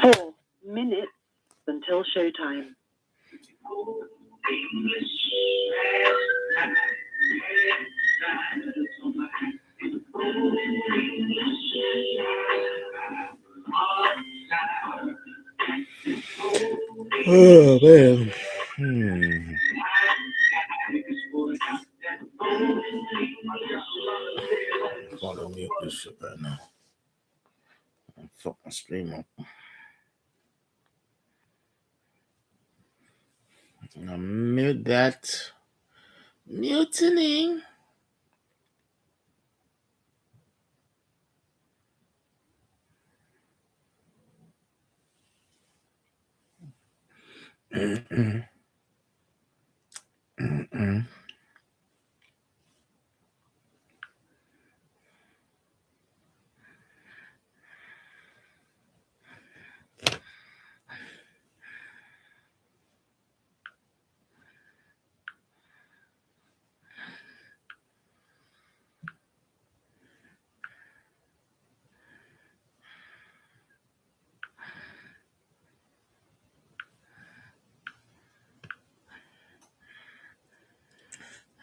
4 minutes until showtime. Oh, man. Follow me up this shit right now. Fuck my stream up. Mute that. Mutiny.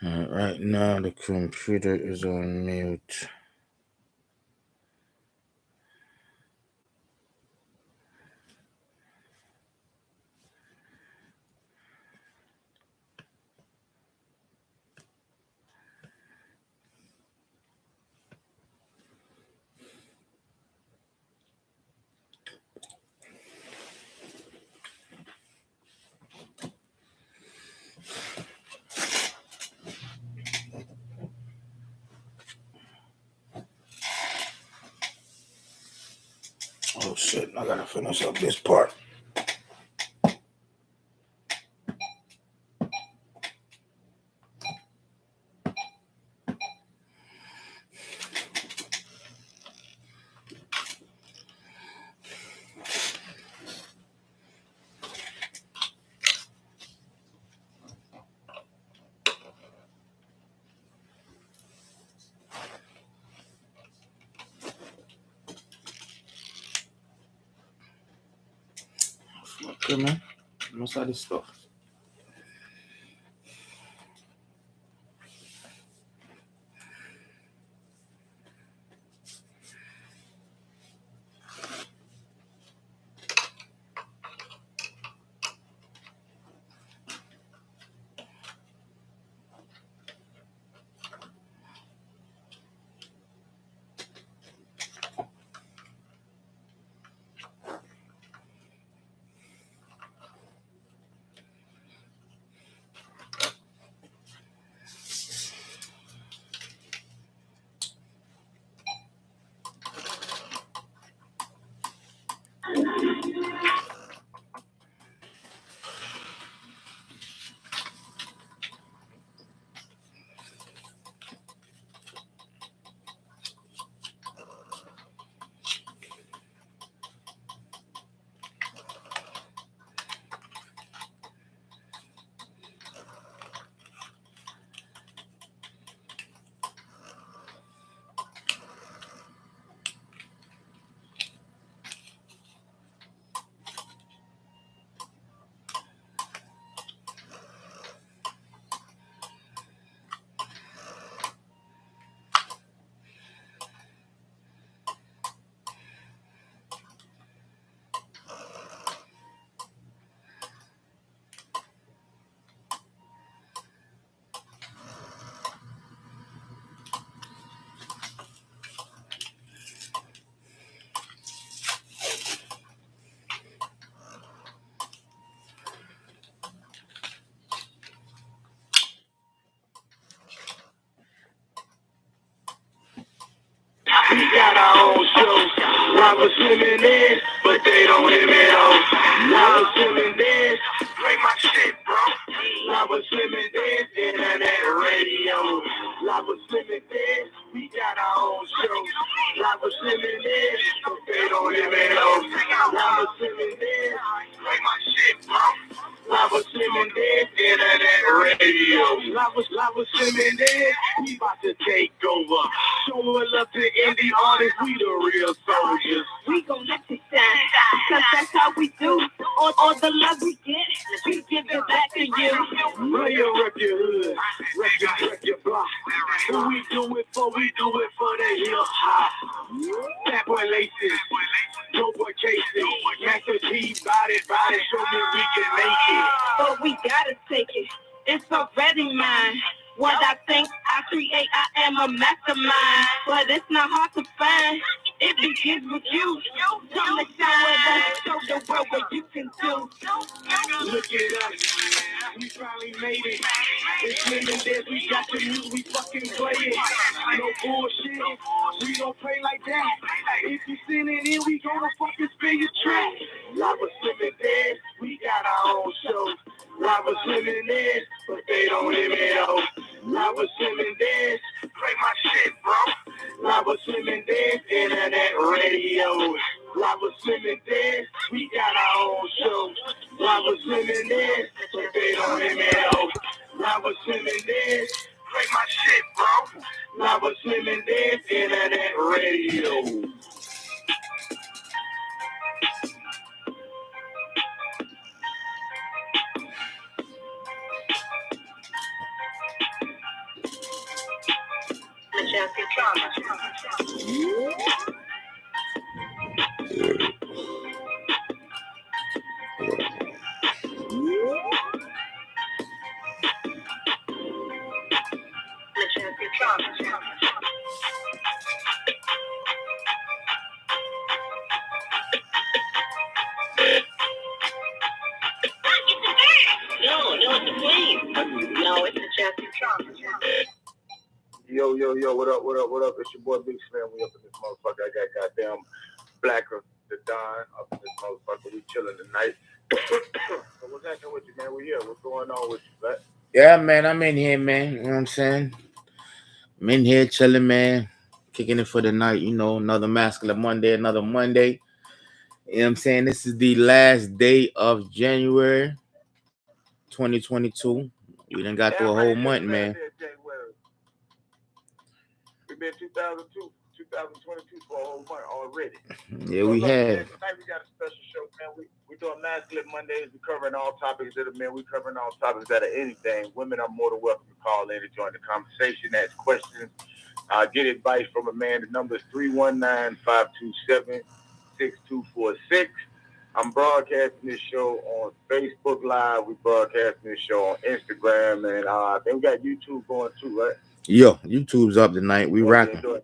Right now, the computer is on mute. Oh shit, I gotta finish up this part. Okay, man. Most of this stuff. We got our own show. Rappers swimming in, but they don't hear me though. Rappers swimming in, play my shit, bro. Rappers swimming in, internet radio. Rappers swimming in, we got our own show. Rappers swimming in, but they don't hear me though. Rappers swimming in, swimming in, we about to take over. Showing love to indie artists, we the real soldiers. We gon' let you shine, cause that's how we do. All the love we get, we give it back to you. Rep your hood, rep your block. Who we do it for? We do it for the hip hop. Fat boy laces, dope boy cases, Master T, body, show me we can make it. But we gotta take it, it's already mine. What I think, I create, I am a mastermind. But it's not hard to find, it begins with you. Come to shine with us, show the world what you can do. Look at us, we finally made it. It's swimming there, we got the news, we fucking play it. No bullshit, we don't play like that. If you send it in, we gonna fucking spin your track. Lava swimming there, we got our own show. Lava swimming there, but they don't hear me though. Lava swimming there, play my shit, bro. Lava swimming there, internet radio. Lava swimming there, we got our own show. Lava swimming there, but they don't hear me though. Lava swimming there, play my shit, bro. Lava swimming there, internet radio. Majestic Trauma. Majestic Trauma. No, it's the Queen. No, it's Majestic Trauma. Yo, what up? It's your boy Big Slim. We up in this motherfucker. I got goddamn Blacker, the Don, up in this motherfucker. We chilling tonight. So what's happening with you, man? We here. What's going on with you, man? Yeah, man, I'm in here, man. You know what I'm saying? I'm in here chilling, man. Kicking it for the night, you know, another Masculine Monday, another Monday. You know what I'm saying? This is the last day of January 2022. We done got through a whole month, man. We've been 2022 for a whole month already. Yeah, we have. Tonight we got a special show, man. We doing Masculine Mondays. We covering all topics that are men. We covering all topics that are anything. Women are more than welcome to call in to join the conversation, ask questions, get advice from a man. The number is 319-527-6246. I'm broadcasting this show on Facebook Live. We broadcasting this show on Instagram, and I think we got YouTube going too, right? Yo, YouTube's up tonight. We rocking. All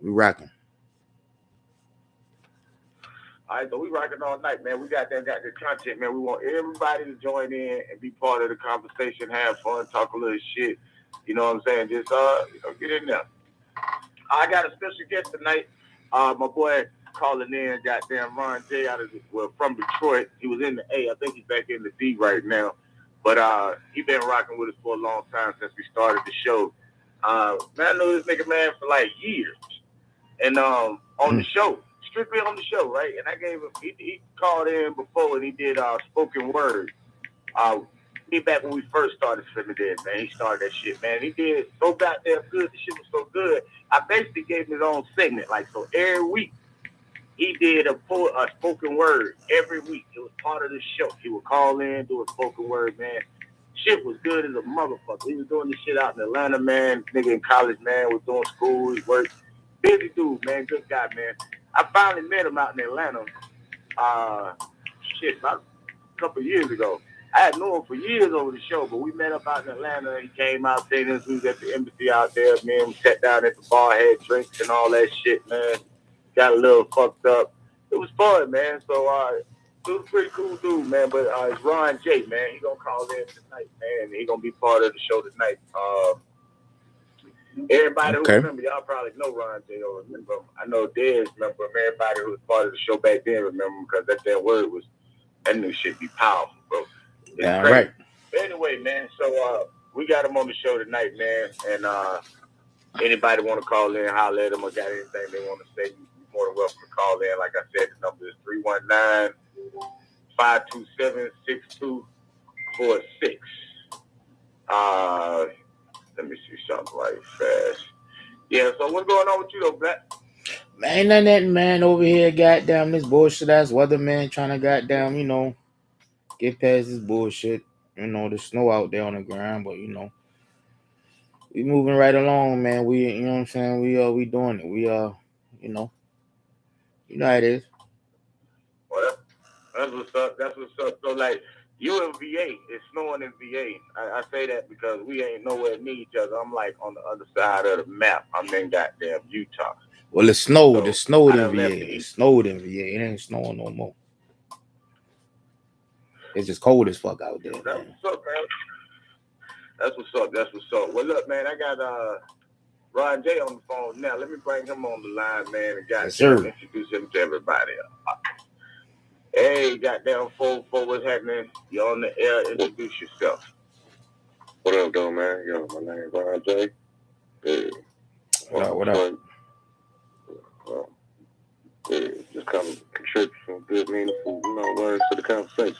right, so we rocking all night, man. We got the content, man. We want everybody to join in and be part of the conversation, have fun, talk a little shit. You know what I'm saying? Just get in there. I got a special guest tonight. My boy calling in, goddamn Ron J from Detroit. He was in the A. I think he's back in the D right now. But he been rocking with us for a long time since we started the show. Man, I know this nigga, man, for like years. And on the show, strictly on the show, right? And I gave him, he called in before and he did spoken word. He back when we first started filming this, man. He started that shit, man. He did so goddamn good. The shit was so good. I basically gave him his own segment. Like, so every week, he did a spoken word every week. It was part of the show. He would call in, do a spoken word, man. Shit was good as a motherfucker. He was doing this shit out in Atlanta, man. Nigga in college, man, was doing school, he worked. Busy dude, man. Good guy, man. I finally met him out in Atlanta. About a couple of years ago. I had known him for years over the show, but we met up out in Atlanta. He came out, saying us. We was at the embassy out there, man. We sat down at the bar, had drinks and all that shit, man. Got a little fucked up. It was fun, man. So, it was a pretty cool dude, man. But it's Ron J, man. He gonna call in tonight, man. He gonna be part of the show tonight. Everybody who remember, y'all probably know Ron J or remember him. I know Dez remember him. Everybody who was part of the show back then remember him because that damn word was, that new shit be powerful, bro. Yeah, right. But anyway, man, so we got him on the show tonight, man. And anybody want to call in, holler at them or got anything they want to say, you're more than welcome to call in. Like I said, the number is 319-527-6246. Let me see something right fast. Yeah, so what's going on with you though, Black? Man, nothing, man. Over here, goddamn, this bullshit ass weatherman trying to goddamn, get past this bullshit. The snow out there on the ground, but we moving right along, man. We, you know what I'm saying? We doing it. We you know how it is. Well, that's what's up. That's what's up. So like, you in VA? It's snowing in VA. I say that because we ain't nowhere near each other. I'm like on the other side of the map. I'm in goddamn Utah. Well, it snowed. So, It snowed I in done left VA. the It East. snowed in VA. It ain't snowing no more. It's just cold as fuck out there, That's man. what's up, man. That's what's up. That's what's up. Well, look, man, I got Ron J on the phone now. Let me bring him on the line, man, and Yes, sir. introduce him to everybody. Hey, goddamn, for what's happening? You're on the air. Introduce yourself. What up, though, man? Yo, my name is Ron J. Yeah. What up? Just come contribute some good, meaningful, words to the conversation.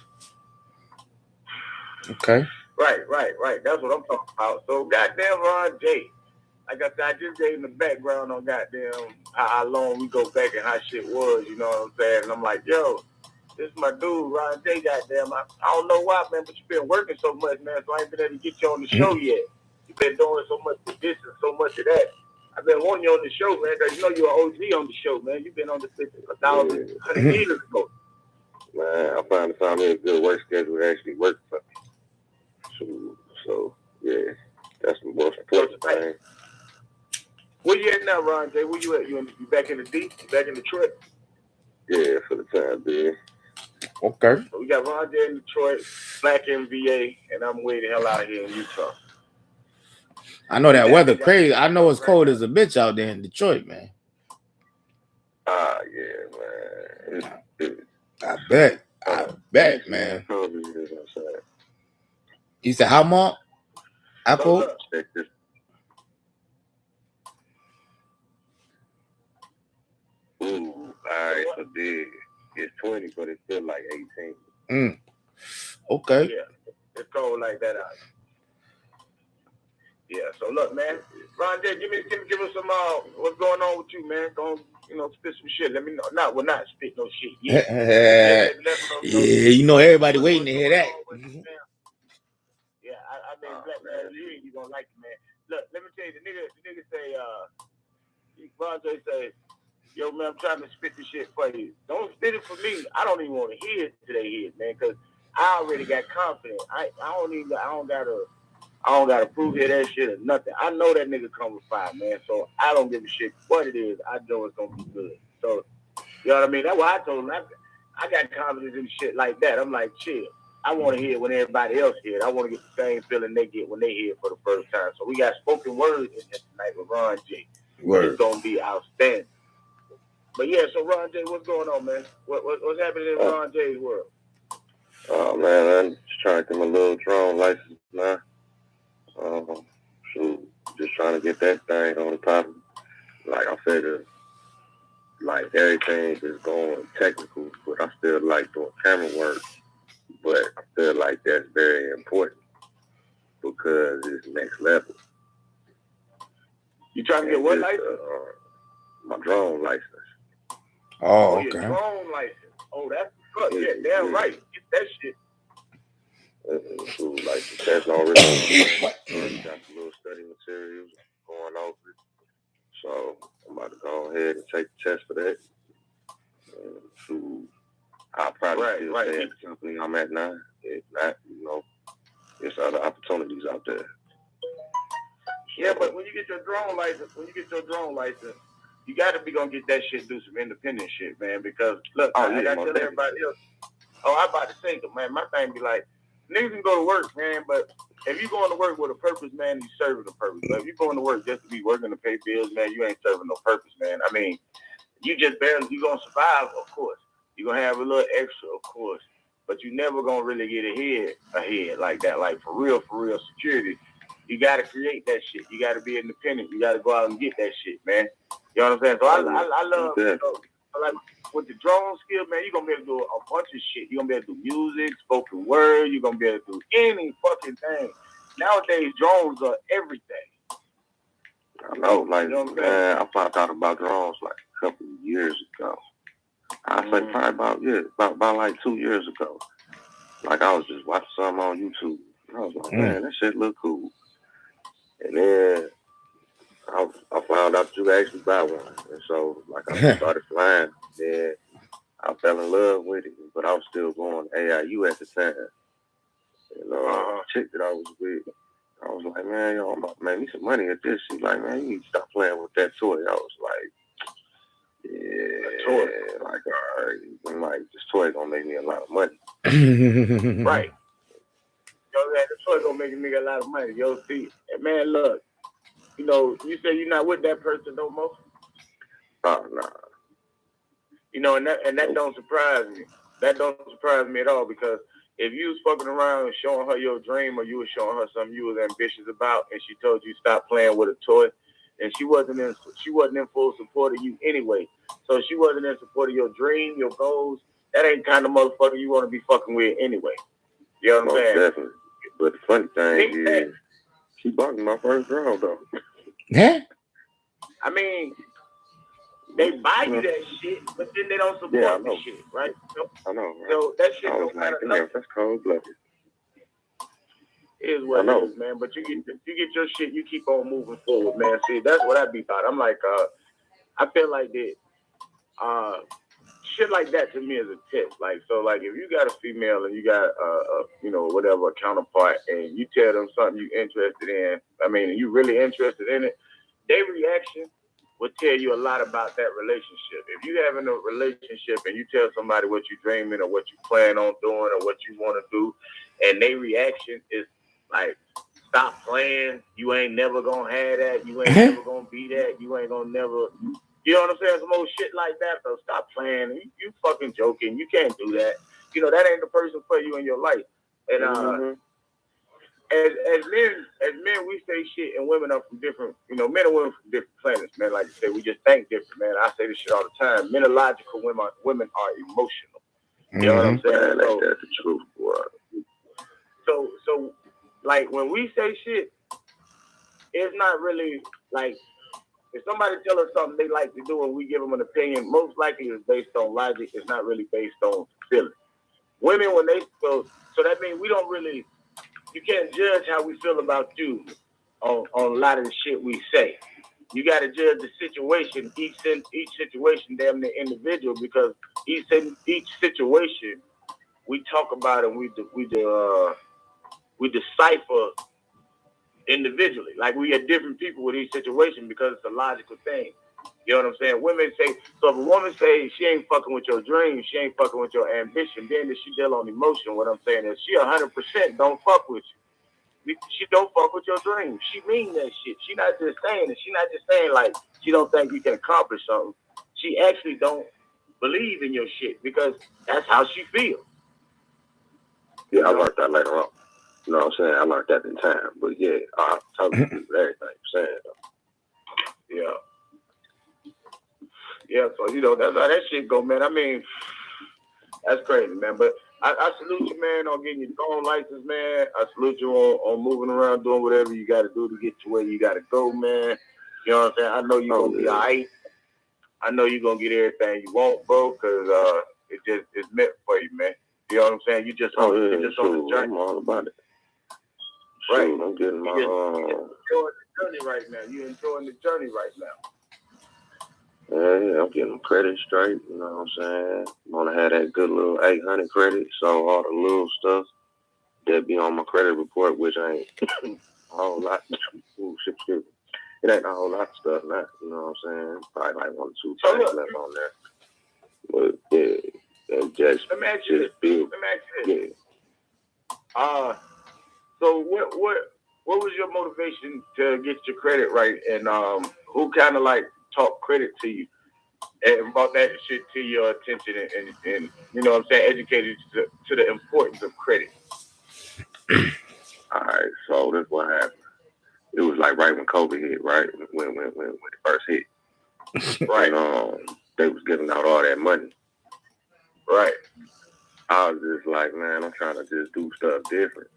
Okay. Right. That's what I'm talking about. So, goddamn, Ron J. Like I said, I just gave him the background on goddamn how long we go back and how shit was, you know what I'm saying? And I'm like, yo, this is my dude, Ron J. Goddamn, I don't know why, man, but you've been working so much, man, so I ain't been able to get you on the show yet. You've been doing so much of this and so much of that. I've been wanting you on the show, man, because you're an OG on the show, man. You've been on the 1,100 years ago. Man, I finally found me a good work schedule that actually works for me. So yeah, that's the most important thing. Where you at now, Ron J? Where you at? You back in the D? You back in Detroit? Yeah, for the time being. Okay. So we got Ron J in Detroit, Black in VA, and I'm way the hell out here in Utah. I know that weather crazy. I know it's cold as a bitch out there in Detroit, man. Yeah, man. I bet, man. You said how much? Apple? Check this. Ooh, all right, so big. It's 20, but it feels like 18. Okay. Yeah, it's cold like that out. Yeah, so look, man, Ron J, give us some what's going on with you, man? Go on, spit some shit. Let me know. Not spit no shit. Yeah. Yeah, everybody waiting to hear that. Yeah, I mean, Black man, you gonna like it, man. Look, let me tell you, the nigga say, Ron J say, yo, man, I'm trying to spit this shit for you. Don't spit it for me. I don't even want to hear it till they hear it, man, because I already got confidence. I don't gotta prove that shit or nothing. I know that nigga come with fire, man. So I don't give a shit what it is. I know it's gonna be good. So you know what I mean? That's why I told him I got confidence in shit like that. I'm like, chill. I want to hear it when everybody else hear it. I want to get the same feeling they get when they hear it for the first time. So we got spoken word in this tonight with Ron J. It's gonna be outstanding. But yeah, so Ron J, what's going on, man? What's happening in Ron J's world? Oh man, I'm just trying to get my little drone license now. So just trying to get that thing on the top. Like I said, like everything is going technical, but I still like doing camera work. But I feel like that's very important because it's next level. You trying to get what license? My drone license. Oh, okay. Your drone license. Oh, that's good. Yeah, damn right. Get that shit. So, like the test already got some little study materials going over it. So I'm about to go ahead and take the test for that. So I'll probably still stay at the company I'm at now. If not, there's other opportunities out there. Yeah, but when you get your drone license, you gotta be gonna get that shit, do some independent shit, man. Because look, I gotta tell everybody else. I'm about to say, man, my thing be like, niggas can go to work, man, but if you going to work with a purpose, man, you serving a purpose. But if you going to work just to be working to pay bills, man, you ain't serving no purpose, man. I mean, you gonna survive, of course. You gonna have a little extra, of course, but you never gonna really get ahead like that. Like for real security, you gotta create that shit. You gotta be independent. You gotta go out and get that shit, man. You know what I'm saying? So I love, like with the drone skill, man, you're gonna be able to do a bunch of shit. You're gonna be able to do music, spoken word. You're gonna be able to do any fucking thing. Nowadays, drones are everything. I know, like, You know what I'm man, I found out about drones like a couple of years ago. I say probably about like 2 years ago. Like I was just watching something on YouTube. And I was like, man, that shit look cool. And then I found out you could actually buy one. And so like I started flying. Then I fell in love with it. But I was still going AIU at the time. And chick that I was with, I was like, man, yo, I'm about to make me some money at this. She's like, man, you need to stop playing with that toy. I was like, yeah, toy. Like, all right, I'm like, this toy gonna make me a lot of money. Right. Yo, man, the toy gonna make me a lot of money. Yo, see, man, look, you know, you say you're not with that person no more. Oh, nah. You know, and that don't surprise me. That don't surprise me at all, because if you was fucking around and showing her your dream, or you was showing her something you was ambitious about, and she told you stop playing with a toy, and she wasn't in full support of you anyway. So she wasn't in support of your dream, your goals. That ain't the kind of motherfucker you want to be fucking with anyway. You know what I'm saying? Definitely. But the funny thing is, she bought me my first drone though. Yeah. I mean, they buy you that shit, but then they don't support the shit, right? So, I know, right? So that shit I was like, damn, that's cold-blooded. Is what it is, man. But you get your shit, you keep on moving forward, man. See, that's what I be about. I'm like, I feel like that, shit like that to me is a tip. Like, so, like, if you got a female and you got, you know, whatever, a counterpart, and you tell them something you interested in, I mean, you really interested in it, their reaction will tell you a lot about that relationship. If you having a relationship and you tell somebody what you dreaming or what you plan on doing or what you want to do, and their reaction is like, stop playing, you ain't never gonna have that, you ain't never gonna be that, you ain't gonna never, you know what I'm saying, some old shit like that, so stop playing, you fucking joking, you can't do that. You know, that ain't the person for you in your life. And as men, we say shit, and women are from different, you know, men and women from different planets, man. Like you say, we just think different, man. I say this shit all the time. Men are logical, women are emotional. You know what I'm saying? That's the truth, boy. So, like, when we say shit, it's not really, like, if somebody tell us something they like to do and we give them an opinion, most likely it's based on logic. It's not really based on feeling. Women, when they, so that means we don't really, you can't judge how we feel about you on a lot of the shit we say. You got to judge the situation, each situation damn near individual, because each situation we talk about and we decipher individually. Like, we are different people with each situation because it's a logical thing. You know what I'm saying? Women say, so if a woman says she ain't fucking with your dreams, she ain't fucking with your ambition, then if she deal on emotion, what I'm saying is she 100% don't fuck with you. She don't fuck with your dreams. She mean that shit. She not just saying it. She not just saying like she don't think you can accomplish something. She actually don't believe in your shit because that's how she feels. Yeah, I learned that later on. You know what I'm saying? I learned that in time. But yeah, I totally agree with everything you're saying though. Yeah. Yeah, so, you know, that's how that shit go, man. I mean, that's crazy, man. But I salute you, man, on getting your drone license, man. I salute you on moving around, doing whatever you got to do to get to where you got to go, man. You know what I'm saying? I know you're going to be all right. I know you're going to get everything you want, bro, because it's meant for you, man. You know what I'm saying? You just on the journey. I'm all about it. Right. Shoot, I'm getting my... You're enjoying the journey right now. You're enjoying the journey right now. Yeah, I'm getting credit straight, you know what I'm saying? I'm gonna have that good little 800 credit, so all the little stuff that be on my credit report, which ain't a whole lot. Ooh, shit. It ain't a whole lot of stuff now, you know what I'm saying? Probably like 1 or 2 things left on there. But yeah, that just big. Yeah. So what was your motivation to get your credit right, and who kind of like talk credit to you and brought that shit to your attention and you know what I'm saying, educated to the importance of credit? All right, so that's what happened. It was like right when COVID hit, right? When it first hit. Right. And they was giving out all that money. Right. I was just like, man, I'm trying to just do stuff different.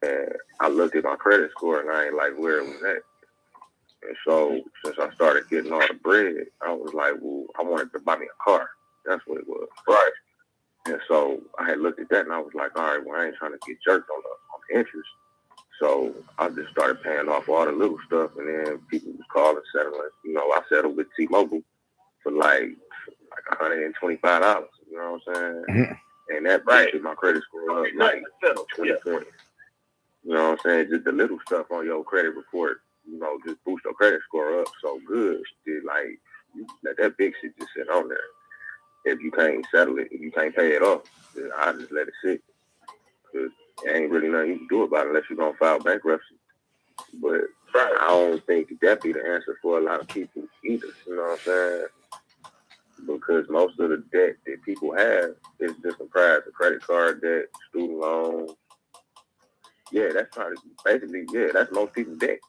And I looked at my credit score and I ain't like where it was at. And so since I started getting all the bread, I was like, well, I wanted to buy me a car. That's what it was. Right. And so I had looked at that and I was like, all right, well, I ain't trying to get jerked on the interest. So I just started paying off all the little stuff, and then people was calling, settling. You know, I settled with T-Mobile for like $125. You know what I'm saying? Mm-hmm. And that boosted my credit score up like 20 points. You know what I'm saying? Just the little stuff on your credit report, you know, just boost your credit score up so good. Dude, like, you let that big shit just sit on there. If you can't settle it, if you can't pay it off, then I just let it sit. Because there ain't really nothing you can do about it unless you're going to file bankruptcy. But I don't think that be the answer for a lot of people either. You know what I'm saying? Because most of the debt that people have is just comprised of credit card debt, student loans. Yeah, that's probably basically, that's most people's debt.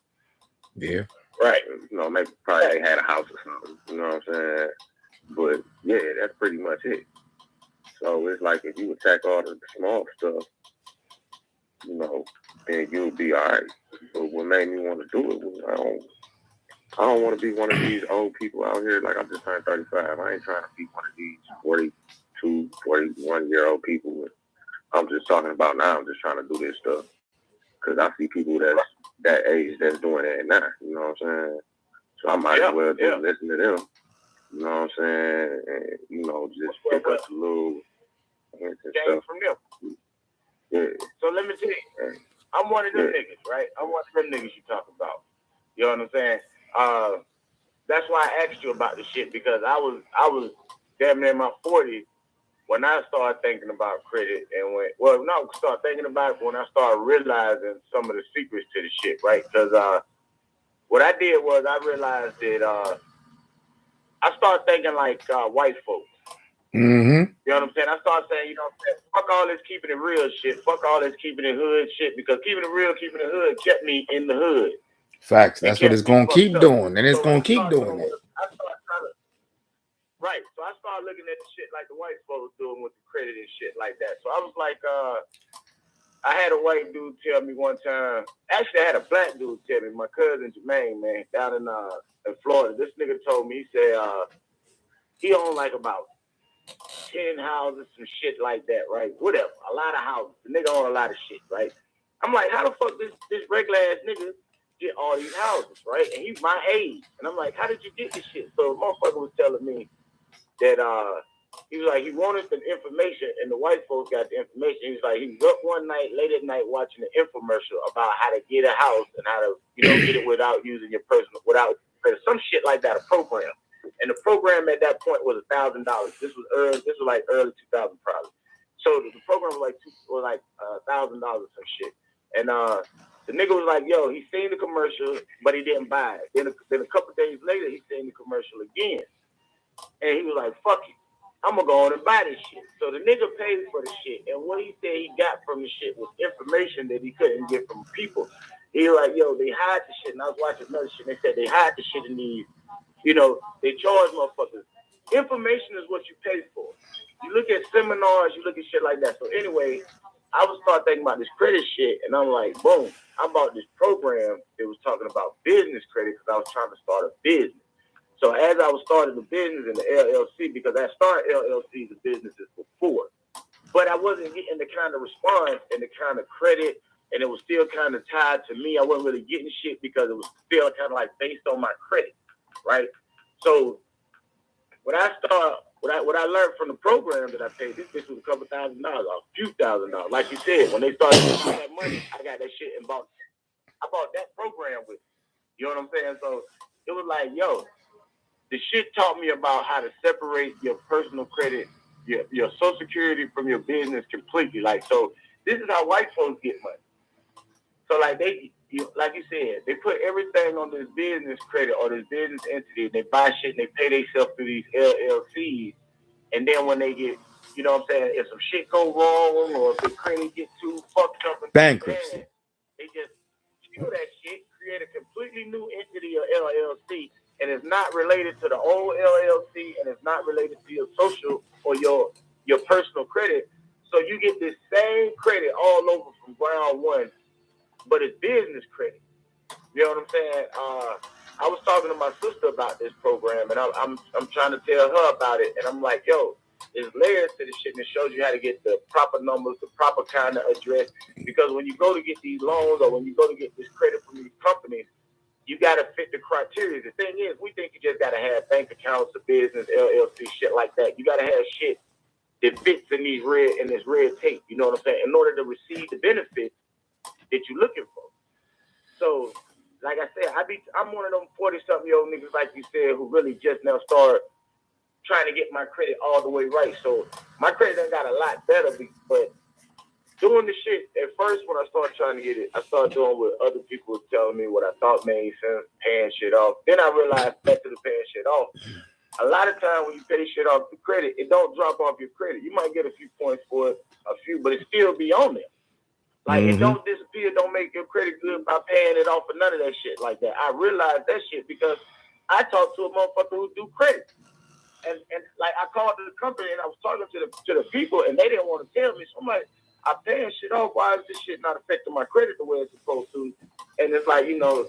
Yeah. Right. You know, maybe probably they had a house or something. You know what I'm saying? But yeah, that's pretty much it. So it's like if you attack all the small stuff, you know, then you'll be all right. But what made me want to do it was I don't want to be one of these old people out here. Like, I just turned 35. I ain't trying to be one of these 42, 41-year-old people. I'm just talking about now. I'm just trying to do this stuff. Because I see people that's that age that's doing it now. You know what I'm saying? So I might as well just listen to them. You know what I'm saying? And, you know, just pick up a little hints and stuff from them. Yeah. So let me tell you, I'm one of them niggas, right? I'm one of them niggas you talk about. You know what I'm saying? That's why I asked you about the shit, because I was damn near in my 40s when I started thinking about credit, and start thinking about it when I started realizing some of the secrets to the shit, right? Because what I did was I realized that I started thinking like white folks. Mm-hmm. You know what I'm saying? I started saying, you know what I'm saying, fuck all this keeping it real shit, fuck all this keeping it hood shit, because keeping it real, keeping it hood kept me in the hood. Facts. That's what it's going to keep doing, and it's going to keep doing that. Right. So I started looking at the shit like the white folks doing with the credit and shit like that. So I was like, I had a white dude tell me one time, actually I had a black dude tell me, my cousin Jermaine, man, down in Florida. This nigga told me, he said he owned like about 10 houses, some shit like that, right? Whatever. A lot of houses. The nigga owned a lot of shit, right? I'm like, how the fuck this regular ass nigga get all these houses, right? And he's my age. And I'm like, how did you get this shit? So the motherfucker was telling me that he was like, he wanted the information, and the white folks got the information. He was like, he was up one night, late at night, watching an infomercial about how to get a house and how to, you know, get it without using your personal, without some shit like that, a program. And the program at that point was $1,000. This was like early 2000 probably. So the program was like $1,000 or some shit. And the nigga was like, yo, he seen the commercial, but he didn't buy it. Then a couple days later, he seen the commercial again. And he was like, fuck it, I'm going to go on and buy this shit. So the nigga paid for the shit. And what he said he got from the shit was information that he couldn't get from people. He was like, yo, they hide the shit. And I was watching another shit, and they said they hide the shit in these, you know, they charge motherfuckers. Information is what you pay for. You look at seminars, you look at shit like that. So anyway, I was start thinking about this credit shit, and I'm like, boom, I bought this program that was talking about business credit because I was trying to start a business. So as I was starting the business in the LLC, because I started LLCs and businesses before, but I wasn't getting the kind of response and the kind of credit, and it was still kind of tied to me. I wasn't really getting shit because it was still kind of like based on my credit, right? So what I learned from the program that I paid, this was a couple $1,000, a few $1,000. Like you said, when they started giving me that money, I got that shit and I bought that program with me. You know what I'm saying? So it was like, yo, the shit taught me about how to separate your personal credit, your Social Security from your business completely. Like, so this is how white folks get money. So like like you said, they put everything on this business credit or this business entity, and they buy shit and they pay themselves through these LLCs. And then when they get, you know what I'm saying, if some shit go wrong or if the credit get too fucked up and bankruptcy, bad, they just steal that shit, create a completely new entity or LLC. And it's not related to the old LLC, and it's not related to your social or your personal credit. So you get this same credit all over from ground one, but it's business credit. You know what I'm saying? I was talking to my sister about this program, and I'm trying to tell her about it, and I'm like, yo, there's layers to this shit, and it shows you how to get the proper numbers, the proper kind of address. Because when you go to get these loans or when you go to get this credit from these companies, you got to fit the criteria. The thing is, we think you just got to have bank accounts, a business, LLC, shit like that. You got to have shit that fits in this red tape. You know what I'm saying? In order to receive the benefits that you're looking for. So, like I said, I'm one of them 40-something-year-old niggas, like you said, who really just now start trying to get my credit all the way right. So my credit done got a lot better, but doing the shit at first when I started trying to get it, I started doing what other people were telling me what I thought made sense, paying shit off. Then I realized back to the paying shit off. A lot of time when you pay shit off the credit, it don't drop off your credit. You might get a few points for it, but it still be on there. Like, it don't disappear, don't make your credit good by paying it off for none of that shit like that. I realized that shit because I talked to a motherfucker who do credit. And like, I called the company and I was talking to the people and they didn't want to tell me. So I'm like, I'm paying shit off. Why is this shit not affecting my credit the way it's supposed to? And it's like, you know,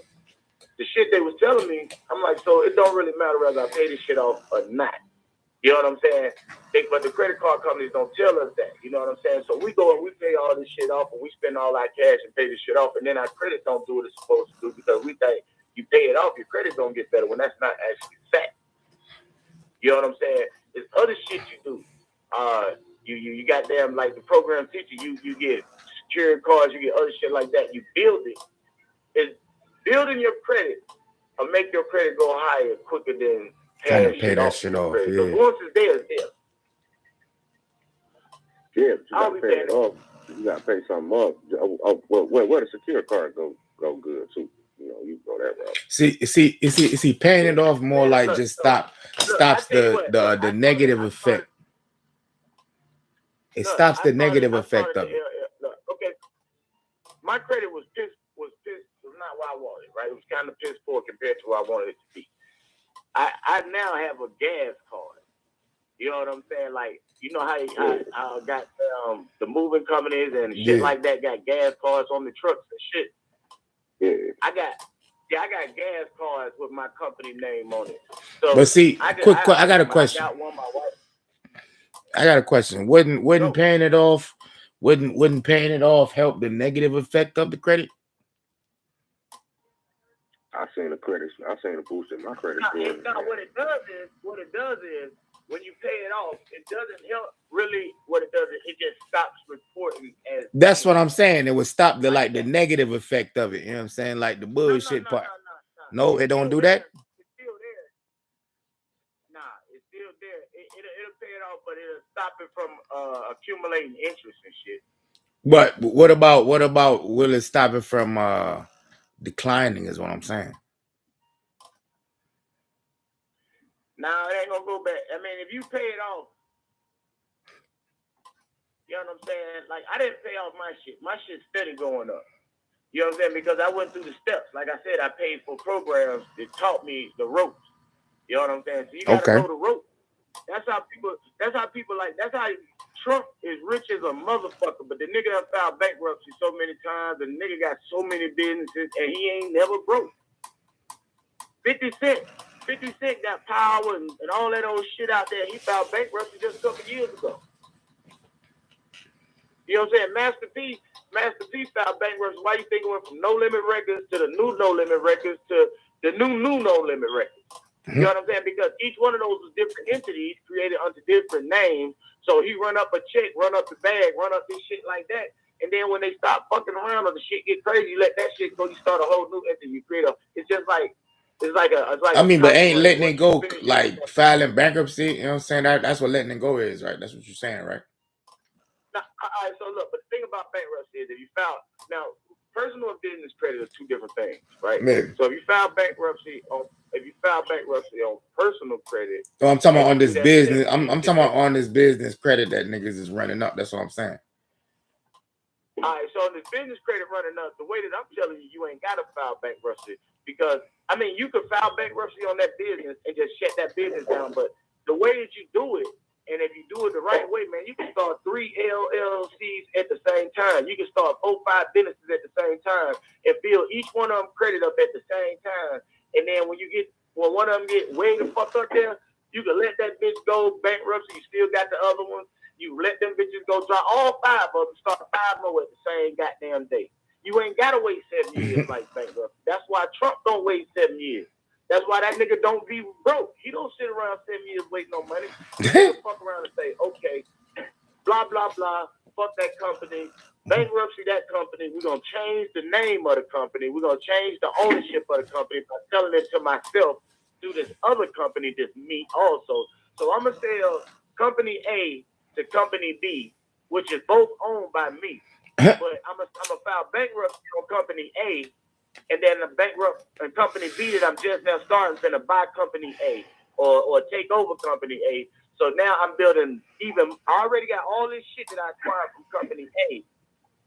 the shit they was telling me, I'm like, so it don't really matter whether I pay this shit off or not. You know what I'm saying? But the credit card companies don't tell us that. You know what I'm saying? So we go and we pay all this shit off and we spend all our cash and pay this shit off. And then our credit don't do what it's supposed to do because we think you pay it off, your credit don't get better when that's not actually fact. You know what I'm saying? There's other shit you do. You goddamn, like the program teacher, you get secured cards, you get other shit like that. You build it. It's building your credit will make your credit go higher quicker than Kind of pay that shit off. Yeah. So once it's there, it's there. Yeah, but you gotta pay it off. You gotta pay something off. Where the secure card go good too. You know, you go that route. See, paying it off more like just stops the negative effect. It stops the negative effect of it. Okay, my credit was not what I wanted, right? It was kind of piss poor compared to what I wanted it to be. I now have a gas card. You know what I'm saying? Like, you know how I got the moving companies and shit like that got gas cards on the trucks and shit. Yeah. I got gas cards with my company name on it. So, but see, I got a question. I got a question. Wouldn't paying it off? Wouldn't paying it off help the negative effect of the credit? I seen the boost in my credit score. What it does is when you pay it off, it doesn't help really. What it does is it just stops reporting as. That's what I'm saying. It would stop the negative effect of it. You know what I'm saying? Like the bullshit part. No, it don't do that. It's still there. Nah, it's still there. It'll pay it off, but it'll stop it from accumulating interest and shit. But what about will it stop it from declining is what I'm saying. Nah, it ain't gonna go back. I mean, if you pay it off, you know what I'm saying? Like, I didn't pay off my shit. My shit's steady going up. You know what I'm saying? Because I went through the steps. Like I said, I paid for programs that taught me the ropes. You know what I'm saying? So you gotta know the ropes. That's how people like, that's how Trump is rich as a motherfucker, but the nigga done filed bankruptcy so many times, the nigga got so many businesses, and he ain't never broke. 50 Cent got power and all that old shit out there. He filed bankruptcy just a couple years ago. You know what I'm saying? Master P filed bankruptcy. Why you think it went from No Limit Records to the new No Limit Records to the new No Limit Records? You know what I'm saying? Because each one of those was different entities created under different names. So he run up a check, run up the bag, run up this shit like that. And then when they stop fucking around or the shit get crazy, you let that shit go, you start a whole new entity. You create it's just like, I mean, but ain't letting it go like filing bankruptcy, you know what I'm saying? That's what letting it go is, right? That's what you're saying, right? Now, all right, so look, but the thing about bankruptcy is if you file, now, personal and business credit are two different things, right? Maybe. So if you file bankruptcy on personal credit. So I'm talking about on this business. I'm talking about on this business credit that niggas is running up. That's what I'm saying. All right, so on this business credit running up, the way that I'm telling you, you ain't got to file bankruptcy because, I mean, you could file bankruptcy on that business and just shut that business down, but the way that you do it, and if you do it the right way, man, you can start 3 LLCs at the same time. You can start 4-5 businesses at the same time and build each one of them credit up at the same time. And then when one of them get way the fuck up there, you can let that bitch go bankruptcy. You still got the other one. You let them bitches go drop all 5 of them, start 5 more at the same goddamn day. You ain't gotta wait 7 years like bankruptcy. That's why Trump don't wait 7 years. That's why that nigga don't be broke. He don't sit around 7 years waiting on money. He fuck around and say, okay, blah, blah, blah, fuck that company, bankruptcy that company. We're going to change the name of the company. We're going to change the ownership of the company by selling it to myself through this other company that's me also. So I'm going to sell company A to company B, which is both owned by me. But I'm going to file bankruptcy on company A, and then the bankrupt and company B that I'm just now starting is going to buy company A or take over company A. So now I'm building I already got all this shit that I acquired from company A.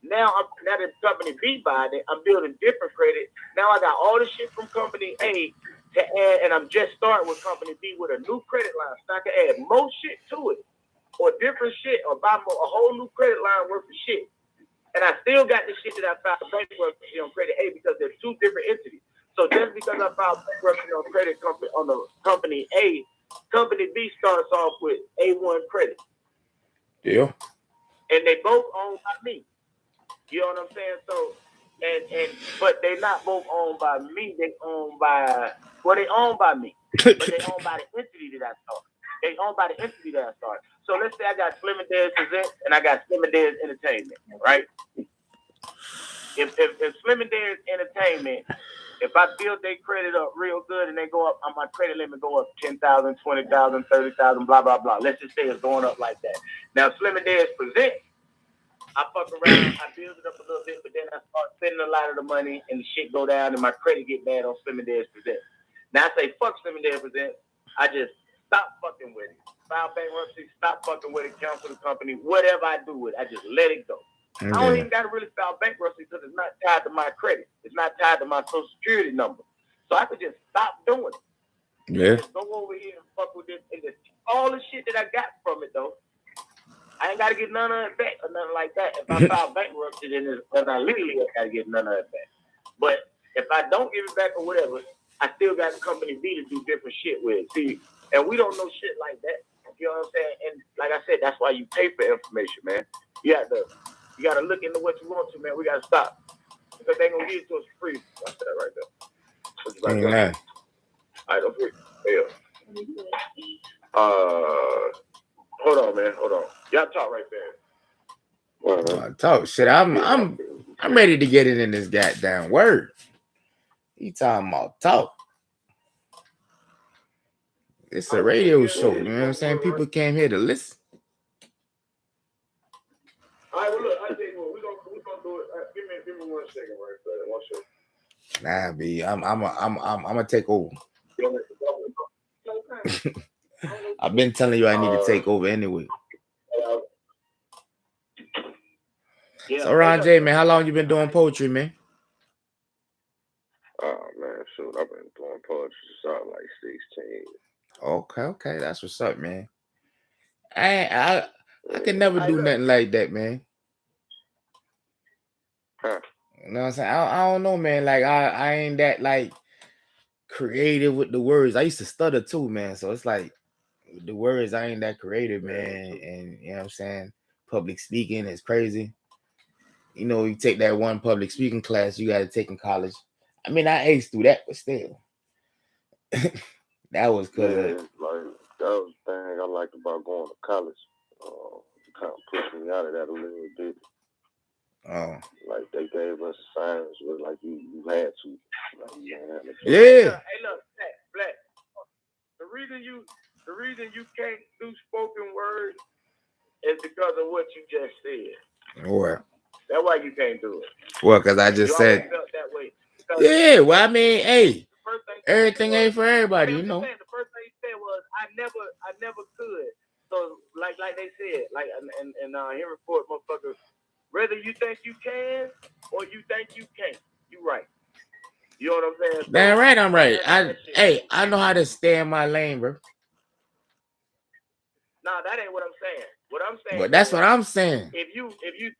Now that company B buying it, I'm building different credit. Now I got all this shit from company A to add, and I'm just starting with company B with a new credit line. So I can add more shit to it, or different shit, or buy a whole new credit line worth of shit. And I still got the shit that I filed bankruptcy on credit A because they're 2 different entities. So just because I filed bankruptcy on credit company on the company A, company B starts off with A1 credit. Yeah. And they both owned by me. You know what I'm saying? So, but they not both owned by me. They owned by me. But they owned by the entity that I started. They owned by the entity that I started. So let's say I got Slim and Dez Presents and I got Slim and Dez Entertainment, right? If Slim and Dez Entertainment, if I build their credit up real good and they go up, my credit limit go up 10,000, 20,000, 30,000, blah, blah, blah. Let's just say it's going up like that. Now, Slim and Dez Presents, I fuck around, I build it up a little bit, but then I start spending a lot of the money and the shit go down and my credit get bad on Slim and Dez Presents. Now I say, fuck Slim and Dez Presents. I just stop fucking with it. File bankruptcy, stop fucking with it, cancel the company, whatever I do with it, I just let it go. I don't even got to really file bankruptcy because it's not tied to my credit. It's not tied to my social security number. So I could just stop doing it. Yeah. Just go over here and fuck with this. And just all the shit that I got from it, though, I ain't got to get none of it back or nothing like that. If I file bankruptcy, then I legally got to get none of it back. But if I don't give it back or whatever, I still got company B to do different shit with. See, and we don't know shit like that. You know what I'm saying? And like I said, that's why you pay for information, man. You got to look into what you want to, man. We got to stop. Because they going to give it to us free. That's that right there. Yeah. All right, don't forget. Yeah. Hold on, man. Hold on. Y'all talk right there. Talk shit. I'm ready to get it in this goddamn word. You talking about talk. It's a radio show, you know what I'm saying? People came here to listen. All right, well, look, I tell you what, we're gonna do it. Give me 1 second, right? 1 second. Nah, B, I'm gonna take over. I've been telling you I need to take over anyway. So Ron J, man, how long you been doing poetry, man? Oh man, shoot, I've been doing poetry since I was like 16. Okay, that's what's up, man. I can never do nothing like that, man. Huh. You know what I'm saying? I don't know, man. Like I ain't that like creative with the words. I used to stutter too, man. So it's like with the words, I ain't that creative, man. And you know what I'm saying? Public speaking is crazy. You know, you take that one public speaking class you got to take in college. I mean, I aced through that, but still, that was good. Like that was the thing I liked about going to college. Kind of pushed me out of that a little bit. Oh, like they gave us assignments with like you had to. Like, yeah. Hey, look, Black. The reason you can't do spoken word is because of what you just said. What? That's why you can't do it. Well, because I just said. Felt that way. Yeah, well, I mean, hey, everything ain't for everybody, you know. The first thing you said was, I never could. So, like they said, like, and here report, motherfuckers, whether you think you can or you think you can't, you right. You know what I'm saying? So, damn right, I'm right. I know how to stay in my lane, bro. Nah, that ain't what I'm saying. What I'm saying. But that's what I'm saying. If you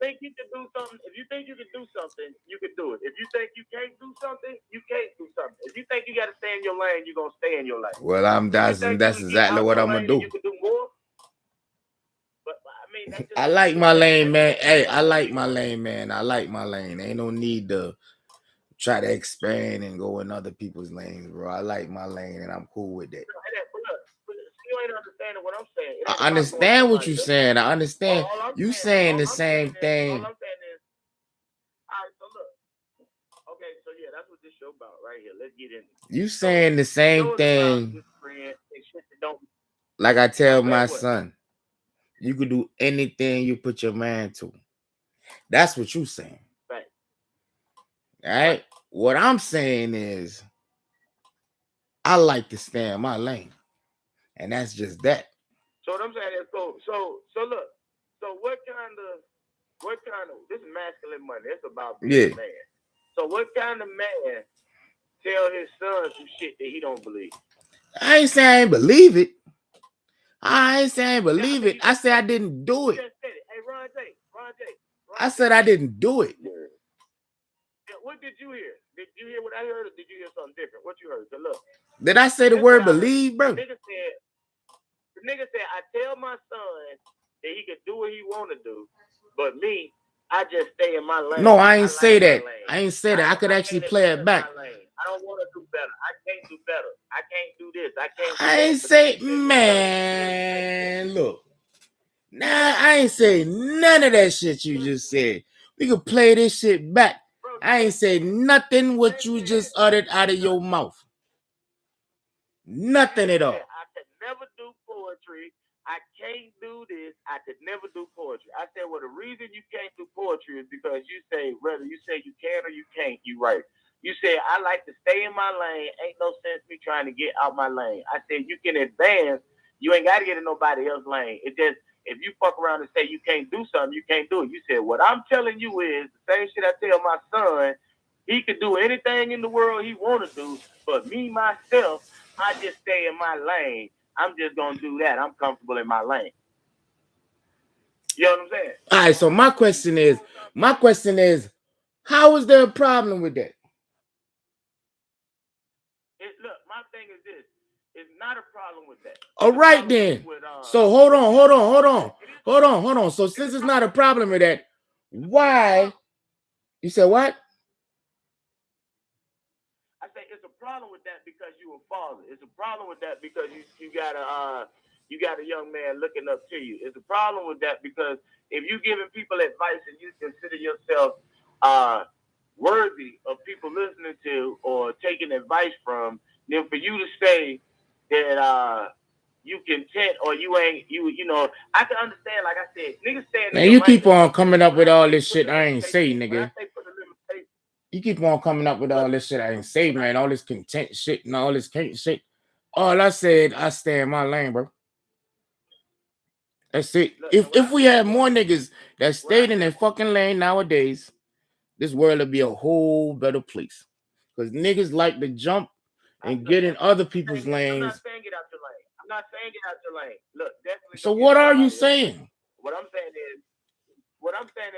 think you can do something, if you think you can do something, you can do it. If you think you can't do something, you can't do something. If you think you got to stay in your lane, you're gonna stay in your lane. Well, that's exactly what I'm gonna do. You can do more. But I mean, that's just I like my lane, man. Hey, I like my lane, man. I like my lane. Ain't no need to try to expand and go in other people's lanes, bro. I like my lane, and I'm cool with that. But you ain't understanding what I'm saying. I understand what you're saying. I understand you saying the same thing. All I'm saying is, all right. So look, okay. So yeah, that's what this show about right here. Let's get in. You saying the same thing. Like I tell my son, you could do anything you put your mind to. That's what you saying. Right. All right. What I'm saying is, I like to stay in my lane, and that's just that. So what I'm saying is, so look. So what kind of this is masculine money. It's about being a man. So what kind of man tell his son some shit that he don't believe? I ain't saying I ain't believe it. I ain't saying I ain't believe it. I said I didn't do it. Just said it. Hey, Ron J. I said I didn't do it. What did you hear? Did you hear what I heard, or did you hear something different? What you heard? So look. Did I say the word believe, bro? The nigga said, I tell my son that he can do what he want to do, but me, I just stay in my lane. No, I ain't say that. I ain't say that. I could actually play it back. I don't want to do better. I can't do better. I can't do this. I can't do I ain't say, man, look. Nah, I ain't say none of that shit you just said. We could play this shit back. I ain't say nothing what you just uttered out of your mouth. Nothing at all. I could never do poetry. I can't do this. I could never do poetry. I said, well, the reason you can't do poetry is because you say, whether you say you can or you can't, you right. You said, I like to stay in my lane. Ain't no sense me trying to get out my lane. I said, you can advance. You ain't got to get in nobody else's lane. It just, if you fuck around and say you can't do something, you can't do it. You said, what I'm telling you is the same shit I tell my son. He could do anything in the world he want to do, but me, myself, I just stay in my lane. I'm just going to do that. I'm comfortable in my lane. You know what I'm saying? All right, so my question is, how is there a problem with that? Look, my thing is this. It's not a problem with that. All right, then. So hold on. So since it's not a problem with that, why? You said what? I say it's a problem with that because you a father. It's a problem with that because you got a young man looking up to you. It's a problem with that because if you giving people advice and you consider yourself worthy of people listening to or taking advice from, then for you to say that you content or you ain't you know, I can understand. Like I said, niggas saying. Man, you keep on coming up with all this shit I ain't say, nigga. You keep on coming up with all this shit I ain't say, man. All this content shit and all this can't shit. All I said, I stay in my lane, bro. That's it. If we had more niggas that stayed in their fucking lane nowadays, this world would be a whole better place. Because niggas like to jump and get in other people's lanes. I'm not saying get out your lane. I'm not saying get out your lane. Look, definitely. So what are you saying? What I'm saying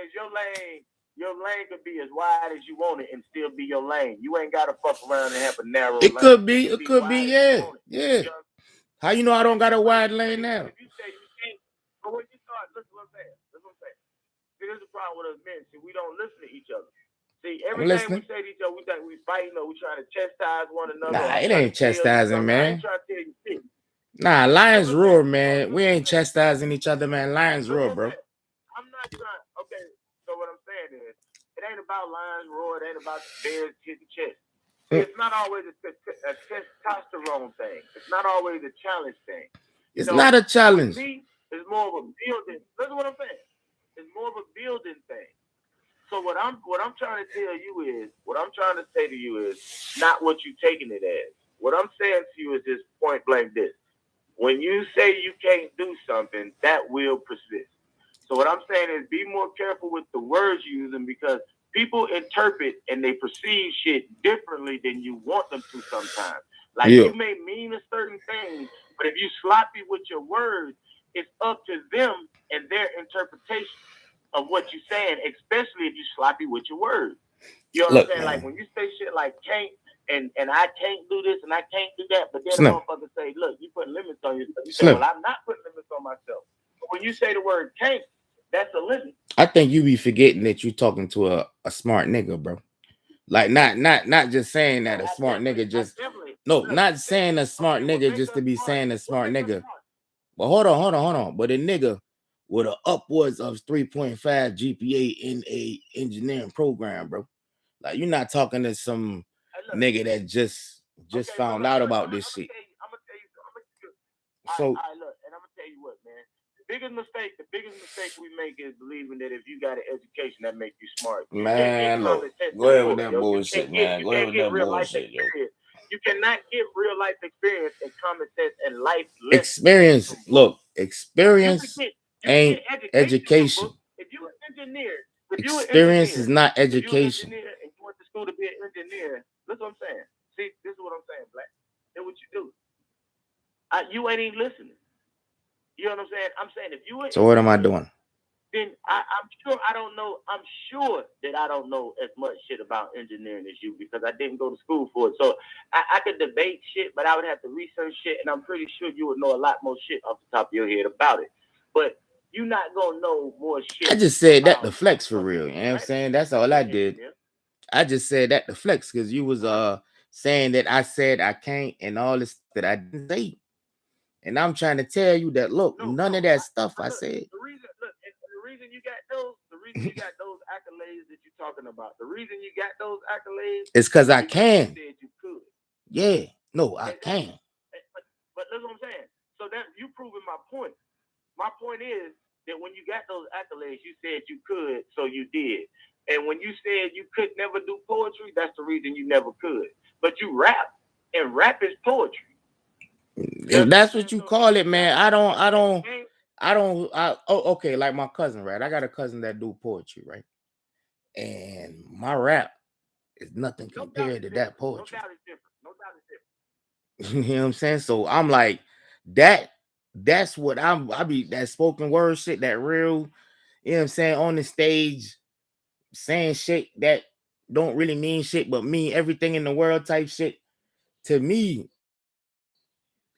is your lane could be as wide as you want it and still be your lane. You ain't gotta fuck around and have a narrow lane. It could be, yeah. Yeah. How you know I don't got a wide lane now? If you say you can't, but when you start, listen what I'm saying. See, there's a problem with us men. See, we don't listen to each other. See, every time we say to each other, we think we fighting or we trying to chastise one another. Nah, it ain't chastising, man. I ain't trying to tell you shit. Nah, lions roar, man. We ain't chastising each other, man. Lions roar, bro. I'm not trying. Okay, so what I'm saying is, it ain't about lions roar. It ain't about bears kicking chest. It's not always a testosterone thing. It's not always a challenge thing. It's not a challenge. For me, it's more of a building. Listen what I'm saying. It's more of a building thing. So what I'm trying to tell you is, what I'm trying to say to you is not what you taking it as. What I'm saying to you is this point blank this. When you say you can't do something, that will persist. So what I'm saying is be more careful with the words you're using because people interpret and they perceive shit differently than you want them to sometimes. Like you may mean a certain thing, but if you sloppy with your words, it's up to them and their interpretation of what you're saying, especially if you're sloppy with your words. You know what Look, I'm saying? man. Like when you say shit like can't and I can't do this and I can't do that, but then Slim. the motherfucker say, look, you put limits on yourself. You say, Slim. well, I'm not putting limits on myself. But when you say the word can't, that's a limit. I think you be forgetting that you talking to a smart nigga, bro. Like not just saying that a smart nigga just not saying a smart nigga just to be saying a smart nigga. But hold on. But a nigga with an upwards of 3.5 GPA in a engineering program, bro. Like you're not talking to some nigga that just found out about this shit. I'm gonna tell you. So look, and I'm gonna tell you what, man. The biggest mistake we make is believing that if you got an education that makes you smart. man, look, go ahead with that bullshit, man. Go ahead with that bullshit, yo. You cannot get real life experience and common sense and life experience. Look, experience ain't education. If you're an engineer, experience is not education. If you're an engineer and you went to school to be an engineer, that's what I'm saying. See, this is what I'm saying, Black. That's what you do. You ain't even listening. You know what I'm saying? I'm saying if you ain't. So what am I doing? Then I'm sure I don't know. I'm sure that I don't know as much shit about engineering as you because I didn't go to school for it. So I could debate shit, but I would have to research shit, and I'm pretty sure you would know a lot more shit off the top of your head about it. But you're not gonna know more shit. I just said that to flex for real. You know what I'm saying? That's all I did. I just said that to flex because you was saying that I said I can't and all this that I didn't say. And I'm trying to tell you that look, none of that stuff I said. The reason you got those accolades that you're talking about, the reason you got those accolades is because I can. You said you could. Yeah, no, I can. But that's what I'm saying. So that you proving my point. My point is that when you got those accolades, you said you could, so you did. And when you said you could never do poetry, that's the reason you never could. But you rap, and rap is poetry. If that's what you call it, man, okay, like my cousin, right? I got a cousin that do poetry, right? And my rap is nothing compared to that poetry. No doubt it's different. You know what I'm saying? So I'm like, that's what I be that spoken word shit, that real, you know what I'm saying, on the stage saying shit that don't really mean shit, but mean everything in the world type shit. To me,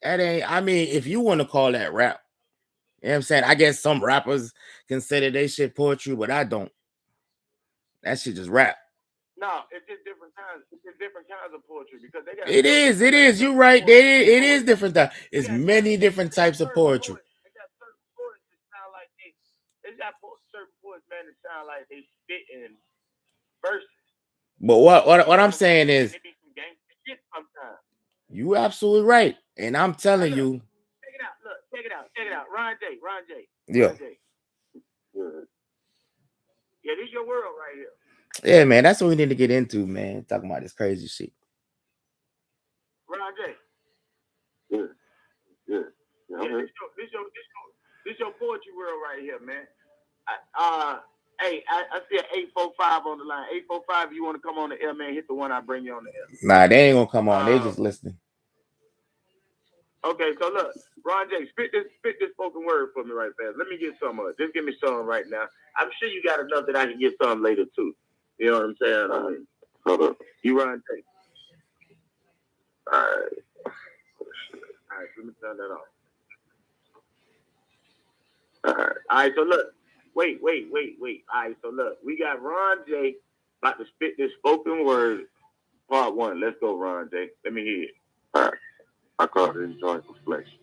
that ain't, I mean, if you want to call that rap, you know what I'm saying? I guess some rappers consider they shit poetry, but I don't. That shit just rap. No, it's just different kinds. It's just different kinds of poetry because they got. It is. You're right. It is different. It's many different types of poetry. They got certain poets that sound like they got certain poets, man, that sound like they spit in verses. But what I'm saying is, they be some gangster shit sometimes. You absolutely right, and I'm telling you. Check it out. Look, check it out. Ron J. Yeah. Ron J. Yeah, this is your world right here. Yeah, man, that's what we need to get into, man. Talking about this crazy shit. Ron J. Yeah. This your poetry world right here, man. Hey, I see an 845 on the line. 845, you want to come on the air, man? Hit the one, I bring you on the air. Nah, they ain't gonna come on. They just listening. Okay, so look, Ron J, spit this spoken word for me right fast. Let me get some of it. Just give me some right now. I'm sure you got enough that I can get some later too. You know what I'm saying? I mean, hold up. You Ron J. All right, let me turn that off. All right, so look. Wait. All right, so look, we got Ron J about to spit this spoken word part 1. Let's go, Ron J. Let me hear it. All right. I call this joint reflections.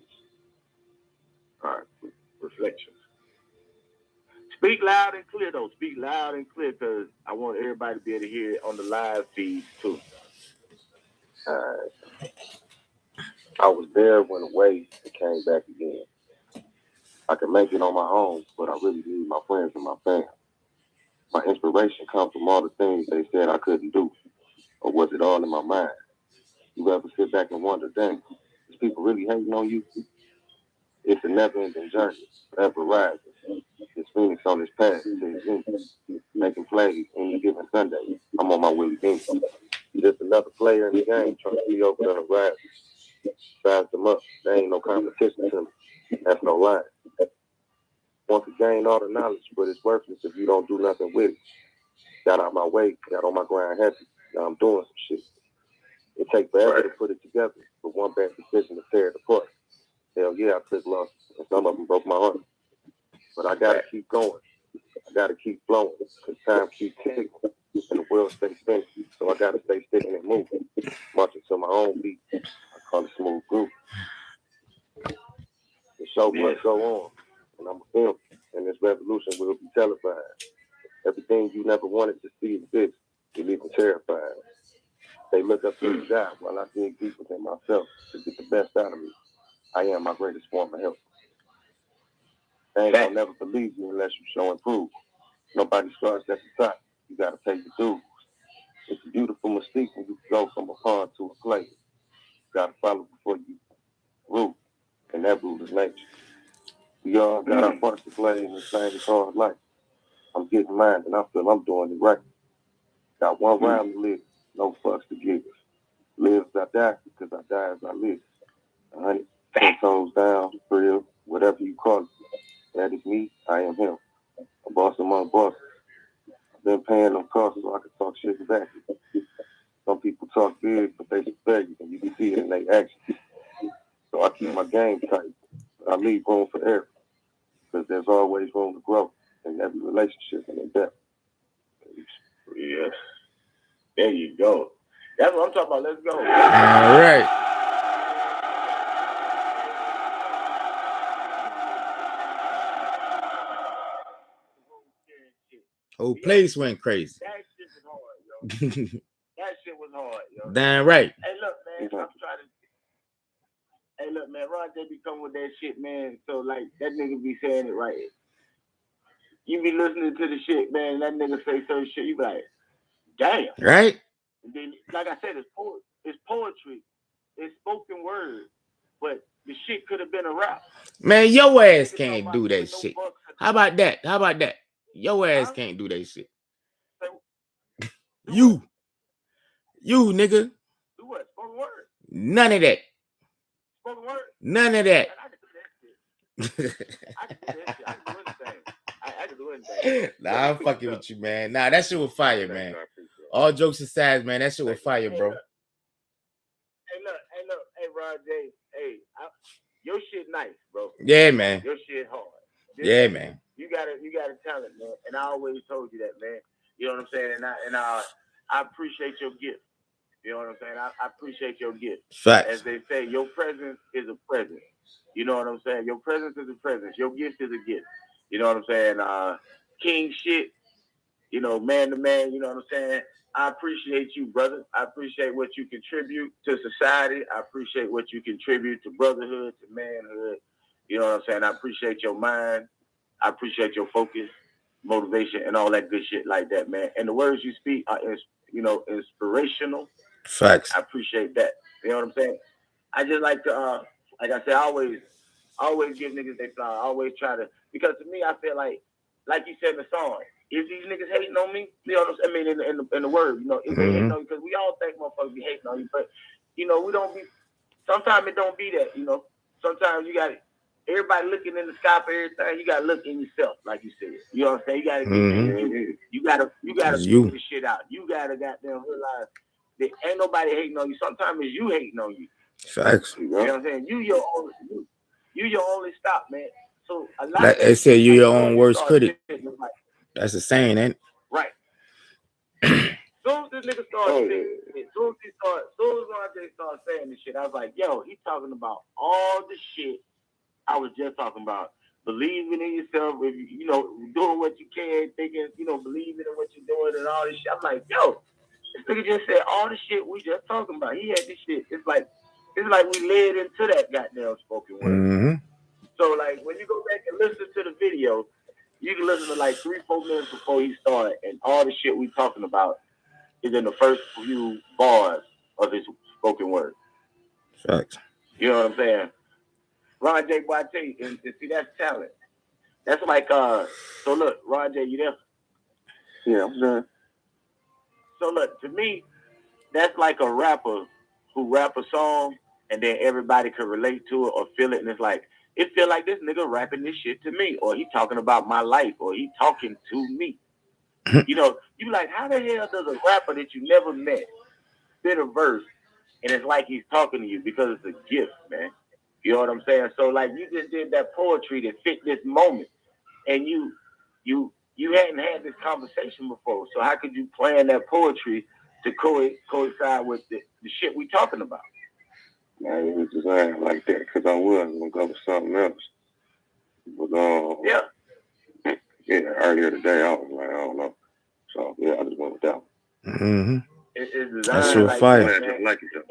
All right, reflections. Speak loud and clear, though. Speak loud and clear, because I want everybody to be able to hear it on the live feed, too. All right. I was there when the wave came back again. I could make it on my own, but I really need my friends and my family. My inspiration comes from all the things they said I couldn't do. Or was it all in my mind? You ever sit back and wonder, dang, is people really hating on you? It's a never-ending journey, ever rising. It's Phoenix on this path to his zenith, making plays any given Sunday. I'm on my Willie Bean. Just another player in the game trying to see over the horizon. Size them up. There ain't no competition to me. That's no line. want to gain all the knowledge, but it's worthless if you don't do nothing with it. Got out my way, got on my grind heavy. Now I'm doing some shit. It takes forever to put it together, but one bad decision to tear it apart. Hell yeah, I took losses, and some of them broke my heart. But I gotta keep going. I gotta keep flowing, because time keeps ticking, and the world stays spinning. So I gotta stay sticking and moving, marching to my own beat. I call it smooth groove. The show must go on, and I'm a film, and this revolution will be televised. Everything you never wanted to see exists. You're even terrified. They look up to the sky while I dig deep within myself to get the best out of me. I am my greatest form of help. They ain't gonna never believe you unless you show and prove. Nobody starts at the top. You gotta pay the dues. It's a beautiful mystique when you go from a pond to a place. You gotta follow before you root, and that root is nature. We all got our parts to play in this thing called life. I'm getting mine, and I feel I'm doing it right. Got one round to live, no fucks to give. Live as I die, because I die as I live. 10 toes down, real, whatever you call it. That is me, I am him. A boss among bosses. I've been paying them costs so I can talk shit back. Some people talk big, but they spare you, and you can see it in their actions. So I keep my game tight. I leave room for error, because there's always room to grow in every relationship and in depth. Yes. There you go. That's what I'm talking about. Let's go. All right. Whole place went crazy. That shit was hard, yo. That shit was hard, yo. Damn right. Hey, look, man. I'm trying to. Hey, look, man. Ron J be coming with that shit, man. So, like, that nigga be saying it right. You be listening to the shit, man. That nigga say certain shit. You be like, damn. Right? And then, like I said, it's poetry. It's spoken word. But the shit could have been a rap. Man, your ass can't do that shit. How about that? How about that? Your ass can't do that shit. You, nigga. Do what? Spoken word. None of that. Spoken word. None of that. I can do that shit. I can do that shit. I can do anything. I can do anything. Nah, I'm fucking with you, man. Nah, that shit was fire, man. All jokes aside, man, that shit was fire, bro. Hey, look. Hey, Ron J. Hey, your shit nice, bro. Yeah, man. Your shit hard. Yeah, man. You got a talent, man. And I always told you that, man. You know what I'm saying? And I appreciate your gift. You know what I'm saying? I appreciate your gift. Facts. As they say, your presence is a present. You know what I'm saying? Your presence is a presence. Your gift is a gift. You know what I'm saying? King shit. You know, man to man. You know what I'm saying? I appreciate you, brother. I appreciate what you contribute to society. I appreciate what you contribute to brotherhood, to manhood. You know what I'm saying? I appreciate your mind. I appreciate your focus, motivation, and all that good shit like that, man. And the words you speak are, inspirational. Facts. I appreciate that. You know what I'm saying? I just like to, like I said, I always give niggas their flower. I always try to, because to me, I feel like you said in the song, if these niggas hating on me, you know what I'm saying? I mean, in the word, you know, if they hating on you, because we all think motherfuckers be hating on you, but, you know, we don't be, sometimes it don't be that, you know. Sometimes you got to, everybody looking in the sky for everything, you got to look in yourself, like you said. You know what I'm saying? You got to you got to figure this shit out. You got to goddamn realize that ain't nobody hating on you. Sometimes it's you hating on you. Facts. You know what I'm saying? You your only stop, man. So a lot like of they say, you your own worst critic. Like, that's a saying, ain't it? Right. Soon as this nigga started as soon as Ron J started saying this shit, I was like, yo, he's talking about all the shit I was just talking about. Believing in yourself, you know, doing what you can, thinking, you know, believing in what you're doing and all this shit. I'm like, yo, this nigga just said all the shit we just talking about. He had this shit. It's like we led into that goddamn spoken word. So like when you go back and listen to the video, you can listen to like 3-4 minutes before he started, and all the shit we talking about is in the first few bars of his spoken word. Facts. You know what I'm saying? Ron J. Boite, and see, that's talent. That's like, so look, Ron J., you there? Yeah, I'm done. So look, to me, that's like a rapper who rap a song and then everybody could relate to it or feel it, and it's like, it feel like this nigga rapping this shit to me, or he talking about my life, or he talking to me. You know, you like, how the hell does a rapper that you never met spit a verse and it's like he's talking to you because it's a gift, man. You know what I'm saying? So like you just did that poetry that fit this moment, and you hadn't had this conversation before. So how could you plan that poetry to coincide with the shit we talking about? Man, it was designed like that because I was gonna go with something else. But yeah, earlier today I was like, I don't know. So yeah, I just went with that one. Mm-hmm. It's designed That's sure like fire. that, I like it though.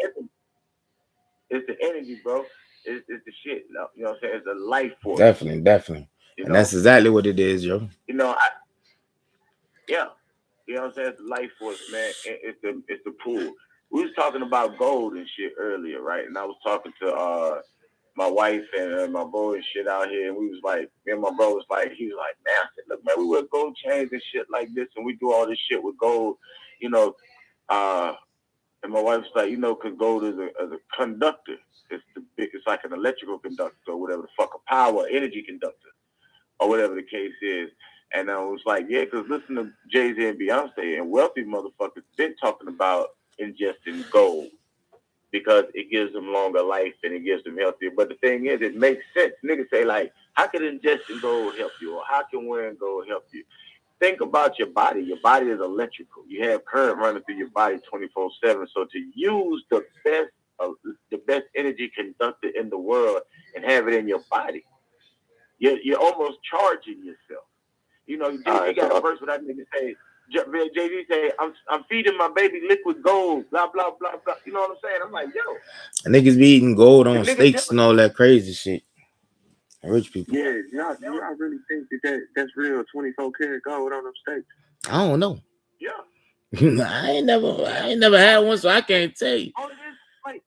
It's the energy, bro. It's the shit. You know what I'm saying? It's the life force. Definitely. You And know? that's exactly what it is, yo. You know, yeah. You know what I'm saying? It's the life force, man. It's the pool. We was talking about gold and shit earlier, right? And I was talking to my wife and my boy and shit out here, and we was like, me and my bro was like, he was like, man, I said, look, man, we wear gold chains and shit like this, and we do all this shit with gold, you know. And my wife was like, you know, because gold is a conductor. It's like an electrical conductor or whatever the fuck, a power energy conductor or whatever the case is. And I was like, yeah, because listen to Jay-Z and Beyonce and wealthy motherfuckers been talking about ingesting gold because it gives them longer life and it gives them healthier. But the thing is, it makes sense. Niggas say, like, how can ingesting gold help you? Or how can wearing gold help you? Think about your body. Your body is electrical. You have current running through your body 24/7. So to use the best energy conductor in the world and have it in your body, you're almost charging yourself. You know, you got a verse where that nigga say, Jay-Z say, I'm feeding my baby liquid gold, blah, blah, blah, blah. You know what I'm saying? I'm like, yo. Niggas be eating gold on steaks and all that crazy shit. Rich people. Yeah, y'all really think that's real 24 karat gold on them steaks? I don't know. Yeah. I ain't never had one, so I can't tell you. All it is, like,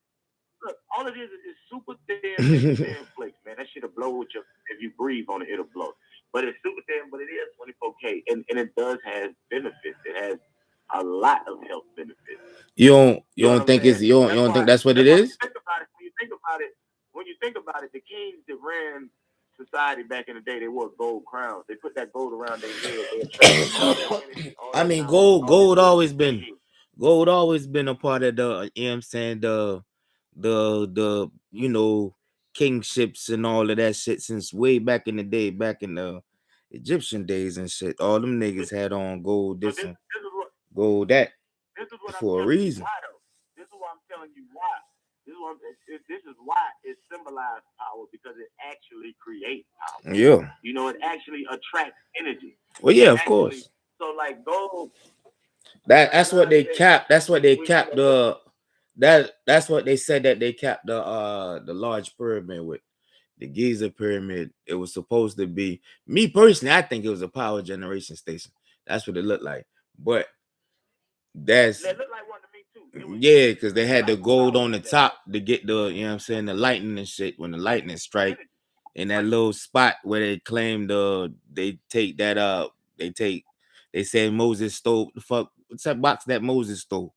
look, all it is super thin flakes, man. That shit'll blow with if you breathe on it, it'll blow. But it's super thin, but it is 24K, and it does have benefits. It has a lot of health benefits. You don't think that's what it is? When you think about it, the kings that ran society back in the day, they wore gold crowns. They put that gold around their head. I mean, gold always been a part of the, you know what I'm saying, the you know, kingships and all of that shit since way back in the day, back in the Egyptian days and shit. All them niggas had on gold this and gold that for a reason. This is what I'm telling you why. This is why it symbolized power, because it actually creates power. Yeah. You know, it actually attracts energy. Well, yeah, of course. So like gold. That's what they capped. That's what they capped that's what they said that they capped the large pyramid with. The Giza pyramid. It was supposed to be, me personally, I think it was a power generation station. That's what it looked like. But it looked like one to me too. Yeah, because they had the gold on the top to get the, you know what I'm saying, the lightning and shit. When the lightning strike in that little spot where they claimed they said Moses stole the fuck, what's that box that Moses stole?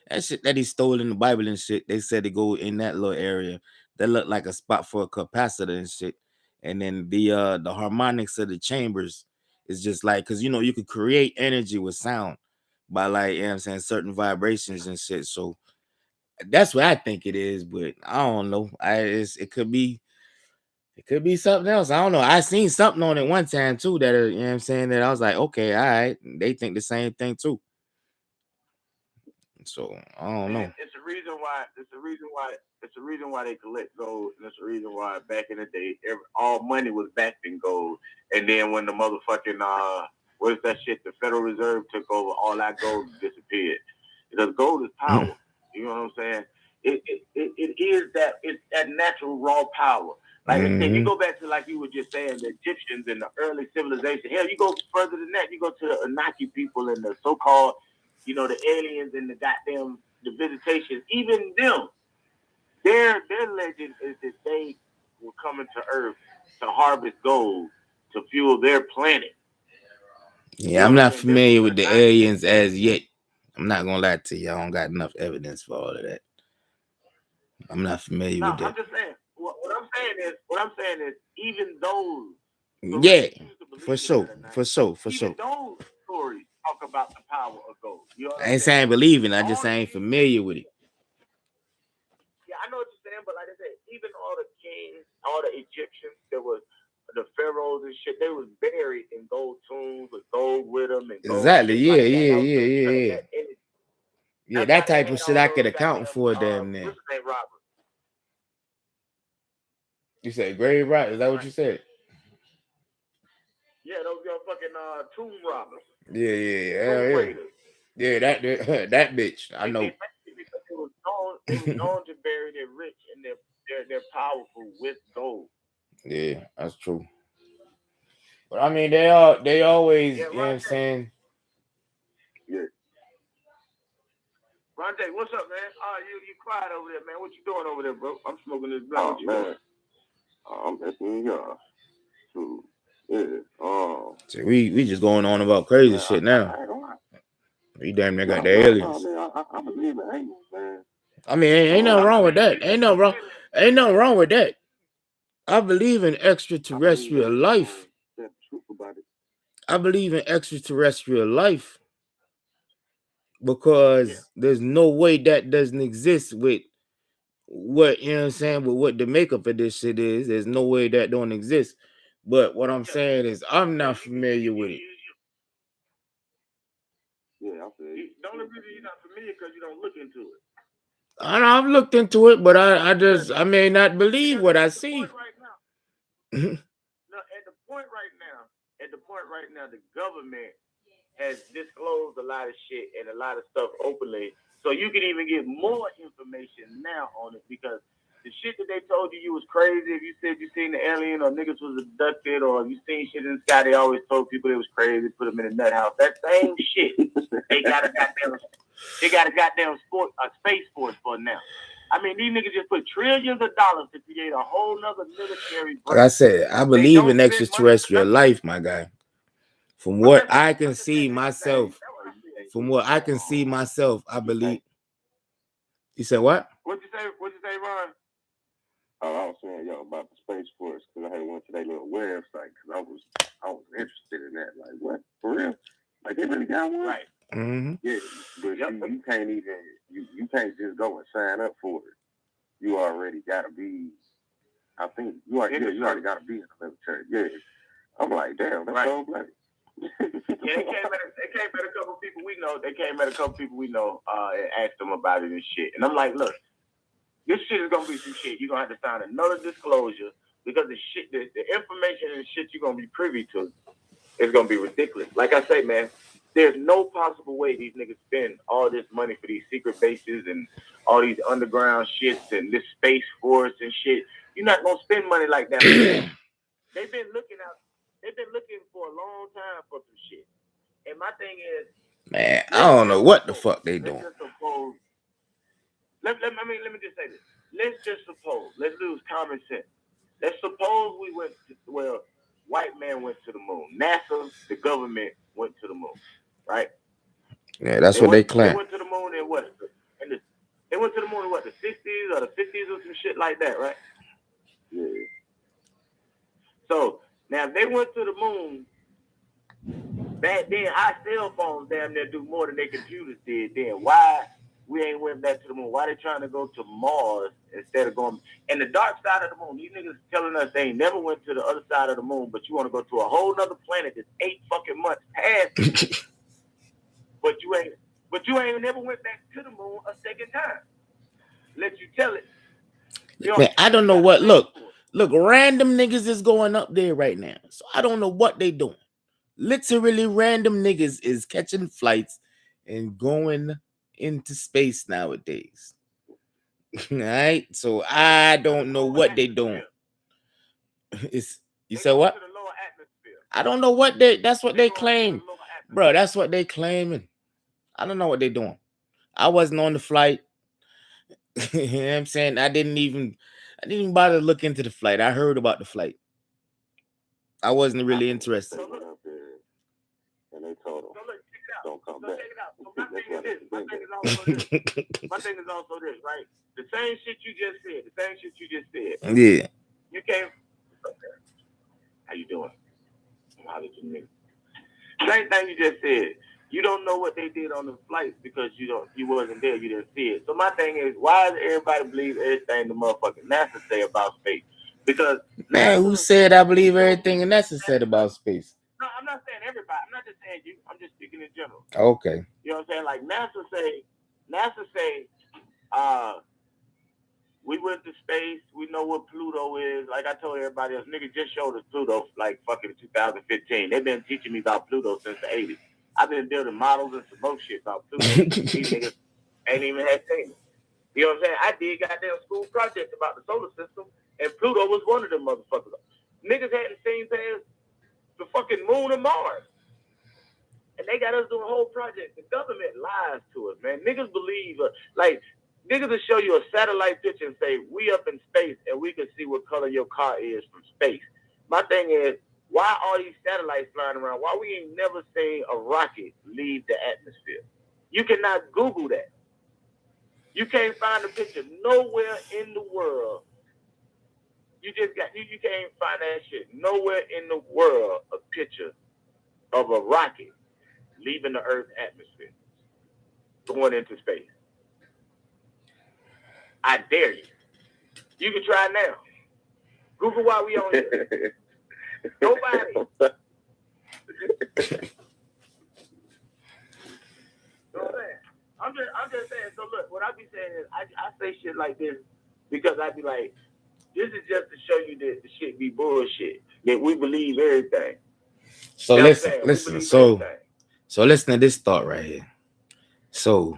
That shit that he stole in the Bible and shit. They said to go in that little area that looked like a spot for a capacitor and shit. And then the harmonics of the chambers is just like, because you know, you could create energy with sound by, like, you know what I'm saying, certain vibrations and shit. So that's what I think it is, but I don't know. It could be something else. I don't know. I seen something on it one time too that, you know what I'm saying, that I was like, okay, all right, they think the same thing too. So I don't know. It's the reason why they collect gold, and it's the reason why back in the day all money was backed in gold. And then when the motherfucking what is that shit? The Federal Reserve took over, all that gold disappeared. Because gold is power. You know what I'm saying? It is that, it's that natural raw power. Like if you go back to, like you were just saying, the Egyptians and the early civilization, hell, you go further than that, you go to the Anunnaki people and the so-called, you know, the aliens and the goddamn the visitation, even them, their legend is that they were coming to Earth to harvest gold to fuel their planet. Yeah, I'm not familiar with the aliens as yet. I'm not gonna lie to you. I don't got enough evidence for all of that. I'm not familiar with that. I'm just saying. What I'm I'm saying is, even those. Yeah, for sure. Even those stories talk about the power of gold. You know what I ain't saying believing, I just ain't familiar with it. Yeah, I know what you're saying, but like I said, even all the kings, all the Egyptians, there was the pharaohs and shit, they was buried in gold tombs with gold with them and gold. Exactly. Shit Yeah, like that. yeah, That was yeah, the- yeah, that yeah. energy. Yeah, That's that why they type of had shit all I could those account for damn near. What's his name, Robert? You said grave right? Is that what you said? Yeah, those young fucking tomb robbers. Yeah, yeah, Tomb yeah. raiders. Yeah, that bitch. I know. They was known to bury their rich and they're powerful with gold. Yeah, that's true. But I mean, they always, Yeah, you know what I'm saying? Yeah. Ronte, what's up, man? You quiet over there, man. What you doing over there, bro? I'm smoking this Oh, blunt. What you doing? I'm listening to y'all. Yeah. So we just going on about crazy shit now. We damn near got the aliens. I believe in aliens, man. I mean, ain't nothing wrong with that. Ain't nothing wrong with that. I believe in extraterrestrial life. That's the truth about it. I believe in extraterrestrial life because there's no way that doesn't exist with what, you know what I'm saying, with what the makeup of this shit is. There's no way that don't exist. But what I'm saying is I'm not familiar with it. Yeah, I feel you. The only reason you're not familiar because you don't look into it. I've looked into it, but I may not believe what I see. At the point right now, the government has disclosed a lot of shit and a lot of stuff openly, so you can even get more information now on it because the shit that they told you was crazy. If you said you seen the alien or niggas was abducted or you seen shit in the sky, they always told people it was crazy, put them in a nut house. That same shit, they got a goddamn space force for now. I mean, these niggas just put trillions of dollars to create a whole nother military. Like I said, I believe in extraterrestrial life, my guy. From what I can see myself, I believe. You said what? What'd you say, Ron? Oh, I was saying, about the Space Force because I had went to their little website because I was interested in that. Like, what? For real? Like, they really got one? Right. Mm-hmm. Yeah, but you can't even, you can't just go and sign up for it. You already got to be, I think, you already got to be in the military. Yeah. I'm like, damn, that's so black. Yeah, they came at a couple people we know. And asked them about it and shit. And I'm like, look, this shit is gonna be some shit. You're gonna have to sign another disclosure because the information and shit you're gonna be privy to is gonna be ridiculous. Like I say, man, there's no possible way these niggas spend all this money for these secret bases and all these underground shits and this space force and shit. You're not gonna spend money like that. They've been looking for a long time for some shit. And my thing is, man, I don't know what the fuck they doing. Let me just say this. Let's just suppose. Let's lose common sense. Let's suppose white man went to the moon. NASA, the government, went to the moon, right? Yeah, that's what they claim. They went to the moon in what? They went to the moon in what, the 60s or the 50s or some shit like that, right? Yeah. So now if they went to the moon, back then our cell phones damn near do more than their computers did then. Why we ain't went back to the moon? Why they trying to go to Mars instead of going and the dark side of the moon? These niggas telling us they ain't never went to the other side of the moon, but you want to go to a whole nother planet that's 8 fucking months past. but you ain't never went back to the moon a second time. Let you tell it. Man, I don't know what. Look, random niggas is going up there right now. So I don't know what they doing. Literally random niggas is catching flights and going into space nowadays. All right? So I don't know what they doing. You said what? I don't know what that's what they claim. Bro, that's what they claiming. I don't know what they doing. I wasn't on the flight. You know what I'm saying? I didn't even bother to look into the flight. I heard about the flight. I wasn't really interested. And they told them, don't come back. My thing is also this, right? The same shit you just said. Yeah. You can't. How you doing? How did you meet? Same thing you just said. You don't know what they did on the flights because you wasn't there. You didn't see it. So my thing is, why does everybody believe everything the motherfucking NASA say about space? Because Man, who said I believe everything NASA said about space? No, I'm not saying everybody. I'm not just saying you. I'm just speaking in general. Okay. You know what I'm saying? Like NASA say, we went to space. We know what Pluto is. Like I told everybody else, niggas just showed us Pluto like fucking 2015. They've been teaching me about Pluto since the 80s. I've been building models and some more shit about Pluto. These niggas ain't even had seen it. You know what I'm saying? I did goddamn school projects about the solar system, and Pluto was one of them motherfuckers. Niggas hadn't seen past the fucking moon and Mars. And they got us doing a whole project. The government lies to us, man. Niggas believe, niggas will show you a satellite picture and say, we up in space and we can see what color your car is from space. My thing is, why all these satellites flying around? Why we ain't never seen a rocket leave the atmosphere? You cannot Google that. You can't find a picture nowhere in the world. You can't find that shit nowhere in the world, a picture of a rocket leaving the Earth's atmosphere, going into space. I dare you. You can try now. Google why we on here. Nobody. I'm just saying. So look, what I be saying is, I say shit like this because I be like, this is just to show you that the shit be bullshit. That we believe everything. So you know listen. So listen to this thought right here. So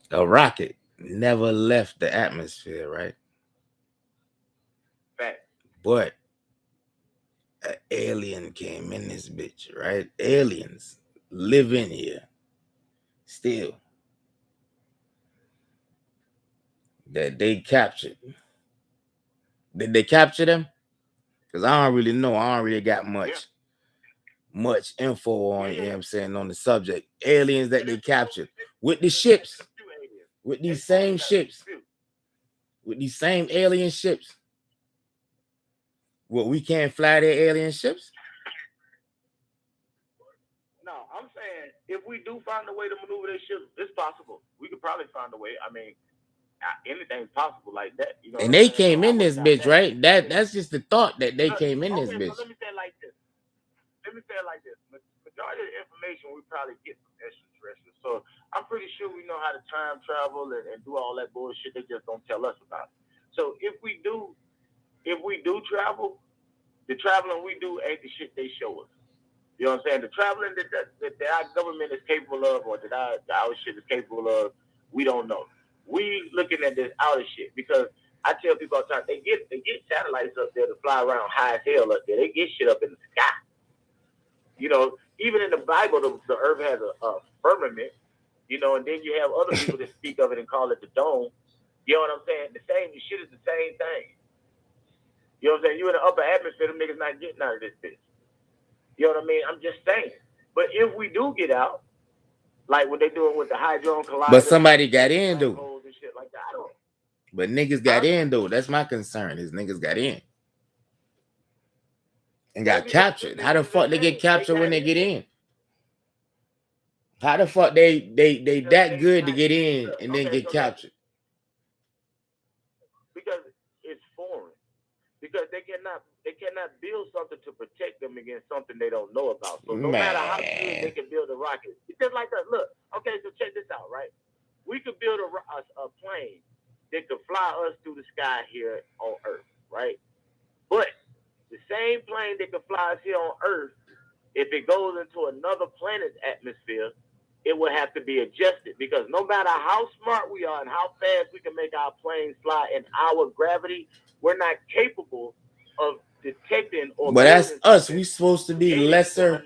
a rocket never left the atmosphere, right? Fact. But an alien came in this bitch, right? Aliens live in here still. That they captured. Did they capture them? Because I don't really know. I don't really got much info on, you know what I'm saying, on the subject. Aliens that they captured with the ships. With these same ships. With these same alien ships. What, we can't fly their alien ships? No, I'm saying if we do find a way to maneuver their ships, it's possible. We could probably find a way. I mean, anything's possible like that. You know, and they came in this bitch, right? That's just the thought that they came in this bitch. So let me say it like this. Majority of the information we probably get from extraterrestrials. So I'm pretty sure we know how to time travel and do all that bullshit. They just don't tell us about it. So if we do travel, the traveling we do ain't the shit they show us. You know what I'm saying? The traveling that our government is capable of, or that our shit is capable of, we don't know. We looking at this outer shit because I tell people all the time, they get satellites up there to fly around high as hell up there. They get shit up in the sky. You know, even in the Bible, the earth has a firmament, you know, and then you have other people that speak of it and call it the dome. You know what I'm saying? The shit is the same thing. You know what I'm saying? You in the upper atmosphere, them niggas not getting out of this bitch. You know what I mean? I'm just saying. But if we do get out, like what they doing with the Hadron Collider. But somebody got in, though. And shit like that. I don't. But niggas got in, though. That's my concern, is niggas got in. And got captured. How the fuck they get captured when they get in? How the fuck they that good to get in and then get captured? Because it's foreign. Because they cannot build something to protect them against something they don't know about. So no matter how good they can build a rocket, it's just like that. Look, okay, so check this out, right? We could build a plane that could fly us through the sky here on Earth, right? But the same plane that could fly us here on Earth, if it goes into another planet's atmosphere, it will have to be adjusted because no matter how smart we are and how fast we can make our planes fly in our gravity, we're not capable of detecting or. But that's us. We supposed to be lesser.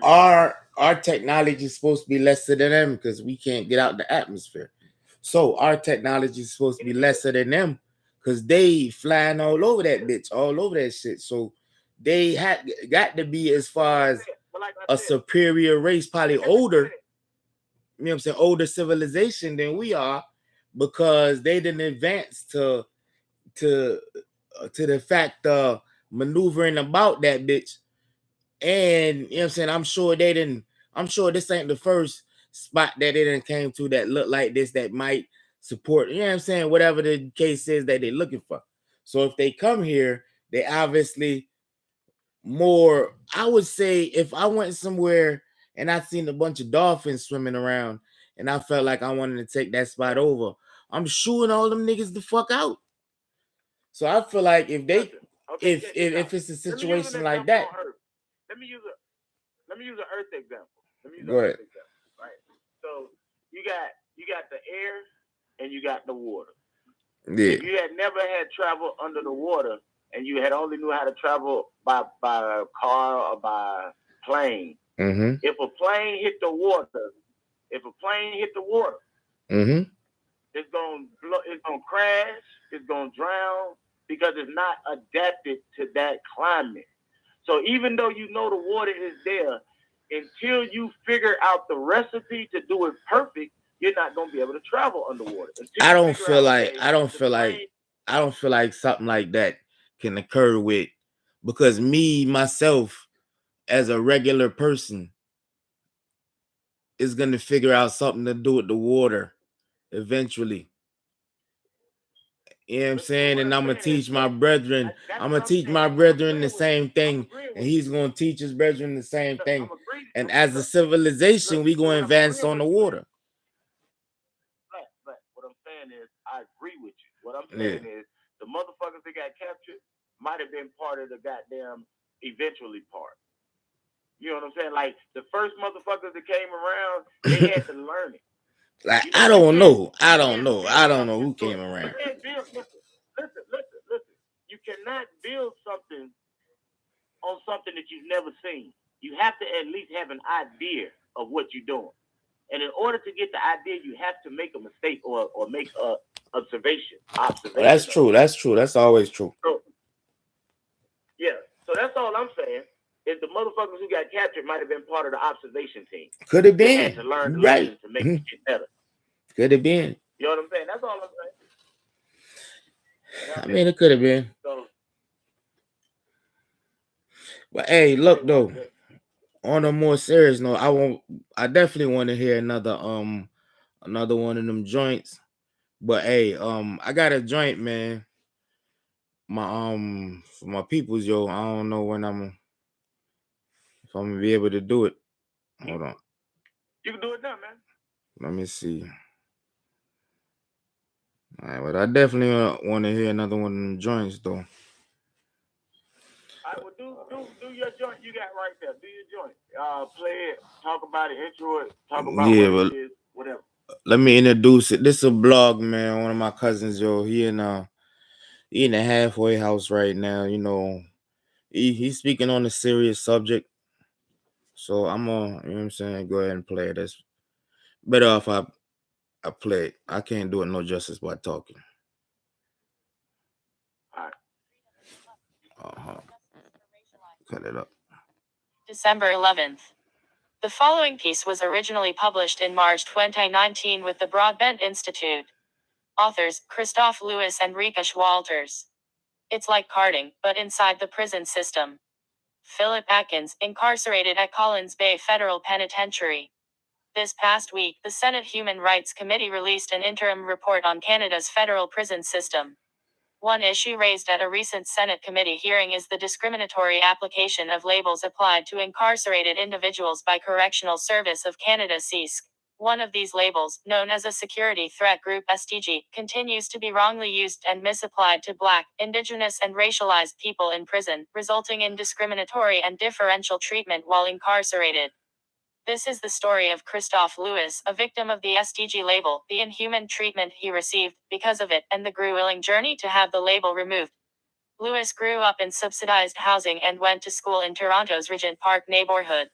Our technology is supposed to be lesser than them because we can't get out the atmosphere. So our technology is supposed to be lesser than them because they flying all over that bitch, all over that shit. So they got to be as far as a superior race, probably older. You know what I'm saying? Older civilization than we are because they didn't advance to to the fact maneuvering about that bitch. And you know what I'm saying, I'm sure this ain't the first spot that they done came to that look like this that might support, you know what I'm saying, whatever the case is that they're looking for. So if they come here, they obviously more, I would say, if I went somewhere and I seen a bunch of dolphins swimming around and I felt like I wanted to take that spot over, I'm shooing all them niggas the fuck out. So I feel like if they, Okay, if it's a let me use an situation like example that, on Earth. Let me use an Earth example. Go ahead. Right. So you got the air and you got the water. Yeah. If you had never had travel under the water and you had only knew how to travel by car or by plane, Mm-hmm. if a plane hit the water, Mm-hmm. it's gonna crash, it's gonna drown because it's not adapted to that climate. So even though you know the water is there, until you figure out the recipe to do it perfect, you're not gonna be able to travel underwater. I don't feel like something like that can occur with, because me myself as a regular person is gonna figure out something to do with the water eventually. You know what I'm saying? And I'm gonna teach my brethren. The same thing, and he's gonna teach his brethren the same thing. And as a civilization, we gonna advance on the water. But what I'm saying is, I agree with you. What I'm saying is, the motherfuckers that got captured might have been part of the goddamn eventually part. You know what I'm saying? Like the first motherfuckers that came around, they had to learn it. Like, I don't know who came around. Listen. You cannot build something on something that you've never seen. You have to at least have an idea of what you're doing. And in order to get the idea, you have to make a mistake or make a observation. That's true. That's always true. So that's all I'm saying. Is the motherfuckers who got captured might have been part of the observation team. Could have been. They had to learn the lessons to make it better. Could have been. You know what I'm saying? That's all I'm saying. I mean, it could have been. So, but hey, look though. On a more serious note, I definitely want to hear another one of them joints. But hey, I got a joint, man. For my peoples, yo. I don't know if I'm gonna be able to do it. Hold on. You can do it now, man. Let me see. All right, but I definitely want to hear another one of them joints, though. I will do your joint you got right there. Do your joint. Play it, talk about it, intro it, talk about what it is, whatever. Let me introduce it. This is a blog, man. One of my cousins, yo. He in a halfway house right now. You know, he's speaking on a serious subject. So I'm gonna, you know what I'm saying, go ahead and play it. That's better off I play it. I can't do it no justice by talking. All right. Cut it up. December 11th. The following piece was originally published in March 2019 with the Broadbent Institute. Authors, Christoph Lewis and Rikesh Walters. It's like carding, but inside the prison system. Philip Atkins, incarcerated at Collins Bay Federal Penitentiary. This past week, the Senate Human Rights Committee released an interim report on Canada's federal prison system. One issue raised at a recent Senate committee hearing is the discriminatory application of labels applied to incarcerated individuals by Correctional Service of Canada (CSC). One of these labels, known as a Security Threat Group (STG), continues to be wrongly used and misapplied to Black, Indigenous and racialized people in prison, resulting in discriminatory and differential treatment while incarcerated. This is the story of Christoph Lewis, a victim of the STG label, the inhuman treatment he received because of it, and the grueling journey to have the label removed. Lewis grew up in subsidized housing and went to school in Toronto's Regent Park neighborhood.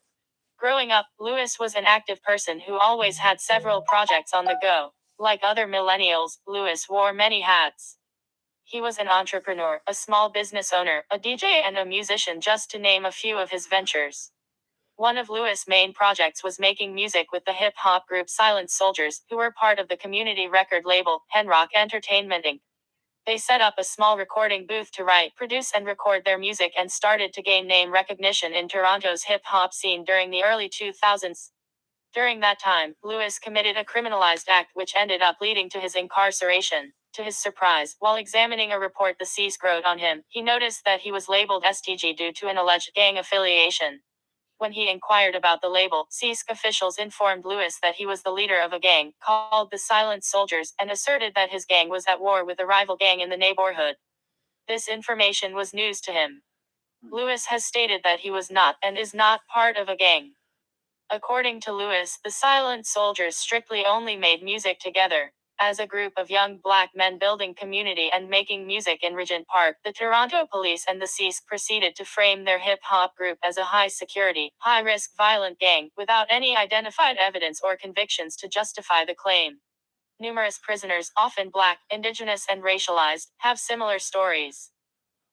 Growing up, Lewis was an active person who always had several projects on the go. Like other millennials, Lewis wore many hats. He was an entrepreneur, a small business owner, a DJ and a musician, just to name a few of his ventures. One of Lewis' main projects was making music with the hip-hop group Silent Soldiers, who were part of the community record label, Henrock Entertainment Inc. They set up a small recording booth to write, produce, and record their music and started to gain name recognition in Toronto's hip-hop scene during the early 2000s. During that time, Lewis committed a criminalized act which ended up leading to his incarceration. To his surprise, while examining a report the CISC wrote on him, he noticed that he was labeled STG due to an alleged gang affiliation. When he inquired about the label, CISC officials informed Lewis that he was the leader of a gang, called the Silent Soldiers, and asserted that his gang was at war with a rival gang in the neighborhood. This information was news to him. Lewis has stated that he was not, and is not, part of a gang. According to Lewis, the Silent Soldiers strictly only made music together. As a group of young black men building community and making music in Regent Park, the Toronto Police and the CISC proceeded to frame their hip-hop group as a high-security, high-risk violent gang, without any identified evidence or convictions to justify the claim. Numerous prisoners, often black, indigenous, and racialized, have similar stories.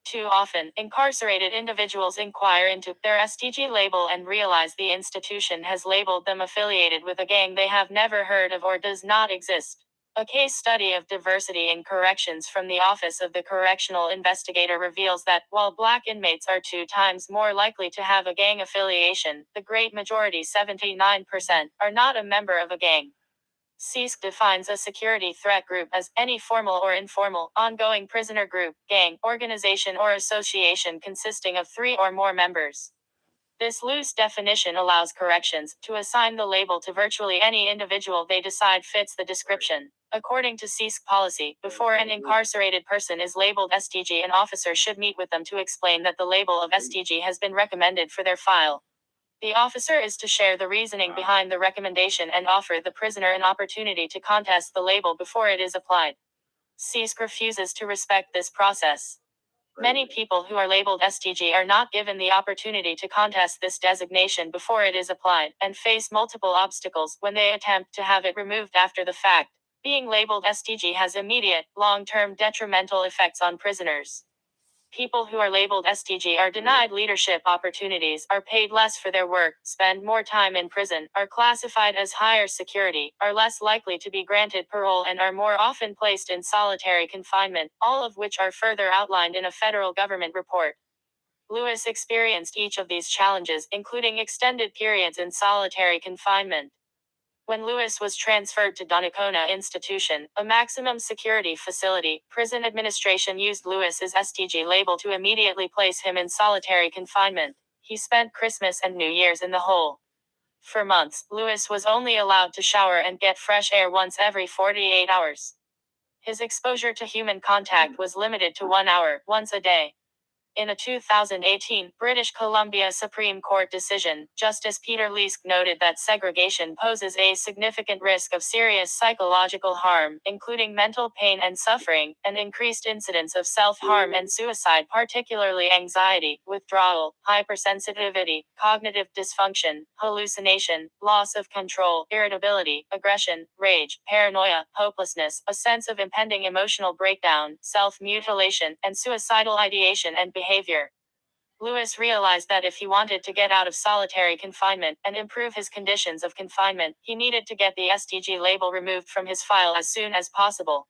Too often, incarcerated individuals inquire into their STG label and realize the institution has labeled them affiliated with a gang they have never heard of or does not exist. A case study of diversity in corrections from the Office of the Correctional Investigator reveals that, while black inmates are 2 times more likely to have a gang affiliation, the great majority, 79%, are not a member of a gang. CISC defines a security threat group as any formal or informal, ongoing prisoner group, gang, organization, or association consisting of 3 or more members. This loose definition allows corrections to assign the label to virtually any individual they decide fits the description. According to CISC policy, before an incarcerated person is labeled STG, an officer should meet with them to explain that the label of STG has been recommended for their file. The officer is to share the reasoning behind the recommendation and offer the prisoner an opportunity to contest the label before it is applied. CISC refuses to respect this process. Many people who are labeled STG are not given the opportunity to contest this designation before it is applied, and face multiple obstacles when they attempt to have it removed after the fact. Being labeled STG has immediate, long-term detrimental effects on prisoners. People who are labeled STG are denied leadership opportunities, are paid less for their work, spend more time in prison, are classified as higher security, are less likely to be granted parole, and are more often placed in solitary confinement, all of which are further outlined in a federal government report. Lewis experienced each of these challenges, including extended periods in solitary confinement. When Lewis was transferred to Donnacona Institution, a maximum security facility, prison administration used Lewis's STG label to immediately place him in solitary confinement. He spent Christmas and New Year's in the hole. For months, Lewis was only allowed to shower and get fresh air once every 48 hours. His exposure to human contact was limited to 1 hour, once a day. In a 2018 British Columbia Supreme Court decision, Justice Peter Leask noted that segregation poses a significant risk of serious psychological harm, including mental pain and suffering, an increased incidence of self-harm and suicide, particularly anxiety, withdrawal, hypersensitivity, cognitive dysfunction, hallucination, loss of control, irritability, aggression, rage, paranoia, hopelessness, a sense of impending emotional breakdown, self-mutilation, and suicidal ideation and behavior. Lewis realized that if he wanted to get out of solitary confinement and improve his conditions of confinement, he needed to get the STG label removed from his file as soon as possible.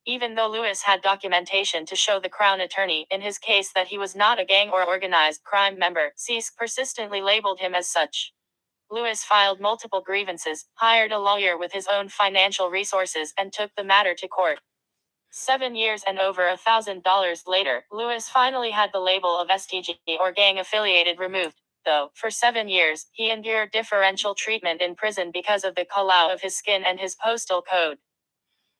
Even though Lewis had documentation to show the Crown Attorney in his case that he was not a gang or organized crime member, CISC persistently labeled him as such. Lewis filed multiple grievances, hired a lawyer with his own financial resources, and took the matter to court. 7 years and over $1,000 later, Lewis finally had the label of STG or gang affiliated removed, though, for 7 years, he endured differential treatment in prison because of the color of his skin and his postal code.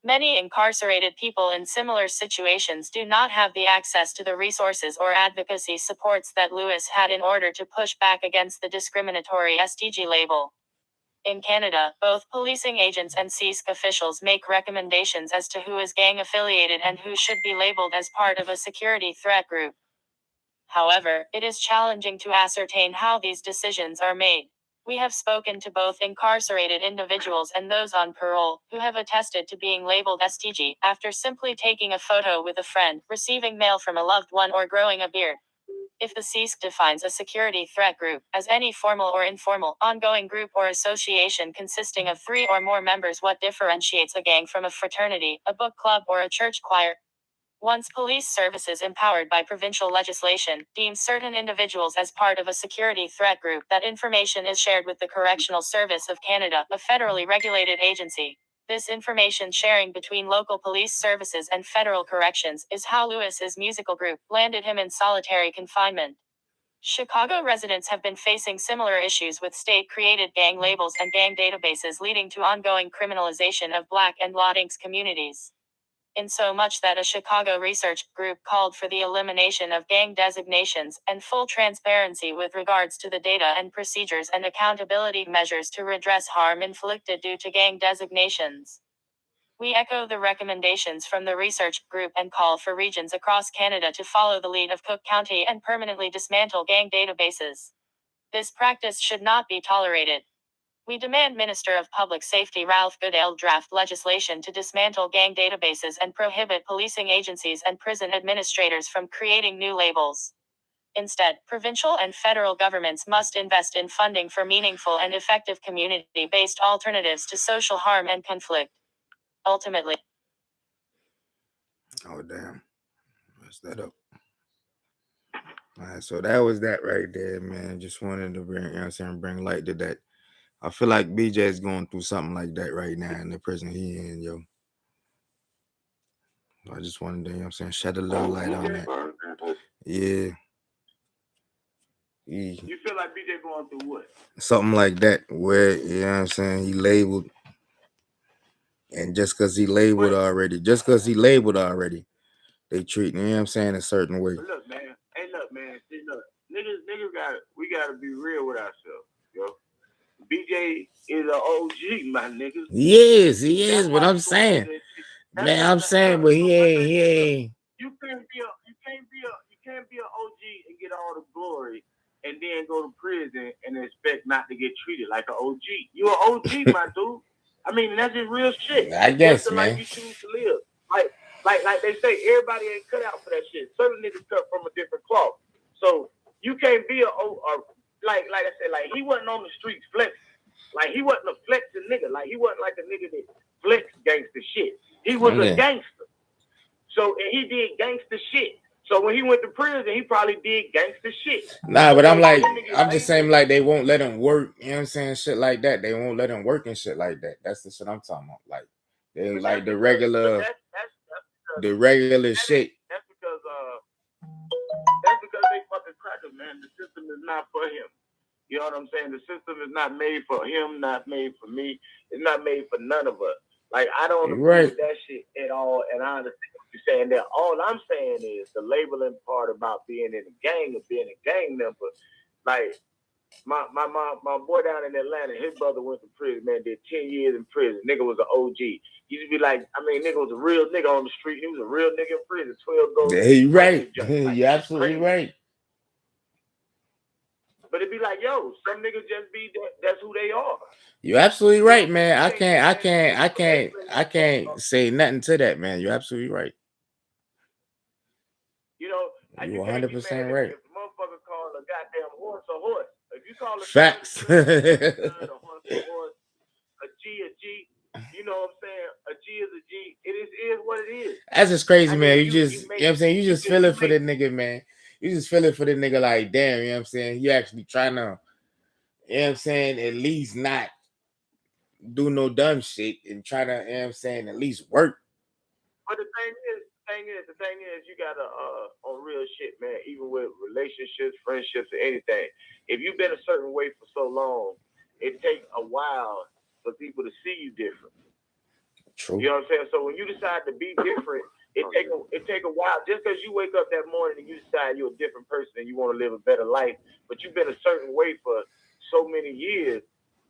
Many incarcerated people in similar situations do not have the access to the resources or advocacy supports that Lewis had in order to push back against the discriminatory STG label. In Canada, both policing agents and CISC officials make recommendations as to who is gang affiliated and who should be labeled as part of a security threat group. However, it is challenging to ascertain how these decisions are made. We have spoken to both incarcerated individuals and those on parole, who have attested to being labeled STG after simply taking a photo with a friend, receiving mail from a loved one, or growing a beard. If the CISC defines a security threat group as any formal or informal, ongoing group or association consisting of 3 or more members, what differentiates a gang from a fraternity, a book club, or a church choir? Once police services empowered by provincial legislation deem certain individuals as part of a security threat group, that information is shared with the Correctional Service of Canada, a federally regulated agency. This information sharing between local police services and federal corrections is how Lewis's musical group landed him in solitary confinement. Chicago residents have been facing similar issues with state-created gang labels and gang databases, leading to ongoing criminalization of Black and Latinx communities. In so much that a Chicago research group called for the elimination of gang designations and full transparency with regards to the data and procedures and accountability measures to redress harm inflicted due to gang designations. We echo the recommendations from the research group and call for regions across Canada to follow the lead of Cook County and permanently dismantle gang databases. This practice should not be tolerated. We demand Minister of Public Safety Ralph Goodale draft legislation to dismantle gang databases and prohibit policing agencies and prison administrators from creating new labels. Instead, provincial and federal governments must invest in funding for meaningful and effective community-based alternatives to social harm and conflict. Ultimately. Oh, damn. Messed that up. All right, so that was that right there, man. Just wanted to bring, you know what I'm saying, bring light to that. I feel like BJ is going through something like that right now in the prison he in, yo. I just wanted to, you know what I'm saying, shed a little light on that. Yeah. You feel like BJ going through what? Something like that, where, you know what I'm saying, he labeled. And just because he labeled already, they treat, you know what I'm saying, a certain way. But look, man. See, look. Niggas we gotta be real with ourselves, yo. BJ is an OG, my niggas. He is, but I'm saying. Man, I'm saying, but he ain't. You can't be an OG and get all the glory and then go to prison and expect not to get treated like an OG. You an OG, my dude. I mean, that's just real shit. I guess, that's the man. life you choose to live. Like they say, everybody ain't cut out for that shit. Certain niggas cut from a different cloth. So you can't be like I said, like he wasn't on the streets flexing. Like he wasn't a flexing nigga. Like he wasn't like a nigga that flex gangster shit. He was a gangster. So and he did gangster shit. So when he went to prison, he probably did gangster shit. Nah, but I'm just saying, like, they won't let him work, you know what I'm saying, shit like that. They won't let him work and shit like that. That's the shit I'm talking about. Like, they like the regular shit. That's because they fucking crackers, man. The system is not for him. You know what I'm saying? The system is not made for him, not made for me. It's not made for none of us. Like, I don't agree with that shit at all, and I understand what you're saying there. All I'm saying is the labeling part about being in a gang or being a gang member. Like, my boy down in Atlanta, his brother went to prison, man, did 10 years in prison. Nigga was an OG. He used to be like, I mean, nigga was a real nigga on the street. He was a real nigga in prison, 12 goals. Yeah, you right. You're absolutely right. But it'd be like, yo, some niggas just be that's who they are. You're absolutely right, man. I can't say nothing to that, man. You're absolutely right. You know, you're 100% right. If a motherfucker call a goddamn horse a horse, if you call a facts, a horse, a G, you know what I'm saying? A G is a G. It is what it is. That's just crazy, man. You know what I'm saying? You just feel it for the nigga, man. You just feel it for the nigga, like, damn, you know what I'm saying? You actually trying to, you know what I'm saying, at least not do no dumb shit and try to, you know what I'm saying, at least work. But the thing is, you gotta on real shit, man. Even with relationships, friendships, or anything, if you've been a certain way for so long, it takes a while for people to see you different. True. You know what I'm saying? So when you decide to be different, it take a while. Just because you wake up that morning and you decide you're a different person and you want to live a better life, but you've been a certain way for so many years,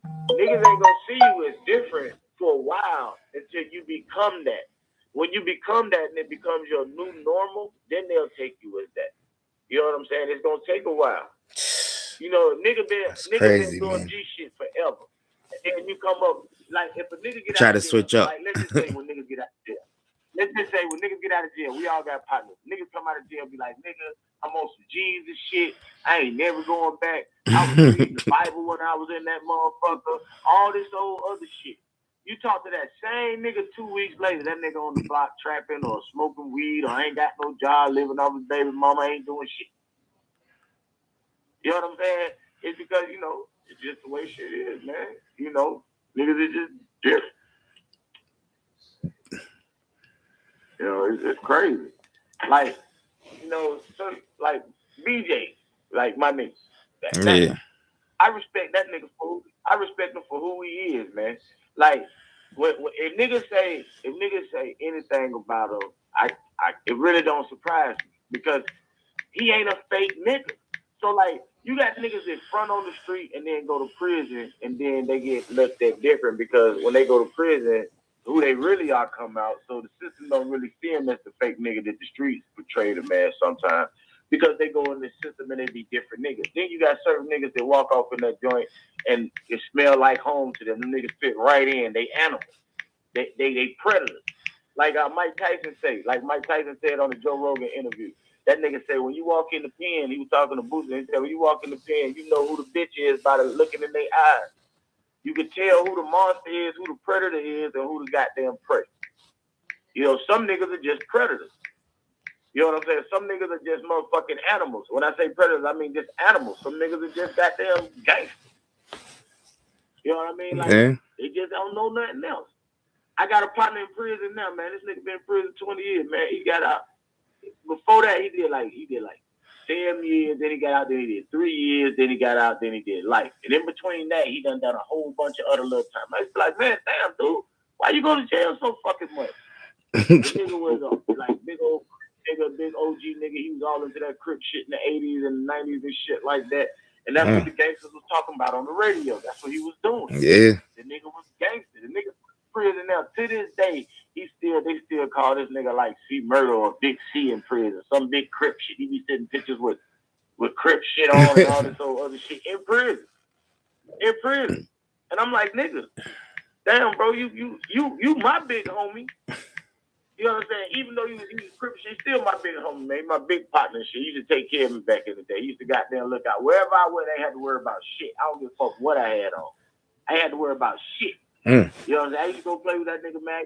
niggas ain't gonna see you as different for a while until you become that. When you become that and it becomes your new normal, then they'll take you as that. You know what I'm saying? It's gonna take a while. You know, nigga been doing G shit forever. And then you come up, like, if a nigga get try out to of jail, switch up. Like, let's just say when niggas get out of jail. Let's just say when niggas get out of jail, we all got partners. Niggas come out of jail and be like, nigga, I'm on some G's and shit. I ain't never going back. I was reading the Bible when I was in that motherfucker. All this old other shit. You talk to that same nigga 2 weeks later, that nigga on the block trapping or smoking weed or ain't got no job, living off his baby mama, ain't doing shit. You know what I'm saying? It's because, you know, it's just the way shit is, man. You know, niggas is just different. You know, it's crazy. Like, you know, so like BJ, like my nigga. Yeah. I respect that nigga for him for who he is, man. Like if niggas say anything about him, it really don't surprise me because he ain't a fake nigga. So like you got niggas that front on the street and then go to prison and then they get looked at different because when they go to prison, who they really are come out. So the system don't really see him as the fake nigga that the streets portray them as sometimes. Because they go in the system and they be different niggas. Then you got certain niggas that walk off in that joint and it smell like home to them. Them niggas fit right in. They animals. They predators. Like Mike Tyson said on the Joe Rogan interview. That nigga said when you walk in the pen, he was talking to Boosie, he said when you walk in the pen, you know who the bitch is by the looking in their eyes. You can tell who the monster is, who the predator is, and who the goddamn prey. You know, some niggas are just predators. You know what I'm saying? Some niggas are just motherfucking animals. When I say predators, I mean just animals. Some niggas are just goddamn gangsters. You know what I mean? Like, They just don't know nothing else. I got a partner in prison now, man. This nigga been in prison 20 years, man. He got out. Before that, he did like 10 years. Then he got out. Then he did 3 years. Then he got out. Then he did life. And in between that, he done a whole bunch of other little time. I was like, man, damn, dude. Why you go to jail so fucking much? This nigga was like big old... big OG nigga, he was all into that Crip shit in the 80s and 90s and shit like that. And that's what the gangsters was talking about on the radio. That's what he was doing. Yeah. The nigga was gangster. The nigga was in prison now. To this day, they still call this nigga like C Murder or Big C in prison. Some big Crip shit. He be sending pictures with Crip shit on and all this other shit in prison. In prison. And I'm like, nigga, damn, bro, you my big homie. You know what I'm saying? Even though he was Crip shit, he's still my big homie, man. My big partner and shit. He used to take care of me back in the day. He used to goddamn look out. Wherever I went, I had to worry about shit. I don't give a fuck what I had on. I had to worry about shit. You know what I'm saying? I used to go play with that nigga, man.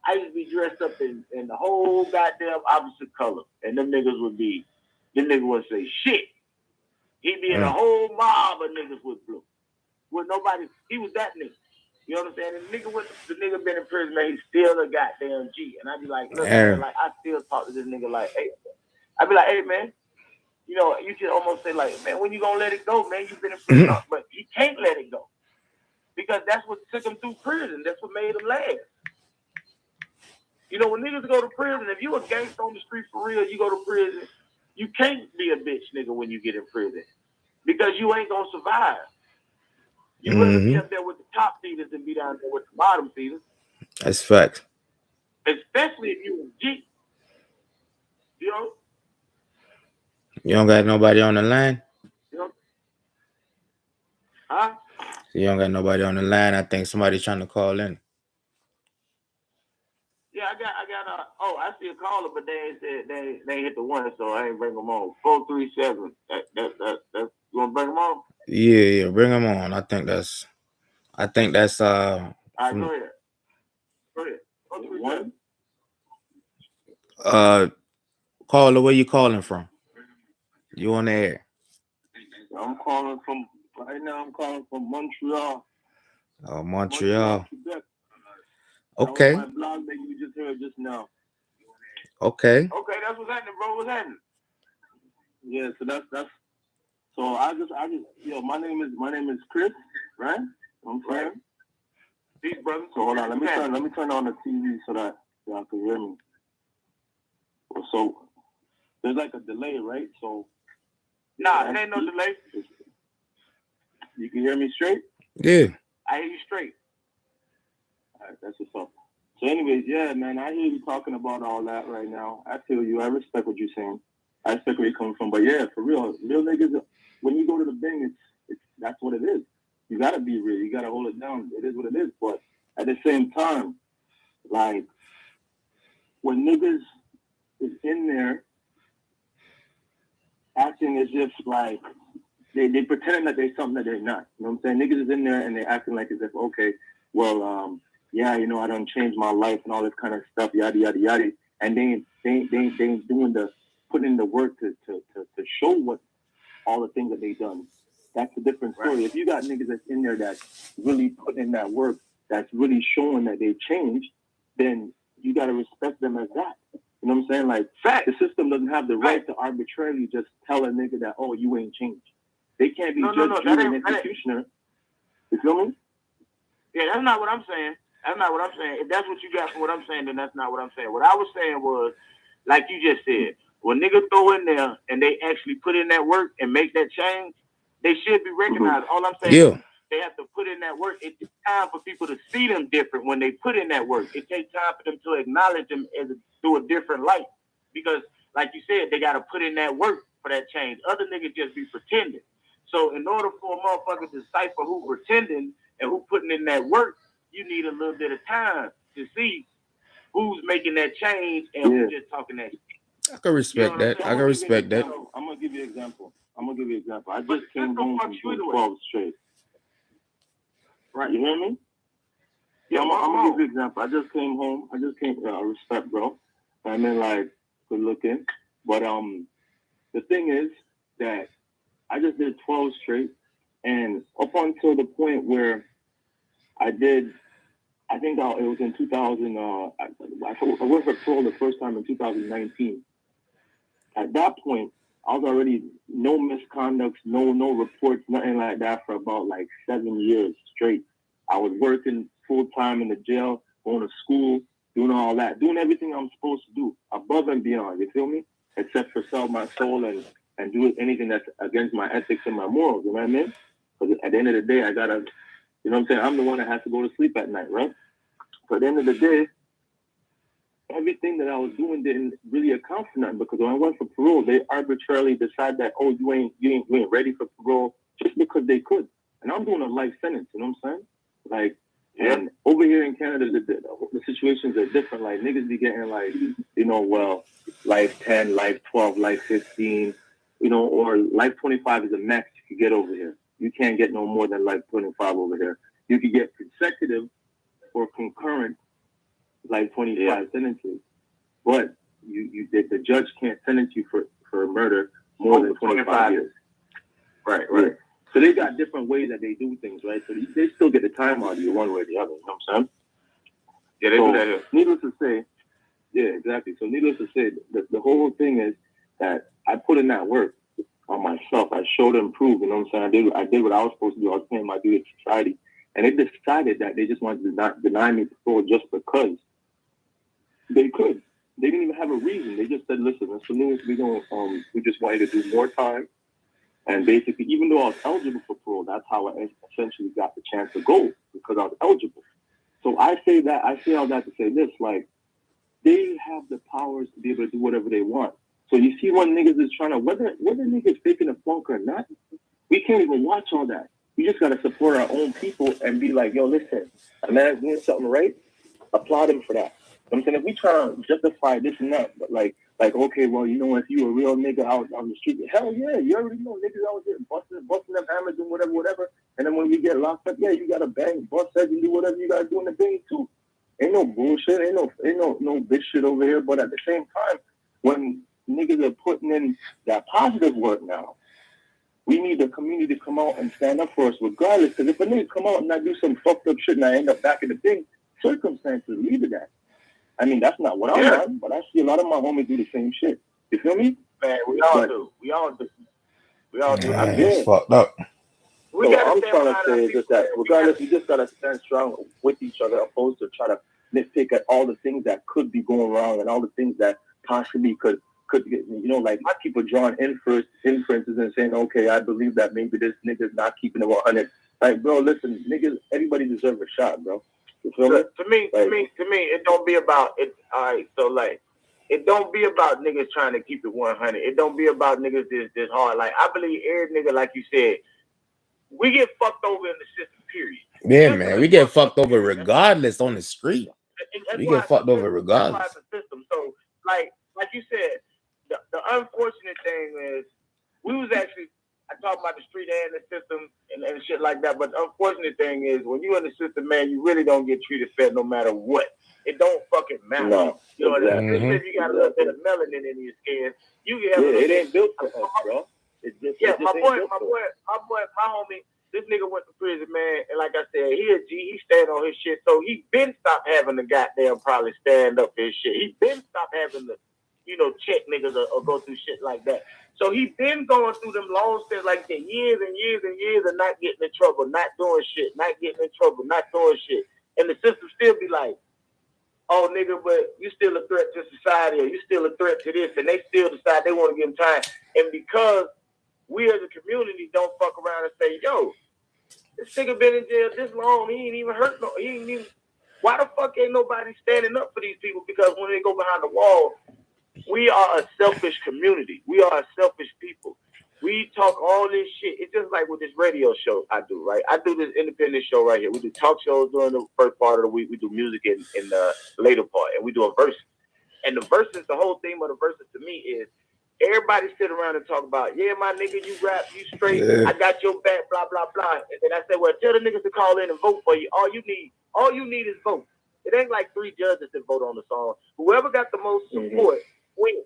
I used to be dressed up in the whole goddamn opposite color. And them niggas wouldn't say shit. He'd be in a whole mob of niggas with blue. With nobody. He was that nigga. You know what I'm saying? The nigga been in prison, man, he's still a goddamn G. And I be like, look, man, like, I still talk to this nigga like, hey, I be like, hey, man, you know, you can almost say like, man, when you gonna let it go, man? You've been in prison. But he can't let it go. Because that's what took him through prison. That's what made him last. You know, when niggas go to prison, if you a gangster on the street for real, you go to prison, you can't be a bitch nigga when you get in prison. Because you ain't gonna survive. You rather be up there with the top feeders than be down there with the bottom feeders. That's fact. Especially if you a G. You know? You don't got nobody on the line? You know? Huh? You don't got nobody on the line. I think somebody trying to call in. Yeah, I got I see a caller, but they ain't hit the one, so I ain't bring them on. 437. That's you wanna bring them on? Yeah, bring them on. I think that's all right, go ahead. One. Caller, where you calling from? You on the air? I'm calling from Montreal. Oh, Montreal. Okay. That was my blog that you just heard just now. Okay, That's what's happening, bro. What's happening? Yeah, so that's so I just my name is Chris, right? I'm saying. Peace, brother. So hold on, let me turn on the TV so that y'all can hear me. So there's like a delay, right? So nah, there ain't no delay. You can hear me straight? yeah. I hear you straight. All right, that's what's up. So anyways, yeah, man, I hear you talking about all that right now. I feel you. I respect what you're saying. I respect where you're coming from. But yeah, for real niggas, when you go to the Bing, it's that's what it is. You gotta be real. You gotta hold it down. It is what it is. But at the same time, like when niggas is in there acting as if like they pretending that they're something that they're not. You know what I'm saying? Niggas is in there and they're acting like as if, okay, well, yeah, you know, I done changed my life and all this kind of stuff, yada yada yada, and they ain't doing putting in the work to show what all the things that they done. That's a different story. Right. If you got niggas that's in there that's really putting in that work, that's really showing that they changed, then you got to respect them as that. You know what I'm saying? Like, fact, the system doesn't have the right to arbitrarily just tell a nigga that, oh, you ain't changed. They can't be judge, jury, and executioner. You feel me? Yeah, that's not what I'm saying. That's not what I'm saying. If that's what you got from what I'm saying, then that's not what I'm saying. What I was saying was, like you just said, when niggas throw in there and they actually put in that work and make that change, they should be recognized. All I'm saying is they have to put in that work. It takes time for people to see them different when they put in that work. It takes time for them to acknowledge them through a different light. Because, like you said, they got to put in that work for that change. Other niggas just be pretending. So in order for a motherfucker to decipher who pretending and who putting in that work, you need a little bit of time to see who's making that change and who's just talking that shit. I can respect that. I can respect that. I'm gonna give you an example. I just came home from doing 12 straight. Right, you hear me? Yeah, I'm gonna give you an example. I just came home. Respect, bro. I mean, like, good looking. But the thing is that I just did 12 straight, and up until the point where I think it was in 2000. I went for parole the first time in 2019. At that point, I was already no misconducts, no reports, nothing like that for about like 7 years straight. I was working full time in the jail, going to school, doing all that, doing everything I'm supposed to do, above and beyond. You feel me? Except for sell my soul and do anything that's against my ethics and my morals. You know what I mean? Because at the end of the day, I gotta, you know what I'm saying? I'm the one that has to go to sleep at night, right? So at the end of the day, everything that I was doing didn't really account for nothing, because when I went for parole, they arbitrarily decided that, oh, you ain't ready for parole just because they could. And I'm doing a life sentence, you know what I'm saying? Like, and over here in Canada, the situations are different. Like, niggas be getting like, you know, well, life 10, life 12, life 15, you know, or life 25 is the max you can get over here. You can't get no more than life 25 over here. You could get consecutive or concurrent like 25 sentences, but the judge can't sentence you for murder more than 25 years. Right. Yeah. So they got different ways that they do things, right? So they still get the time out of you one way or the other. You know what I'm saying? Yeah, they do that here. Needless to say, yeah, exactly. So needless to say, the whole thing is that I put in that work on myself. I showed and proved. You know what I'm saying? I did what I was supposed to do. I was paying my duty to society, and they decided that they just wanted to not deny me parole just because. They could. They didn't even have a reason. They just said, listen, as soon as we just want you to do more time. And basically, even though I was eligible for parole, that's how I essentially got the chance to go, because I was eligible. So I say all that to say this, like, they have the powers to be able to do whatever they want. So you see when niggas is trying to, whether niggas faking a funk or not, we can't even watch all that. We just got to support our own people and be like, yo, listen, a man's doing something right, applaud him for that. I'm saying, if we try to justify this and that, but like, okay, well, you know, if you a real nigga out on the street, hell yeah, you already know niggas out there busting them hammers and whatever. And then when we get locked up, yeah, you gotta bang, bust heads, and do whatever you gotta do in the bang too. Ain't no bullshit, ain't no bitch shit over here. But at the same time, when niggas are putting in that positive work now, we need the community to come out and stand up for us regardless. Because if a nigga come out and I do some fucked up shit and I end up back in the thing, circumstances lead to that. I mean, that's not what I want, but I see a lot of my homies do the same shit. You feel me? Man, we all do. We all do. It's fucked up. So I'm trying to say is just that regardless, we just got to stand strong with each other, opposed to try to nitpick at all the things that could be going wrong and all the things that possibly could get, you know, like people drawing inferences and saying, okay, I believe that maybe this nigga's not keeping it 100. Like, bro, listen, niggas, everybody deserves a shot, bro. To me, it don't be about it. All right, so like, it don't be about niggas trying to keep it 100. It don't be about niggas this hard. Like, I believe every nigga, like you said, we get fucked over in the system. Period. Yeah, man, we get fucked over regardless on the street. We get fucked over regardless. The system. So, like you said, the unfortunate thing is we was actually I talk about the street and the system and shit like that. But the unfortunate thing is, when you in the system, man, you really don't get treated fair no matter what. It don't fucking matter. No, you know, exactly. Even if you got a little bit of melanin in your skin, you can have a it ain't built for us, bro. my homie, this nigga went to prison, man, and like I said, he a G, he stand on his shit, so he been stopped having to goddamn probably stand up for his shit. He been stopped having to, check niggas or go through shit like that. So he been going through them long stints like that, years and years and years of not getting in trouble, not doing shit, not getting in trouble, not doing shit. And the system still be like, oh, nigga, but you still a threat to society, or you still a threat to this, and they still decide they want to give him time. And because we as a community don't fuck around and say, yo, this nigga been in jail this long, he ain't even hurt no, he ain't even, why the fuck ain't nobody standing up for these people? Because when they go behind the wall, we are a selfish community. We are a selfish people. We talk all this shit. It's just like with this radio show I do, right? I do this independent show right here. We do talk shows during the first part of the week. We do music in the later part, and we do a verse. And the verses, the whole theme of the verses to me is everybody sit around and talk about, yeah, my nigga, you rap, you straight, I got your back, blah, blah, blah. And then I said, well, tell the niggas to call in and vote for you. All you need is vote. It ain't like 3 judges that vote on the song. Whoever got the most support wins.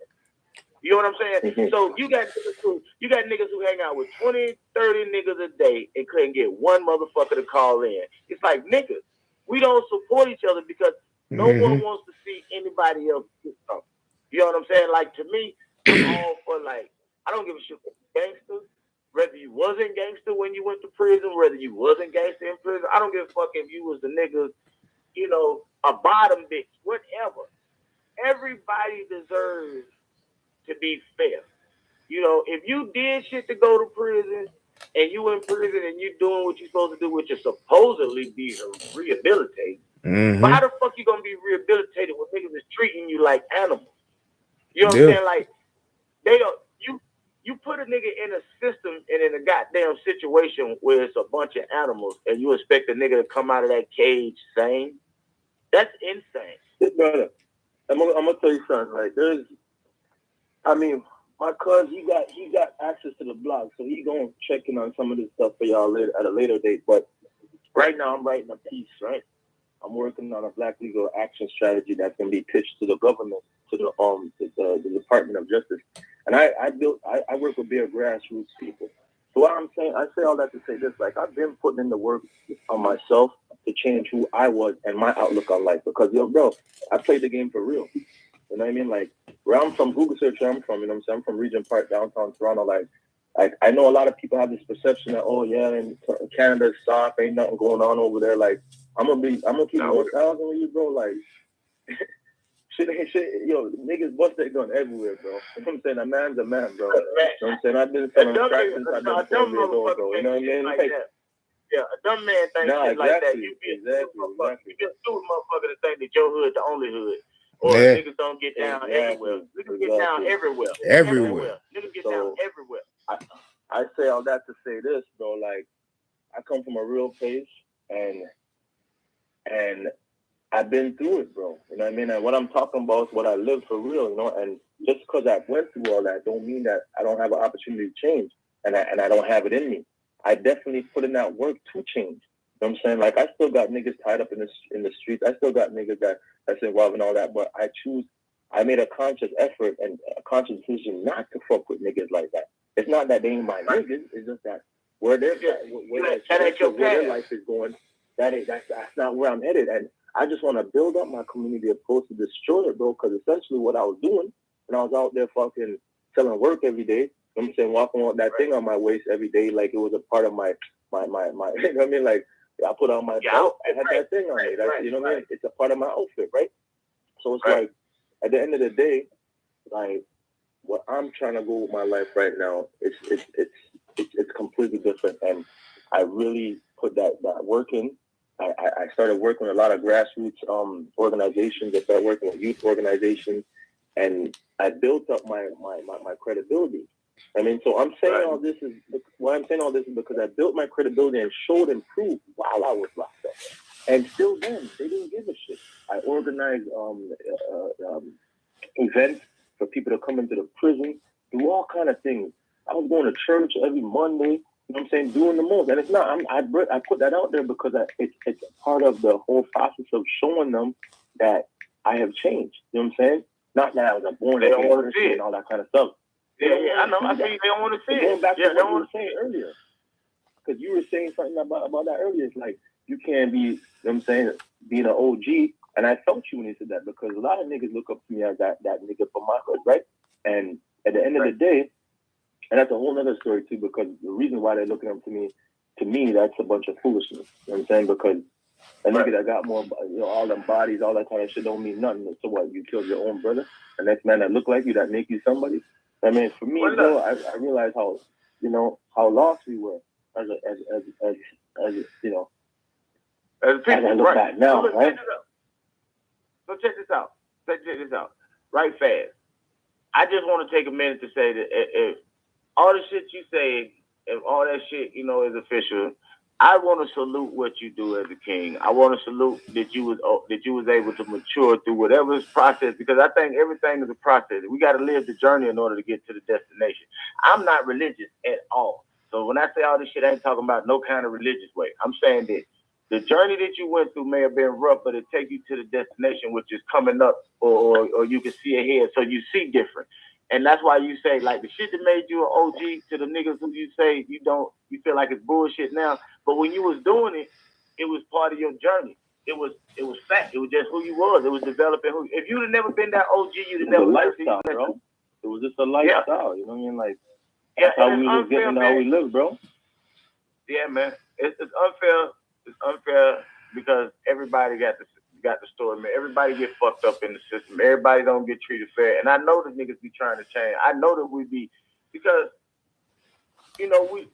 You know what I'm saying? So you got niggas who hang out with 20, 30 niggas a day and couldn't get one motherfucker to call in. It's like, niggas, we don't support each other because no one wants to see anybody else do something. You know what I'm saying? Like, to me, I'm all for, like, I don't give a shit for gangsters. Whether you wasn't gangster when you went to prison, whether you wasn't gangster in prison, I don't give a fuck if you was the niggas, a bottom bitch, whatever. Everybody deserves to be fair. If you did shit to go to prison and you in prison and you doing what you're supposed to do, which is supposedly be rehabilitated, but how the fuck you gonna be rehabilitated when niggas is treating you like animals? You know what I'm saying? Like, they don't, you put a nigga in a system and in a goddamn situation where it's a bunch of animals and you expect a nigga to come out of that cage sane? That's insane. Brother, I'm gonna tell you something. Like, my cousin, he got access to the blog, so he gonna check in on some of this stuff for y'all later at a later date. But right now, I'm writing a piece. Right, I'm working on a Black legal action strategy that's gonna be pitched to the government, to the Department of Justice. And I work with bare grassroots people. So what I'm saying, I say all that to say this: like, I've been putting in the work on myself to change who I was and my outlook on life. Because bro, I played the game for real. You know what I mean? Like, where I'm from, Google search where I'm from, you know what I'm saying? I'm from Regent Park, downtown Toronto. Like, I know a lot of people have this perception that, oh yeah, and Canada's soft, ain't nothing going on over there. Like, I'm gonna keep it 1,000 with you, bro. Like, shit, niggas bust that gun everywhere, bro. You know what I'm saying? A man's a man, bro. You know what I'm saying? I've been selling crack since I've been 12 years old, bro. You know what I mean? Like that. Yeah, a dumb man thinks shit like that. You be a stupid motherfucker to think that your hood the only hood. Or niggas don't get down everywhere. Niggas get down everywhere. Niggas get down everywhere. I say all that to say this, bro. Like, I come from a real place, and I've been through it, bro. You know what I mean? And what I'm talking about is what I live for real, you know. And just because I went through all that, don't mean that I don't have an opportunity to change, and I don't have it in me. I definitely put in that work to change. You know what I'm saying? Like, I still got niggas tied up in the streets. I still got niggas that's involved in all that. But I made a conscious effort and a conscious decision not to fuck with niggas like that. It's not that they ain't my niggas. It's just that where their life is going, that's not where I'm headed. And I just want to build up my community opposed to destroy it, bro. Because essentially what I was doing when I was out there fucking selling work every day, you know what I'm saying, walking with that thing on my waist every day like it was a part of my you know what I mean? Like, I put on my belt, I had that thing on me. You know what I mean? It's a part of my outfit, right? So it's like, at the end of the day, like, what I'm trying to go with my life right now, it's completely different. And I really put that work in. I started working with a lot of grassroots organizations. I started working with youth organizations, and I built up my credibility. I mean, so I'm saying all this is because I built my credibility and showed and proved while I was locked up. And still then, they didn't give a shit. I organized events for people to come into the prison, do all kind of things. I was going to church every Monday. You know what I'm saying? Doing the most. And it's not, I put that out there because it's a part of the whole process of showing them that I have changed. You know what I'm saying? Not that I was a born again person and all that kind of stuff. Yeah, I know. I think they don't want to see it. Going back to what you were saying earlier. Because you were saying something about that earlier. It's like, you can't be, you know what I'm saying, being an OG. And I felt you when you said that because a lot of niggas look up to me as that nigga from my hood, right? And at the end of the day, and that's a whole other story too, because the reason why they're looking up to me, that's a bunch of foolishness. You know what I'm saying? Because a nigga that got more, all them bodies, all that kind of shit don't mean nothing. So what? You killed your own brother? The next man that look like you, that make you somebody? I mean, for me, bro, I realized how, how lost we were as people, as I look back now, right? So check this out. Check this out. Right fast. I just want to take a minute to say that if all the shit you say, if all that shit, is official, I want to salute what you do as a king. I want to salute that you was able to mature through whatever this process, because I think everything is a process. We got to live the journey in order to get to the destination. I'm not religious at all. So when I say all this shit, I ain't talking about no kind of religious way. I'm saying that the journey that you went through may have been rough, but it take you to the destination, which is coming up, or you can see ahead, so you see different. And that's why you say, like, the shit that made you an OG to the niggas who you say you feel like it's bullshit now. But when you was doing it, it was part of your journey. It was fact. It was just who you was. It was developing who. If you'd have never been that OG, you'd have never lifestyle, bro. It was just a lifestyle. You know what I mean? Like, that's how we was getting how we live, bro. Yeah, man. It's unfair. It's unfair because everybody got the story, man. Everybody get fucked up in the system. Everybody don't get treated fair. And I know the niggas be trying to change. I know that we be, because, we,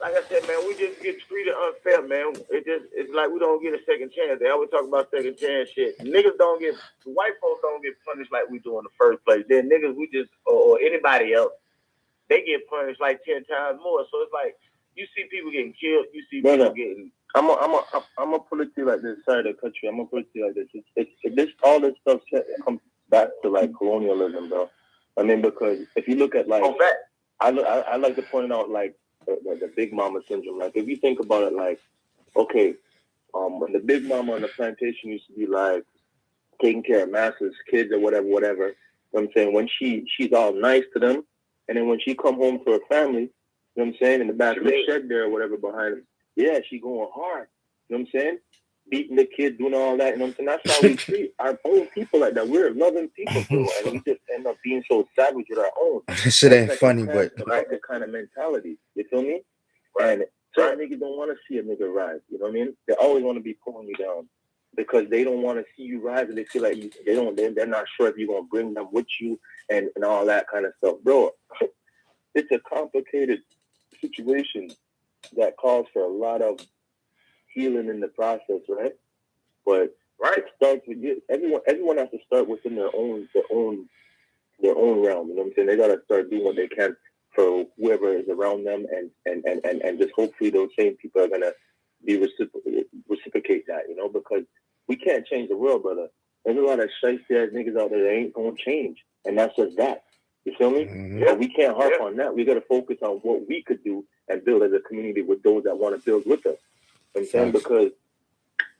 like I said, man, we just get treated unfair, man. It's like we don't get a second chance. They always talk about second chance shit. White folks don't get punished like we do in the first place. Then niggas, we just, or anybody else, they get punished like 10 times more. So it's like, you see people getting killed, you see people getting... I'm gonna put it to you like this. Sorry to cut you. I'm gonna put it to you like this. All this stuff comes back to like colonialism, bro. I mean, because if you look at like, I like to point out like the Big Mama syndrome. Like if you think about it, like, okay, when the Big Mama on the plantation used to be like taking care of masses, kids or whatever. You know what I'm saying? When she's all nice to them, and then when she come home to her family, you know what I'm saying, in the back of the shed there or whatever behind them. Yeah, she going hard. You know what I'm saying? Beating the kids, doing all that. You know what I'm saying? That's how we treat our own people like that. We're loving people, bro. And we just end up being so savage with our own. Shit ain't funny, but... Like that kind of mentality. You feel me? Right. And certain niggas don't want to see a nigga rise. You know what I mean? They always want to be pulling you down because they don't want to see you rise, and they feel like they're not sure if you're going to bring them with you and all that kind of stuff. Bro, it's a complicated situation that calls for a lot of healing in the process, right? But it starts with you. Everyone has to start within their own realm. You know what I'm saying? They gotta start doing what they can for whoever is around them, and just hopefully those same people are gonna be reciprocate that, because we can't change the world, brother. There's a lot of shiesty ass niggas out there that ain't gonna change, and that's just that. You feel me? Mm-hmm. But we can't harp on that. We got to focus on what we could do and build as a community with those that want to build with us. You know what I'm saying? Because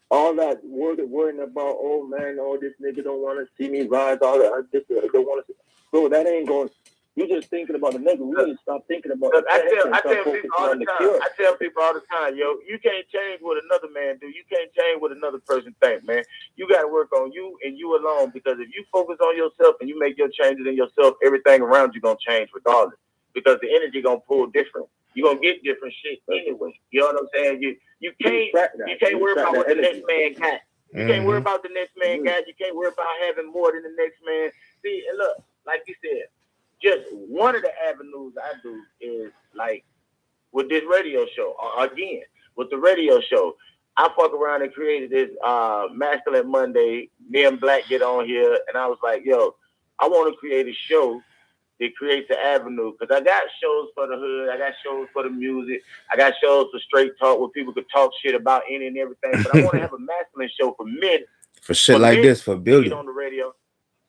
all that worrying about, oh man, this nigga don't want to see me rise, all that, I don't want to see. Bro, that ain't going. You're just thinking about the nigga. We need to stop thinking about the I tell people all the time, yo, you can't change what another man do. You can't change what another person think, man. You got to work on you and you alone, because if you focus on yourself and you make your changes in yourself, everything around you going to change regardless, because the energy going to pull different. You're going to get different shit anyway. You know what I'm saying? You can't worry about what the next man got. You can't worry about the next man got. You can't worry about having more than the next man. See, and look, like you said, just one of the avenues I do is like with this radio show. Again, with the radio show, I fuck around and created this Masculine Monday. Me and Black get on here, and I was like, yo, I want to create a show that creates an avenue, because I got shows for the hood, I got shows for the music, I got shows for straight talk where people could talk shit about any and everything. But I want to have a masculine show for men. For shit like this, for building on the radio.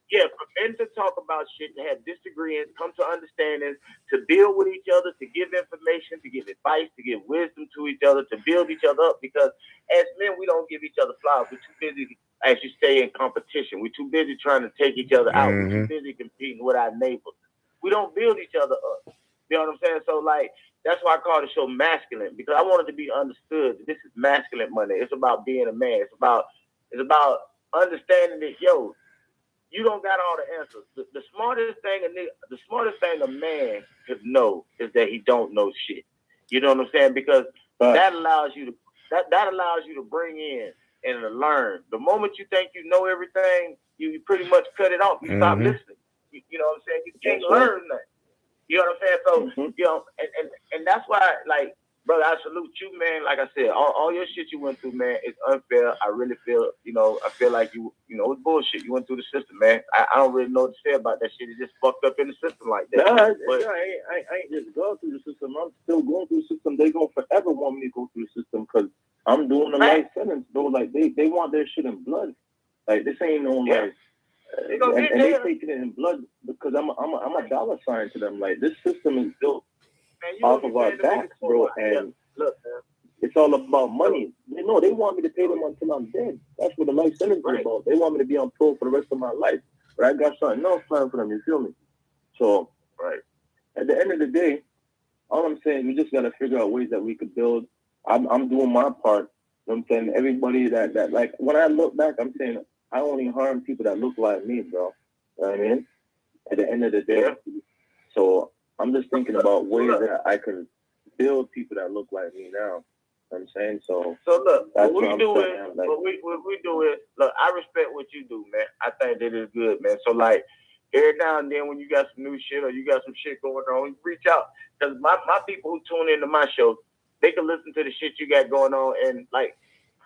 Yeah, for men to talk about shit, to have disagreements, come to understandings, to build with each other, to give information, to give advice, to give wisdom to each other, to build each other up. Because as men, we don't give each other flowers. We're too busy, as you say, in competition. We're too busy trying to take each other out. We're too busy competing with our neighbors. We don't build each other up. You know what I'm saying? So, like, that's why I call the show masculine, because I want it to be understood that this is masculine Monday. It's about being a man. It's about understanding that, yo, you don't got all the answers. The smartest thing a man could know is that he don't know shit. You know what I'm saying? Because that allows you to bring in and to learn. The moment you think you know everything, you pretty much cut it off. You stop listening. You know what I'm saying? You can't learn nothing. You know what I'm saying? So, you know, and that's why, like, brother, I salute you, man. Like I said, all your shit you went through, man, it's unfair. I really feel, I feel like you know, it's bullshit. You went through the system, man. I don't really know what to say about that shit. It's just fucked up in the system like that. I ain't just going through the system. I'm still going through the system. They gonna forever want me to go through the system because I'm doing the life sentence, though. Like, they want their shit in blood. Like, this ain't no, like, and they taking it in blood because I'm a dollar sign to them. Like, this system is built off of our backs, bro, and look, man, it's all about money. They want me to pay them until I'm dead. That's what the life sentence is about. They want me to be on parole for the rest of my life, but I got something else planned for them. You feel me? So, at the end of the day, all I'm saying, we just gotta figure out ways that we could build. I'm doing my part. You know what I'm saying? Everybody that like, when I look back, I'm saying I only harm people that look like me, bro. You know what I mean? At the end of the day. So I'm just thinking about ways that I can build people that look like me now. You know what I'm saying? So look, that's what we do is, look, I respect what you do, man. I think that is good, man. So, like, every now and then when you got some new shit or you got some shit going on, you reach out. Because my people who tune into my show, they can listen to the shit you got going on. And, like,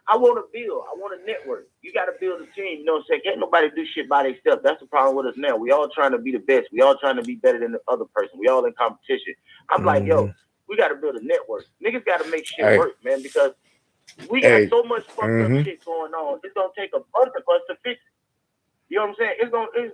I want to build. I want a network. You got to build a team. You know what I'm saying? Can't nobody do shit by themselves. That's the problem with us now. We all trying to be the best. We all trying to be better than the other person. We all in competition. I'm like, yo, we got to build a network. Niggas got to make shit work, man, because we got so much fucked up shit going on. It's going to take a bunch of us to fix it. You know what I'm saying?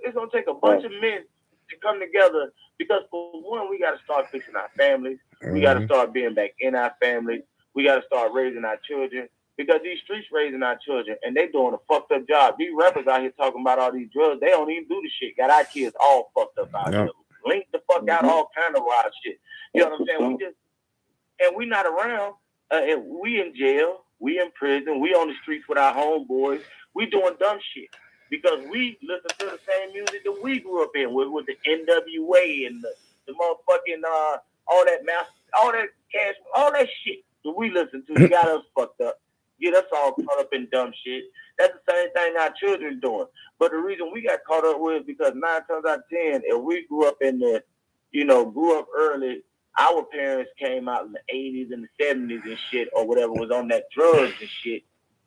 It's gonna take a bunch of men to come together because, for one, we got to start fixing our families. We got to start being back in our families. We got to start raising our children. Because these streets raising our children, and they doing a fucked up job. These rappers out here talking about all these drugs, they don't even do the shit. Got our kids all fucked up out here. Linked the fuck out, all kind of wild shit. You know what I'm saying? We not around. And we in jail. We in prison. We on the streets with our homeboys. We doing dumb shit. Because we listen to the same music that we grew up in with the NWA and the motherfucking, all that cash, all that shit that we listen to. You got us fucked up. Get us all caught up in dumb shit. That's the same thing our children doing. But the reason we got caught up with is because 9 times out of 10, if we grew up grew up early, our parents came out in the 80s and the 70s and shit, or whatever was on that drugs and shit.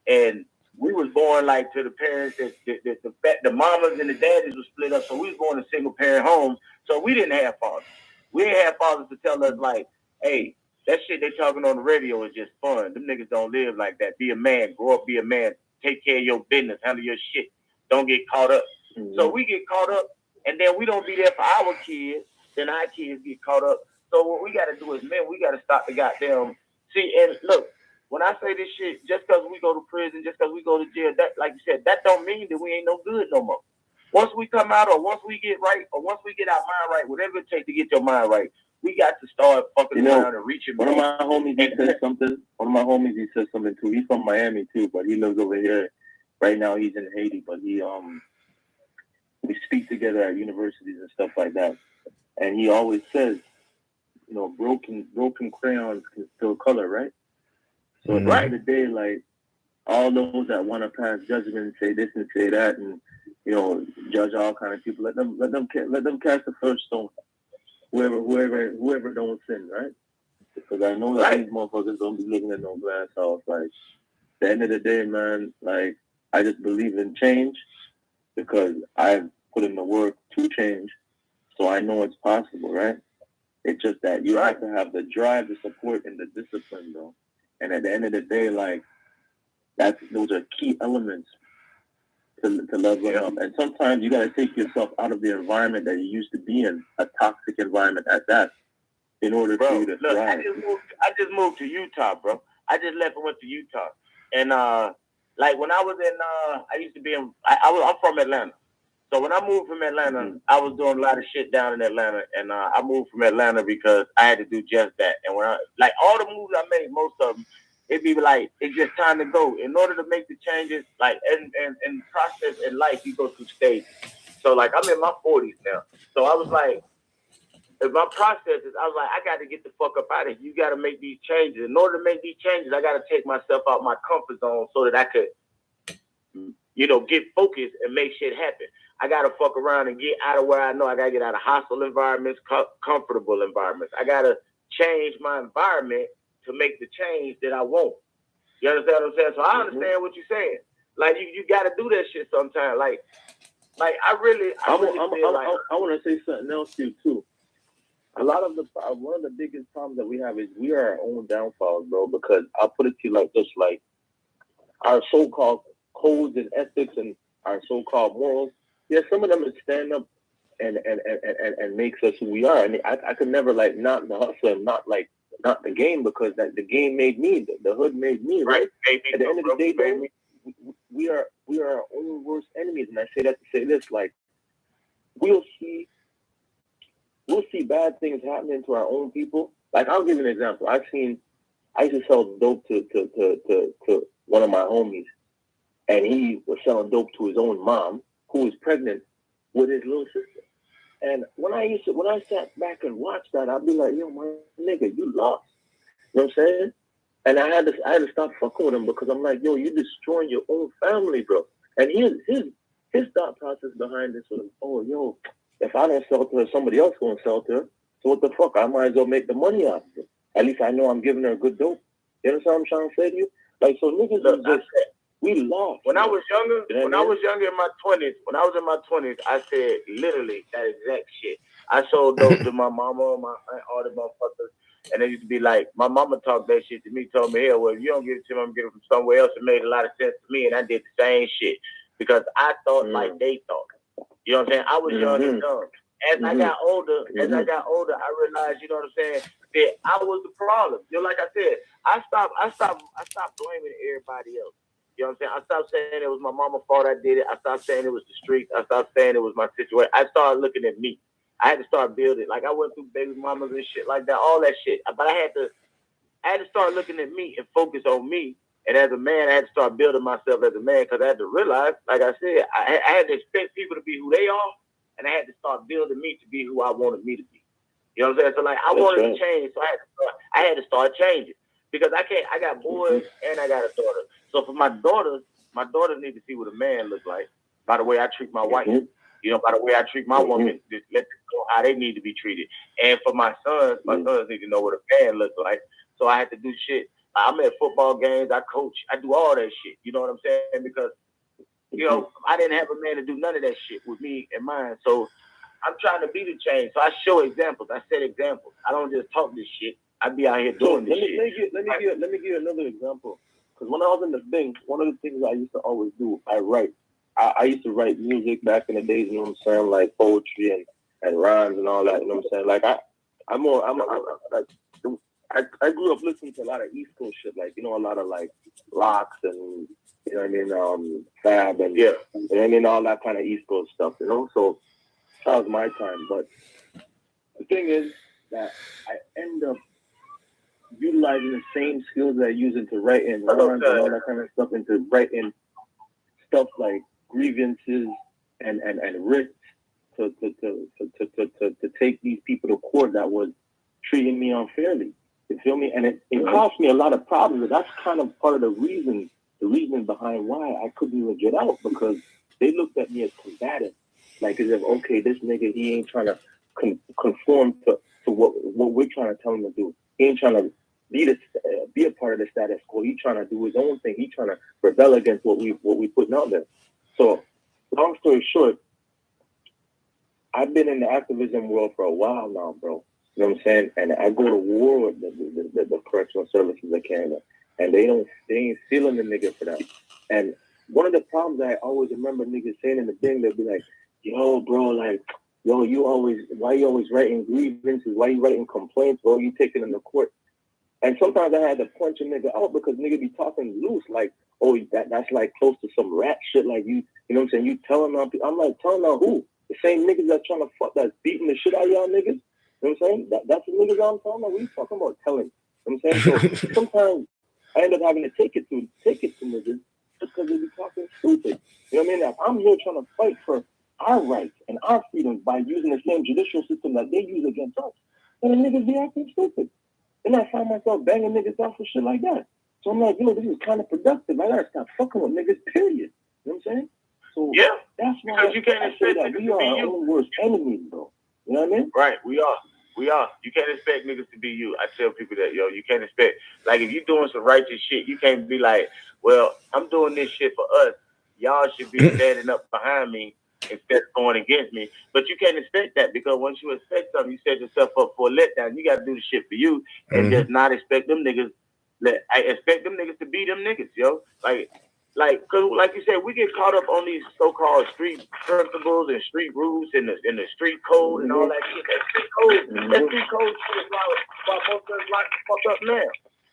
And we was born like to the parents that the mamas and the daddies were split up. So we was born in single parent homes. So we didn't have fathers. We didn't have fathers to tell us like, hey, that shit they talking on the radio is just fun. Them niggas don't live like that. Be a man. Grow up, be a man. Take care of your business. Handle your shit. Don't get caught up. So we get caught up, and then we don't be there for our kids. Then our kids get caught up. So what we got to do is, man, we got to stop the goddamn... See, and look, when I say this shit, just because we go to prison, just because we go to jail, that, like you said, that don't mean that we ain't no good no more. Once we come out, or once we get right, or once we get our mind right, whatever it takes to get your mind right, we got to start fucking around and reaching. One of my homies, he said something too. He's from Miami too, but he lives over here. Right now, he's in Haiti, but we speak together at universities and stuff like that. And he always says, broken crayons can still color, right? So at the end of the day, like, all those that want to pass judgment and say this and say that, and judge all kind of people, let them cast the first stone. Whoever don't sin, right? Because I know that these motherfuckers don't be living in no glass house. Like, at the end of the day, man, like, I just believe in change because I've put in the work to change, so I know it's possible, right? It's just that you have to have the drive, the support, and the discipline, though. And at the end of the day, like, those are key elements to level up. And sometimes you got to take yourself out of the environment that you used to be in, a toxic environment at that, in order for you to thrive. I just moved to Utah, bro. I just left and went to Utah. And like when I was in, I used to be in, I'm from Atlanta. So when I moved from Atlanta, I was doing a lot of shit down in Atlanta. And I moved from Atlanta because I had to do just that. And when like all the moves I made, most of them, it'd be like, it's just time to go. In order to make the changes, like in process in life, you go through stages. So like I'm in my 40s now. So I was like, if my process is, I was like, I got to get the fuck up out of here. You got to make these changes. In order to make these changes, I got to take myself out my comfort zone so that I could, you know, get focused and make shit happen. I got to fuck around and get out of where I know. I got to get out of hostile environments, comfortable environments. I got to change my environment to make the change that I want. You understand what I'm saying? So I understand what you're saying. Like, you got to do that shit sometimes. Like I want to say something else to you, too. A lot of one of the biggest problems that we have is we are our own downfalls, bro, because I'll put it to you like this, like our so-called codes and ethics and our so-called morals, yeah, some of them would stand up and makes us who we are. And I could never like not the hustle and not the game, because that the game made me, the hood made me, right? At the end of the day, though, we are our own worst enemies. And I say that to say this, like we'll see bad things happening to our own people. Like I'll give you an example. I used to sell dope to one of my homies, and he was selling dope to his own mom, who was pregnant with his little sister. And when I sat back and watched that, I'd be like, yo, my nigga, you lost. You know what I'm saying? And I had to stop fucking with him, because I'm like, yo, you're destroying your own family, bro. And his thought process behind this was, oh, yo, if I don't sell to her, somebody else gonna sell to her. So what the fuck? I might as well make the money off of it. At least I know I'm giving her a good dope. You understand what I'm trying to say to you? Like, so niggas we lost. When I was younger, I was in my 20s, I said literally that exact shit. I sold dope to my mama, my aunt, all the motherfuckers. And they used to be like, my mama talked that shit to me, told me, hell, well, if you don't give it to me, I'm getting it from somewhere else. It made a lot of sense to me, and I did the same shit because I thought like they thought. You know what I'm saying? I was young and dumb. As I got older, I realized, you know what I'm saying, that I was the problem. You know, like I said, I stopped blaming everybody else. You know what I'm saying? I stopped saying it was my mama's fault I did it. I stopped saying it was the streets. I stopped saying it was my situation. I started looking at me. I had to start building. Like I went through baby mamas and shit like that, all that shit. But I had to start looking at me and focus on me. And as a man, I had to start building myself as a man, because I had to realize, like I said, I had to expect people to be who they are, and I had to start building me to be who I wanted me to be. You know what I'm saying? So like I wanted to change, so I had to start changing, because I got boys and I got a daughter. So for my daughters need to see what a man looks like by the way I treat my wife. You know, by the way I treat my woman, just let them know how they need to be treated. And for my sons need to know what a man looks like. So I had to do shit. I'm at football games, I coach, I do all that shit. You know what I'm saying? Because, you know, I didn't have a man to do none of that shit with me and mine. So I'm trying to be the change. So I show examples. I set examples. I don't just talk this shit. I be out here doing this shit. Let me give you another example. Because when I was in the thing, one of the things I used to always do, I write. I used to write music back in the days, you know what I'm saying, like poetry and rhymes and all that, you know what I'm saying? Like I grew up listening to a lot of East Coast shit, like, you know, a lot of like Locks and, you know what I mean, Fab and, you know what I mean, all that kind of East Coast stuff, you know? So that was my time. But the thing is that I end up utilizing the same skills that I use into writing rhymes and all that kind of stuff into writing stuff like grievances and writs to take these people to court that was treating me unfairly. You feel me? And it cost me a lot of problems. But that's kind of part of the reason behind why I couldn't even get out, because they looked at me as combative, like as if, okay, this nigga, he ain't trying to conform to what we're trying to tell him to do. He ain't trying to be a part of the status quo. He's trying to do his own thing. He's trying to rebel against what we putting out there. So, long story short, I've been in the activism world for a while now, bro. You know what I'm saying? And I go to war with the correctional services of Canada, and they ain't feeling the nigga for that. And one of the problems I always remember niggas saying in the thing, they'd be like, yo, bro, like, yo, why you always writing grievances? Why you writing complaints? Bro, you taking them to court? And sometimes I had to punch a nigga out because nigga be talking loose, like, oh, that's like close to some rat shit, like you know what I'm saying? You telling on people. I'm like, telling on who? The same niggas that's trying to fuck, that's beating the shit out of y'all niggas? You know what I'm saying? That's the niggas I'm talking about. What are you talking about telling? You know what I'm saying? So sometimes I end up having to take it to niggas just because they be talking stupid. You know what I mean? If I'm here trying to fight for our rights and our freedoms by using the same judicial system that they use against us, then the niggas be acting stupid. Then I find myself banging niggas off for shit like that. So I'm like, yo, this is kind of productive. I gotta stop fucking with niggas, period. You know what I'm saying? So Yeah. that's why Because you can't expect that niggas we to are be our you. own worst enemies, bro. You know what I mean? Right, we are. You can't expect niggas to be you. I tell people that, yo, you can't expect. Like, if you're doing some righteous shit, you can't be like, well, I'm doing this shit for us. Y'all should be standing up behind me instead of going against me. But you can't expect that because once you expect something, you set yourself up for a letdown. You got to do the shit for you and just not expect them niggas. I expect them niggas to be them niggas, yo. Cause like you said, we get caught up on these so-called street principles and street rules and the street code and all that shit. That street code shit is why most of us like to fuck up now.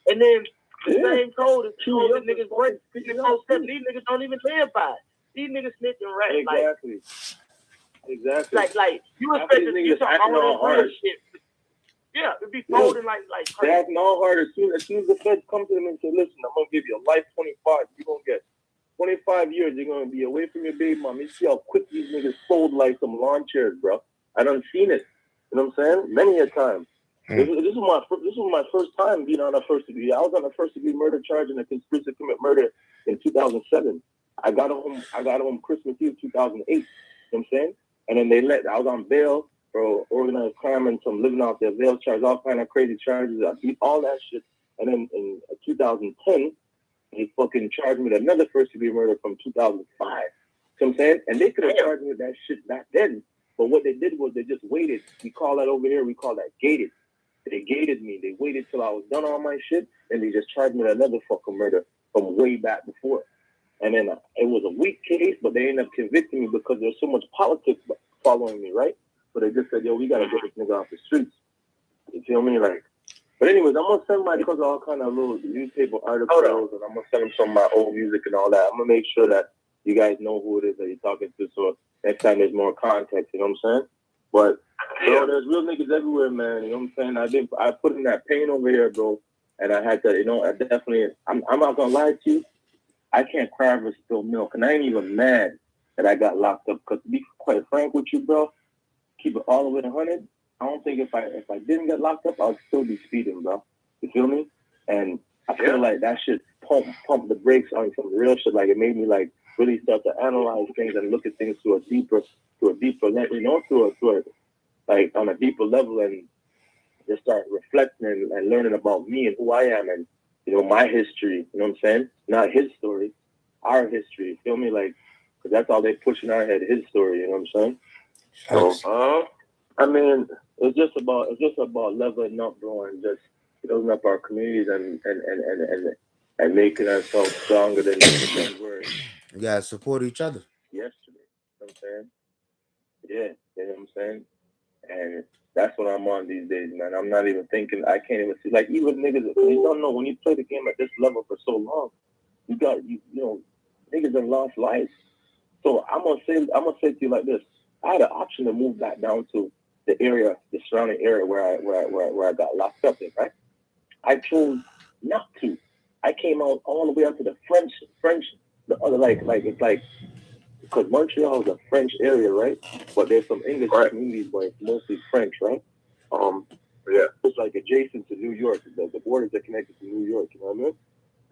And then the same code is true that niggas break. These niggas don't even live by it. These niggas snitch and rat. Exactly. Like you expect you talk all that real shit. Yeah, it'd be folding like crazy. They're acting all hard as soon as the feds come to them and say, listen, I'm going to give you a life 25. You're going to get 25 years. You're going to be away from your baby mom. You see how quick these niggas fold like some lawn chairs, bro. I done seen it. You know what I'm saying? Many a time. This was my first time being on a first degree. I was on a first degree murder charge and a conspiracy to commit murder in 2007. I got home Christmas Eve 2008. You know what I'm saying? And then I was on bail for organized crime and some living off their bail charges, all kind of crazy charges. I beat all that shit. And then in 2010, they fucking charged me with another first degree murder from 2005. You know what I'm saying? And they could have charged me with that shit back then. But what they did was they just waited. We call that over here, we call that gated. They gated me. They waited till I was done all my shit, and they just charged me with another fucking murder from way back before. And then it was a weak case, but they ended up convicting me because there's so much politics following me, right? So they just said, yo, we got to get this nigga off the streets. You feel me? Like, but anyways, I'm going to send my cousin all kind of little newspaper articles, and I'm going to send him some of my old music and all that. I'm going to make sure that you guys know who it is that you're talking to, so next time there's more context, you know what I'm saying? But, bro, there's real niggas everywhere, man, you know what I'm saying? I put in that pain over here, bro, and I had to, you know, I definitely, I'm not going to lie to you, I can't cry over spilled milk, and I ain't even mad that I got locked up, because to be quite frank with you, bro, keep it all the way to 100, I don't think if I didn't get locked up, I'd still be speeding, bro. You feel me? And I feel like that shit pump the brakes on some real shit. Like, it made me, like, really start to analyze things and look at things to a deeper level, you know, like on a deeper level, and just start reflecting and learning about me and who I am and, you know, my history, you know what I'm saying? Not his story, our history, you feel me? Like, because that's all they push in our head, his story, you know what I'm saying? So, I mean, it's just about leveling up, bro, and just building up our communities and making ourselves stronger than we were. You gotta support each other. Yesterday, you know what I'm saying? Yeah, you know what I'm saying? And that's what I'm on these days, man. I'm not even thinking, I can't even see, like, even niggas, you don't know, when you play the game at this level for so long, you know, niggas have lost lives. So I'm gonna say to you like this, I had an option to move back down to the surrounding area where I got locked up in, right? I chose not to. I came out all the way up to the French, the other, like it's like, because Montreal is a French area, right? But there's some English communities, but it's mostly French, right? Yeah, it's like adjacent to New York. The borders are connected to New York, you know what I mean?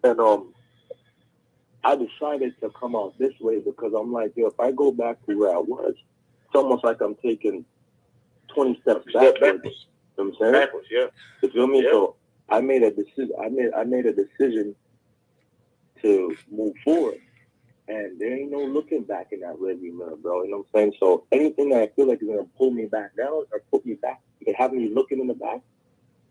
And I decided to come out this way because I'm like, yo, if I go back to where I was, it's almost like I'm taking 20 steps backwards. You know what I'm saying? Backwards, yeah. You feel me? Yeah. So I made a decision. I made a decision to move forward, and there ain't no looking back in that rearview mirror, bro. You know what I'm saying? So anything that I feel like is gonna pull me back down or put me back, have me looking in the back,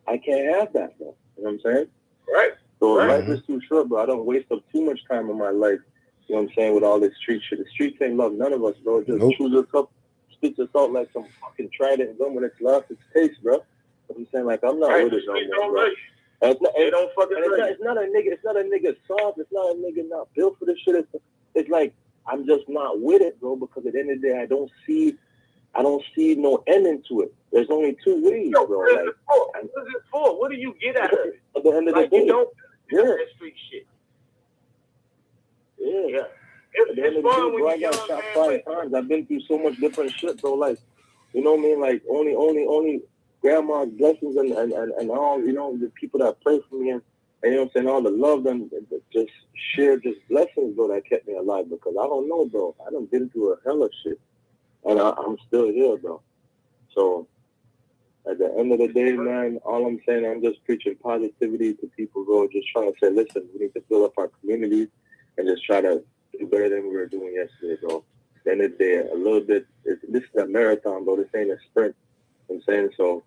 I can't have that, bro. You know what I'm saying? Right. So life is too short, bro. I don't waste up too much time in my life You know what I'm saying? With all this street shit. The streets ain't love none of us, bro. Just Nope. choose us up, spits us out like some fucking Trident gum when it's lost its taste, bro. You know what I'm saying? Like, I'm not with it no more, bro. They don't fucking It's not a nigga soft. It's not a nigga not built for this shit. It's like, I'm just not with it, bro, because at the end of the day, I don't see no end into it. There's only two ways, Yo, bro. what is Like, it for? What is it for? What do you get out of it? at the end of the Like, day, you don't yeah. that street shit. Yeah. At the end It's of the fun day, when bro, I you're got young, shot man. 5 times. I've been through so much different shit, bro. Like, you know what I mean? Like, only grandma's blessings and all, you know, the people that pray for me and you know what I'm saying, all the love and just share just blessings, bro, that kept me alive. Because I don't know, bro. I done been through a hell of shit. And I'm still here, bro. So, at the end of the day, man, all I'm saying, I'm just preaching positivity to people, bro. Just trying to say, listen, we need to build up our communities and just try to do better than we were doing yesterday, bro. At the end of the day, a little bit, this is a marathon, bro. This ain't a sprint. You know what I'm saying? So,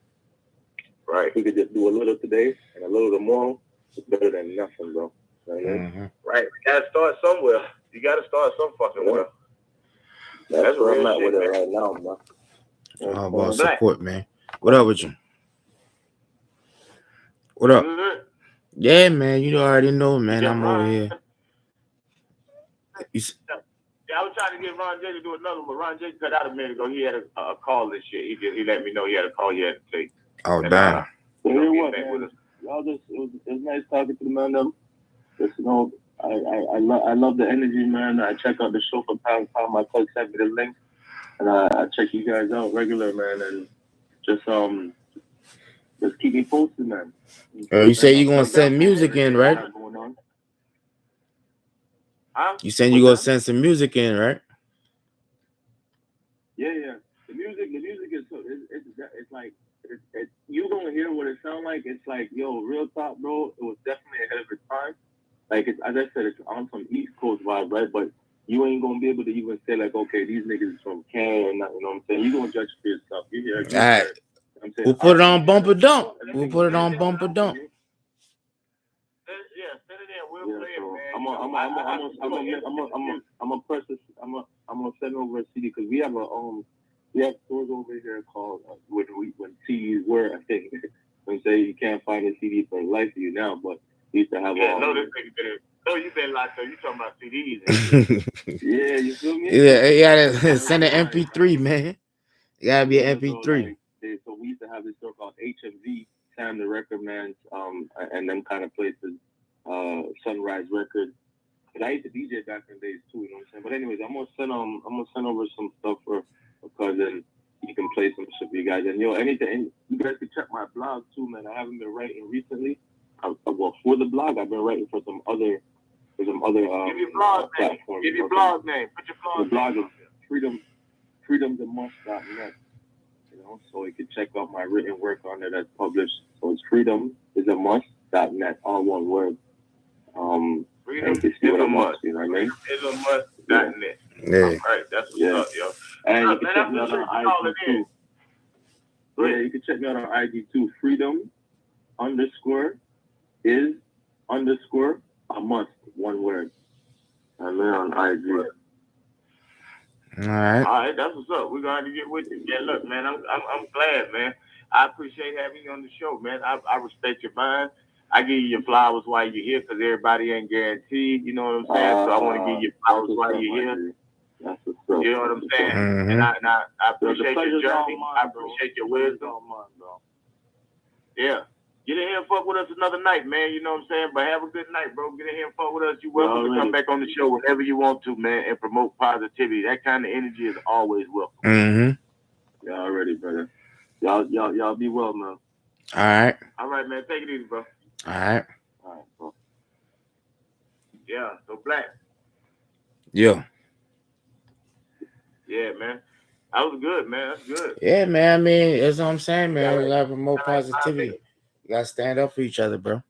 right, we could just do a little today and a little tomorrow. It's better than nothing, bro. You know what I mean? Right. We gotta start somewhere. You gotta start some fucking where. That's where I'm real at shit, with it man. right now, bro. All about support, man. What up with you? What up? Good. Yeah, man. You already know, man. Yeah, I'm Ron. over here. Yeah, I was trying to get Ron J to do another one, but Ron J cut out a minute ago. He had a call and shit. He let me know he had a call he had to take. Oh, And, damn. Well, you know, you know what, get back with man? us. Y'all just it was nice talking to the man. Them. Just, you know, I love the energy, man. I check out the show from time to time. My coach sent me the link, and I check you guys out regular, man. And just keep me posted, man. You say you gonna send music in, right? Huh? You saying you gonna send some music in, right? Yeah. The music is so it's like you gonna hear what it sound like. It's like, yo, real talk, bro. It was definitely ahead of its time. Like it's, as I said, it's on some East Coast vibe, right? But you ain't gonna be able to even say like, okay, these niggas is from Canada, you know what I'm saying? You gonna judge for yourself. You hear? All right. I'm saying, We'll put it on bumper dump. We'll put it on bumper dump. Yeah, send it in. We'll play it, so man. I'm gonna send over a CD because we have stores over here called when CDs were a thing. And say you can't find a CD for the life of you now, but we used to have this nigga been. No, you been locked up. You talking about CDs? Yeah, you feel me? Yeah, you gotta send an MP3, man. It gotta be an MP3. So we used to have this store called HMV, Sam the Record Man, and them kind of places, Sunrise Records. But I used to DJ back in the days too, you know what I'm saying? But anyways, I'm gonna send over some stuff for a cousin. You can play some shit for you guys. And anything, you guys can check my blog too, man. I haven't been writing recently. Well, for the blog, I've been writing for some other Give your blog name. platforms. Give your blog name. Put your The blog blog name. is freedomthemush.net. You know, so you can check out my written work on it that's published. So it's freedomisamush.net, all one word. Freedom and you is see what a I'm must. up to, you know what I mean? Is a must.net. Yeah. All right, that's what's up, yo. And you can Man, check me out on IG too. Yeah, you can check me out on IG too. Freedom_is_a_must, one word. I'm on IG. All right, that's what's up. We're going to get with you. Yeah, look, man, I'm glad, man. I appreciate having you on the show, man. I respect your mind. I give you your flowers while you're here because everybody ain't guaranteed. You know what I'm saying? So I want to give you flowers while you're here. That's what's up. You know what I'm saying? Mhm. And I appreciate your journey. I appreciate your wisdom. Yeah. Get in here and fuck with us another night, man. You know what I'm saying? But have a good night, bro. Get in here and fuck with us. You're welcome to come back on the show whenever you want to, man, and promote positivity. That kind of energy is always welcome. Mm-hmm. Y'all ready, brother? Y'all be well, man. All right. All right, man. Take it easy, bro. All right. Bro. Yeah. So Black. Yeah. Yeah, man. That was good, man. That's good. Yeah, man. I mean, that's what I'm saying, man. We gotta promote positivity. You gotta stand up for each other, bro.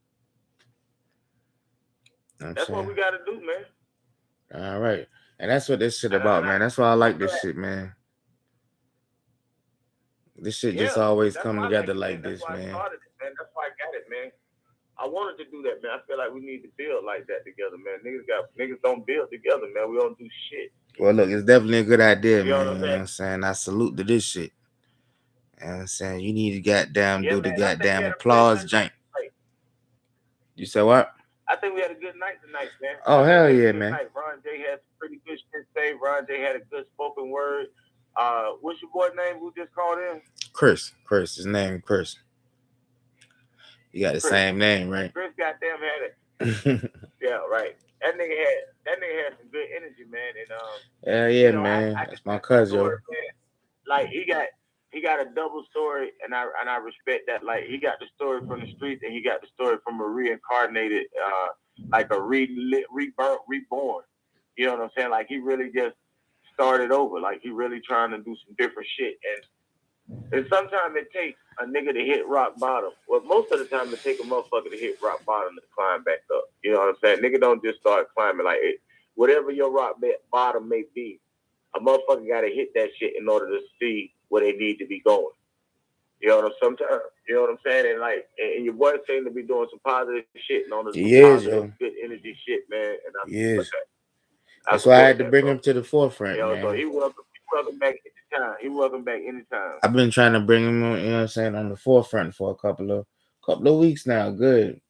That's what we gotta do, man. All right. And that's what this shit about, man. That's why I like this shit, man. This shit just always come together like this, man. That's why I got it, man. I wanted to do that, man. I feel like we need to build like that together, man. Niggas don't build together, man. We don't do shit. Well, look, it's definitely a good idea, You know man. what I'm You know what I'm saying? I salute to this shit. You know what I'm saying? You need to goddamn Yeah, do the man, I think we goddamn had a applause pretty good jank. night. You said what? I think we had a good night tonight, man. Oh, I think hell we had a yeah, good man. night. Ron J had some pretty good shit to say. Ron J had a good spoken word. What's your boy name who just called in? Chris. His name Chris. You got the Chris. same name, right? Chris goddamn had it. Yeah, right. That nigga had some good energy, man. And Hell yeah, you know, man. I That's my can cousin. story, man. Like he got a double story, and I respect that. Like he got the story from the streets, and he got the story from a reincarnated, like a reborn. You know what I'm saying? Like he really just started over. Like he really trying to do some different shit. And sometimes it takes a nigga to hit rock bottom. Well, most of the time it takes a motherfucker to hit rock bottom to climb back up. You know what I'm saying? Nigga don't just start climbing like it. Whatever your rock bottom may be, a motherfucker got to hit that shit in order to see where they need to be going. You know what I'm saying? You know what I'm saying? And like, and your boy seem to be doing some positive shit and on some positive, good energy shit, man. And I Yes. that. That's why I had to bring him to the forefront, you know, man. so he welcome back anytime. He welcome back anytime. I've been trying to bring him, you know what I'm saying, on the forefront for a couple of weeks now. Good.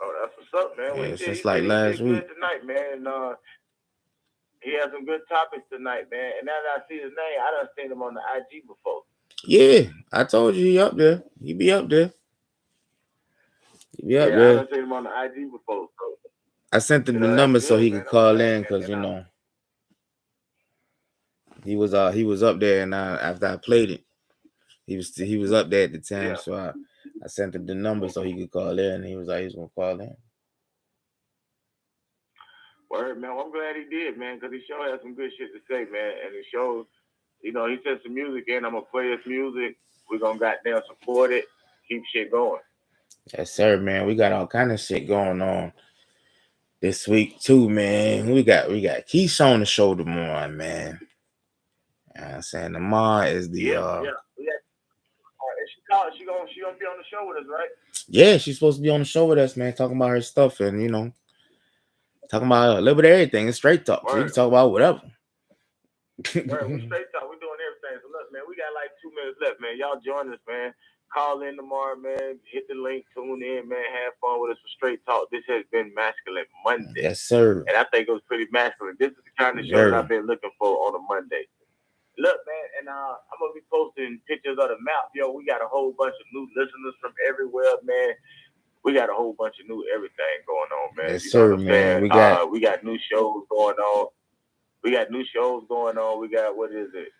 Oh, that's what's up, man. Yeah, since like last week. Tonight, man. He had some good topics tonight, man. And now that I see his name, I done seen him on the IG before. Yeah, I told you he up there. He be up there. I done seen him on the IG before. So. I sent him the number so he could call in because you know he was up there, and after I played it, he was up there at the time. Yeah. So I sent him the number so he could call in, and he was like he's gonna call in. Word, man. Well, I'm glad he did, man, because he sure had some good shit to say, man. And it shows, you know, he sent some music in. I'm gonna play his music. We're gonna goddamn support it, keep shit going. Yes, sir, man. We got all kind of shit going on this week too, man. We got Keisha on the show tomorrow, man. You know what I'm saying tomorrow is the She gonna be on the show with us, right? Yeah, she's supposed to be on the show with us, man, talking about her stuff and you know, talking about a little bit of everything. It's straight talk. So we can talk about whatever. Word, we straight talk. We're doing everything. So look, man, we got like 2 minutes left, man. Y'all join us, man. Call in tomorrow, man. Hit the link, tune in, man. Have fun with us for Straight Talk. This has been Masculine Monday. Yes, sir. And I think it was pretty masculine. This is the kind of show that I've been looking for on a Monday. Look, man, and I'm going to be posting pictures of the map. Yo, we got a whole bunch of new listeners from everywhere, man. We got a whole bunch of new everything going on, man. Yes, you sir, know what I'm saying? We got new shows going on. We got, what is it?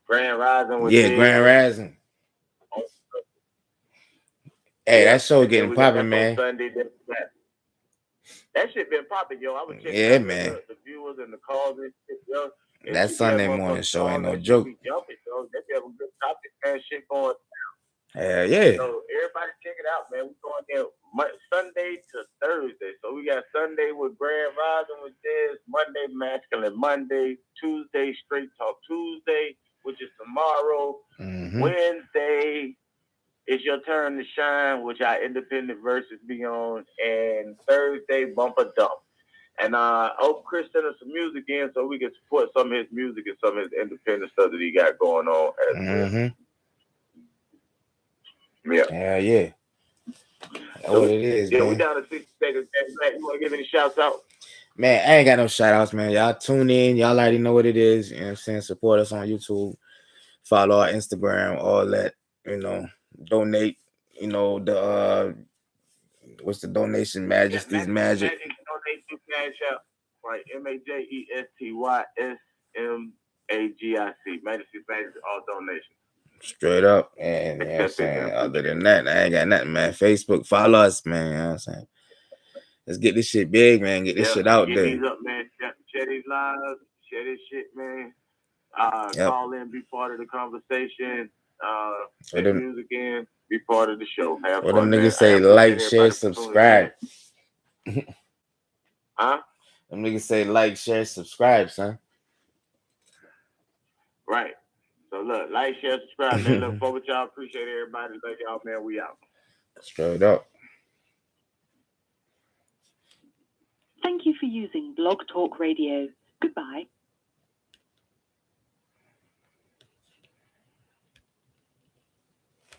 Grand Rising. Grand Rising. Hey, that show getting popping, man. Sunday, that shit been popping, yo. I was checking out the viewers and the calls and shit, yo. That Sunday morning show ain't no joke. Jumping, yo. They have a good topic, man. Shit going. Hell yeah. So everybody check it out, man. We're going there Sunday to Thursday. So we got Sunday with Grand Rising with this, Monday Masculine Monday, Tuesday Straight Talk Tuesday, which is tomorrow. Mm-hmm. Wednesday, it's your turn to shine, which our independent verses be on, and Thursday Bumper Dump. And I hope Chris sent us some music in so we can support some of his music and some of his independent stuff that he got going on as well. Yeah. Hell yeah. That's what it is, man. We down to 60 seconds. You want to give any shouts out? Man, I ain't got no shout outs, man. Y'all tune in. Y'all already know what it is. You know what I'm saying? Support us on YouTube. Follow our Instagram, all that. You know, donate. You know, the what's the donation? Majesty's Magic. Donation cash out. Right. MAJESTYSMAGIC. Majesty's Magic, all donations. Straight up. And you know what I'm saying? Other than that, I ain't got nothing, man. Facebook, follow us, man. You know what I'm saying? Let's get this shit big, man. Get this shit out there. These up, man. Share these lives. Share this shit, man. Call in, be part of the conversation. Get music in, be part of the show. Have fun, them niggas man. say like, share, subscribe. Huh? Them niggas say like, share, subscribe, son. Right. So look, like, share, subscribe, man. Look forward to y'all. Appreciate everybody. Thank y'all, man. We out. Straight up. Thank you for using Blog Talk Radio. Goodbye.